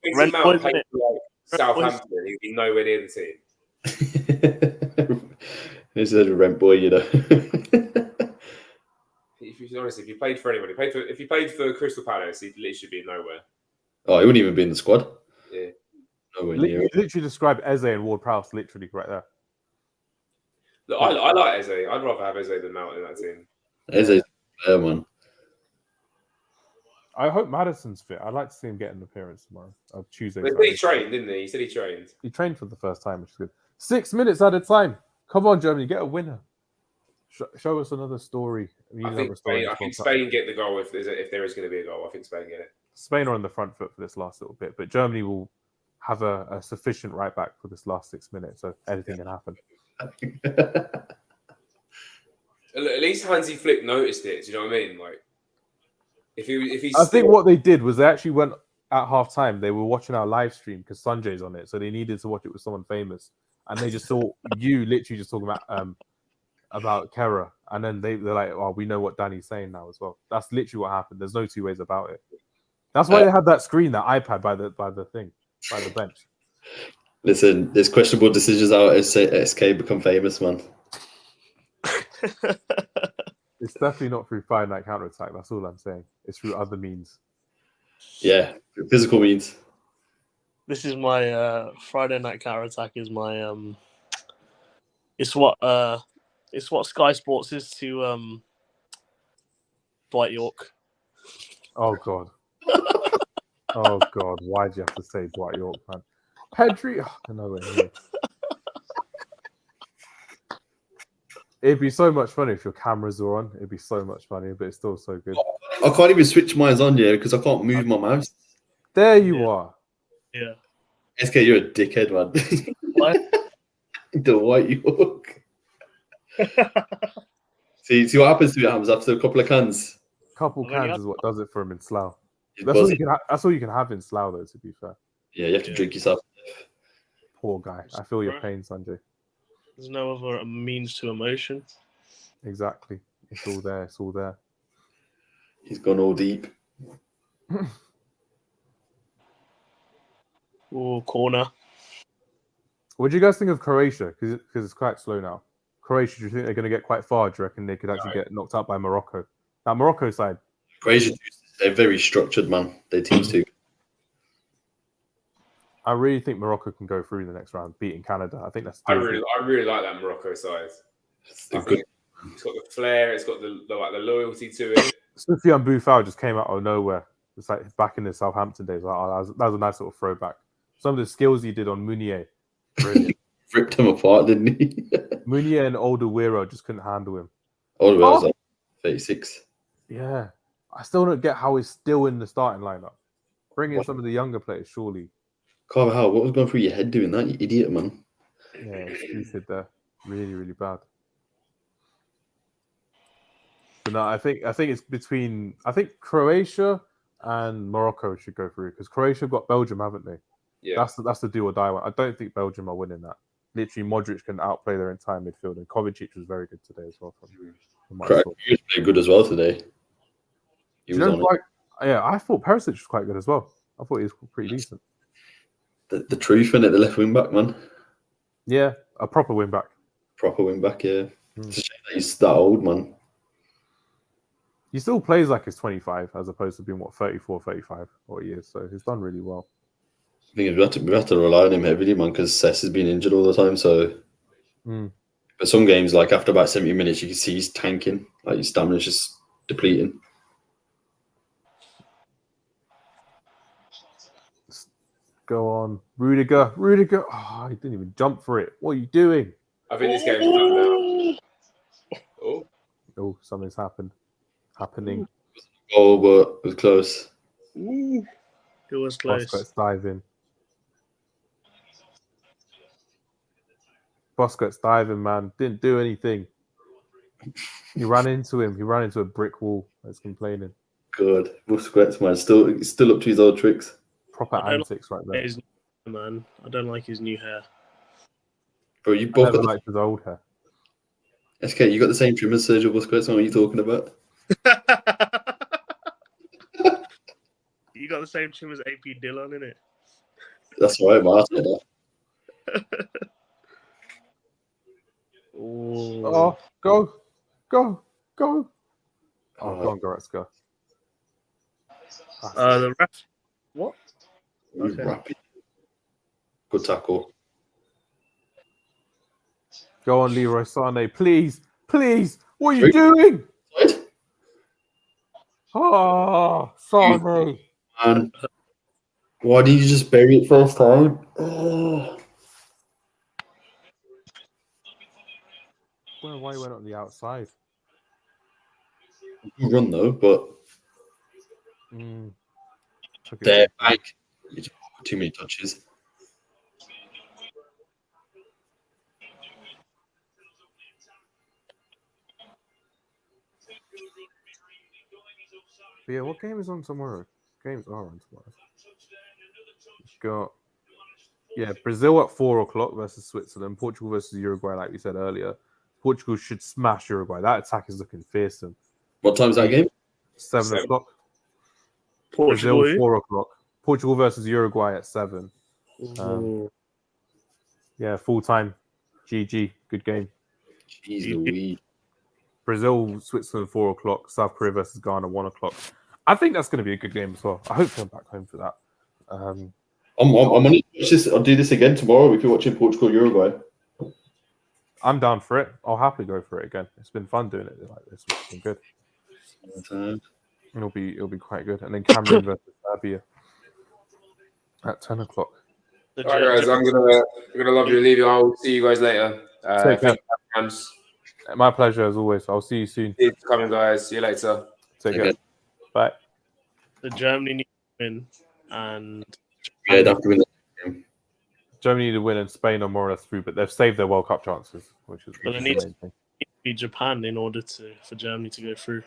Mason Mount played for like Southampton, he'd be nowhere near the team. This is a rent boy, you know. Honestly, if he played for anybody, if he played for Crystal Palace, he'd literally be nowhere. Oh, he wouldn't even be in the squad. Yeah. You literally described Eze and Ward-Prowse literally right there. Look, I like Eze. I'd rather have Eze than Mount in that team. Eze's there, man. I hope Maddison's fit. I'd like to see him get an appearance tomorrow. Tuesday. But he trained, didn't he? He said he trained. He trained for the first time, which is good. 6 minutes at a time. Come on, Germany, get a winner. Show us another story. I think Spain get the goal if there is going to be a goal. I think Spain get it. Spain are on the front foot for this last little bit, but Germany will have a sufficient right back for this last 6 minutes, so anything can happen. At least Hansi Flick noticed it. Do you know what I mean? Like, if he's I think what they did was they actually went at half time. They were watching our live stream because Sanjay's on it, so they needed to watch it with someone famous, and they just saw you literally just talking about Kera, and then they're like, "Oh, we know what Danny's saying now as well." That's literally what happened. There's no 2 ways about it. That's why they had that screen, that iPad by the bench. Listen, there's questionable decisions out as SK become famous, man. It's definitely not through firing that counter attack. That's all I'm saying. It's through other means. Yeah, physical means. This is my Friday night counter attack. Is my it's what Sky Sports is to Dwight York. Oh God. Oh God. Why'd you have to say Dwight York, man? Pedri. Oh, nowhere near. It'd be so much funny if your cameras were on. It'd be so much funnier, but it's still so good. I can't even switch mine on, yeah, because I can't move my mouse. There you are. Yeah. SK, you're a dickhead, man. What? The White York. see what happens to you, Hamz, after a couple of cans. Couple cans is what does it for him in Slough. That's all you can have in Slough, though, to be fair. Yeah, you have to drink yourself. Poor guy. I feel your pain, Sanjay. There's no other means to emotion. Exactly. It's all there. It's all there. He's gone all deep. Oh, corner. What do you guys think of Croatia? Because it's quite slow now. Croatia, do you think they're going to get quite far? Do you reckon they could actually get knocked out by Morocco? That Morocco side. Croatia, they're very structured, man. Their teams too. I really think Morocco can go through the next round, beating Canada. I think that's. I really like that Morocco side. It's got the flair. It's got the loyalty to it. Soufiane Boufal just came out of nowhere. It's like back in the Southampton days. Like, that was a nice little throwback. Some of the skills he did on Meunier, brilliant. Ripped him apart, didn't he? Meunier and Alderweireld just couldn't handle him. Alderweireld was like 36. Yeah, I still don't get how he's still in the starting lineup. Bring in some of the younger players, surely. Carvajal, what was going through your head doing that, you idiot, man? Yeah, stupid there. Really, really bad. But no, I think it's between. I think Croatia and Morocco should go through because Croatia got Belgium, haven't they? Yeah, that's the do or die one. I don't think Belgium are winning that. Literally, Modric can outplay their entire midfield, and Kovacic was very good today as well. Croatia was very good as well today. I thought Perisic was quite good as well. I thought he was pretty decent. The truth in it, the left wing back, man. Yeah, a proper wing back. Proper wing back, yeah. It's a shame that he's that old, man. He still plays like he's 25 as opposed to being, 34, 35 or years. So he's done really well. I think we have to rely on him heavily, man, because Cess has been injured all the time. So, but some games, like after about 70 minutes, you can see he's tanking. Like his stamina's just depleting. Go on, Rudiger. Oh, he didn't even jump for it. What are you doing? I think this game's done now. Oh, something's happening. Oh, but it was close. Ooh, it was close. Busquets diving. Busquets diving, man. Didn't do anything. He ran into him. He ran into a brick wall. That's complaining. Good. Busquets, man. Still up to his old tricks. Proper I don't antics right there. His new hair, man. I don't like his new hair. Bro, you I both never got liked his old hair. SK, you got the same trim as Sergio Busquets. What are you talking about? You got the same trim as AP Dillon, innit? That's right, man. I said that. Ooh. Oh, go. Oh, go Oh. on, Goretzka. The ref. What? You Okay. rapid. Good tackle. Go on, Leroy Sané. Please. What are you doing? Oh, Sané. Man, why did you just bury it first time? Oh. Well, why went on the outside? You run though, but Took it there, too far. back. Too many touches. But yeah, what game is on tomorrow? Games are on tomorrow. Got Brazil at 4:00 versus Switzerland. Portugal versus Uruguay, like we said earlier. Portugal should smash Uruguay. That attack is looking fearsome. What time's that game? 7:00. Portugal. Brazil 4:00. Portugal versus Uruguay at 7. Yeah, full time. GG. Good game. Jeez Louise. Brazil, Switzerland 4:00. South Korea versus Ghana 1:00. I think that's going to be a good game as well. I hope I'm back home for that. I'm gonna watch this. I'll do this again tomorrow if you're watching Portugal Uruguay. I'm down for it. I'll happily go for it again. It's been fun doing it like this. It's been good. It'll be quite good. And then Cameroon versus Serbia at 10:00. All right, guys. I'm gonna love you and leave you. I'll see you guys later. Take care. Thank you, Hamz. My pleasure as always. I'll see you soon. Keep coming, guys. See you later. Take care. Bye. The Germany need to win, and Yeah, they have to win that game. Germany need to win and Spain are more or less through, but they've saved their World Cup chances, which is But they the need main thing. to beat Japan in order for Germany to go through.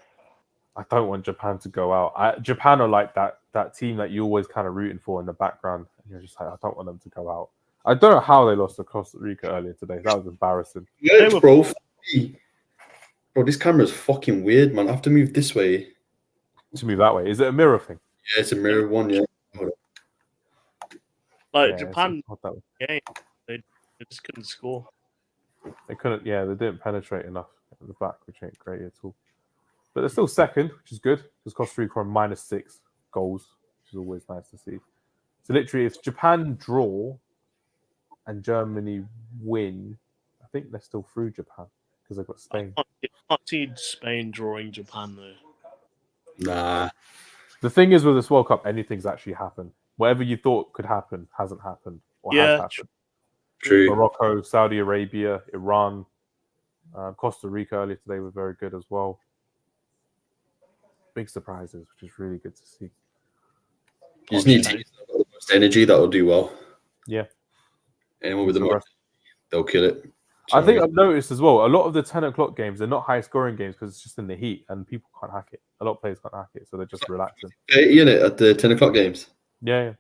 I don't want Japan to go out. Japan are like that team that you always kind of rooting for in the background. And you're just like, I don't want them to go out. I don't know how they lost to Costa Rica earlier today. That was embarrassing. Yeah, bro. Bro, this camera's fucking weird, man. I have to move this way. To move that way. Is it a mirror thing? Yeah, it's a mirror one, yeah. Hold on. Like Yeah, Japan it's not that way. game, they just couldn't score. They couldn't, they didn't penetrate enough at the back, which ain't great at all. But they're still second, which is good, because Costa Rica are -6 goals, which is always nice to see. So literally, if Japan draw and Germany win, I think they're still through Japan, because they've got Spain. I can't see Spain drawing Japan, though. Nah. The thing is with this World Cup, anything's actually happened. Whatever you thought could happen hasn't happened, or has happened. True. Morocco, Saudi Arabia, Iran, Costa Rica earlier today were very good as well. Big surprises, which is really good to see. You just need teams that have the most energy that will do well. Yeah. Anyone with the most, they'll kill it. I think I've noticed as well, a lot of the 10:00 games, they're not high-scoring games because it's just in the heat and people can't hack it. A lot of players can't hack it, so they're just relaxing. 80 in it at the 10 o'clock games. Yeah.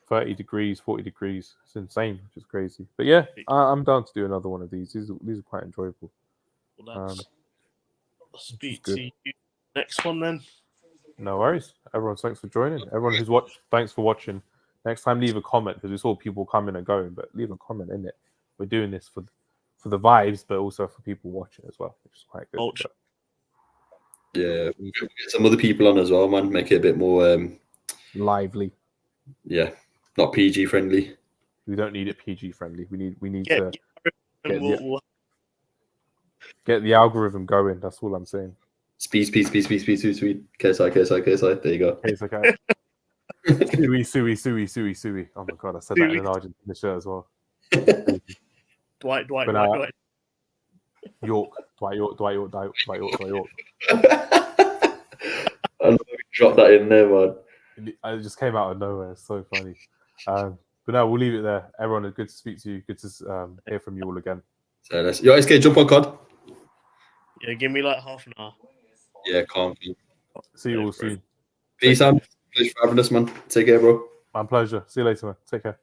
30 degrees, 40 degrees. It's insane, which is crazy. But yeah, I'm down to do another one of these. These are quite enjoyable. Well, I'll speak to you next one then. No worries. Everyone, thanks for joining. Everyone who's watched, thanks for watching. Next time, leave a comment because we saw people coming and going, but leave a comment in it. We're doing this for the vibes, but also for people watching as well, which is quite good. Ultra. Yeah, we'll get some other people on as well, man. Make it a bit more lively. Yeah, not PG friendly. We don't need it PG friendly. We need Yeah, to get the algorithm going. That's all I'm saying. Speed. KSI. There you go. KSI. Sui. Oh my god, I said that in an Argentina shirt as well. Dwight. York. Dwight York. I love Drop that in there, man. It just came out of nowhere. It's so funny. But no, we'll leave it there. Everyone, good to speak to you. Good to hear from you all again. So let's. Yo, SK, jump on COD. Yeah, give me like half an hour. Yeah, calm. See you all soon. Peace, Sam. Pleasure for having us, man. Take care, bro. My pleasure. See you later, man. Take care.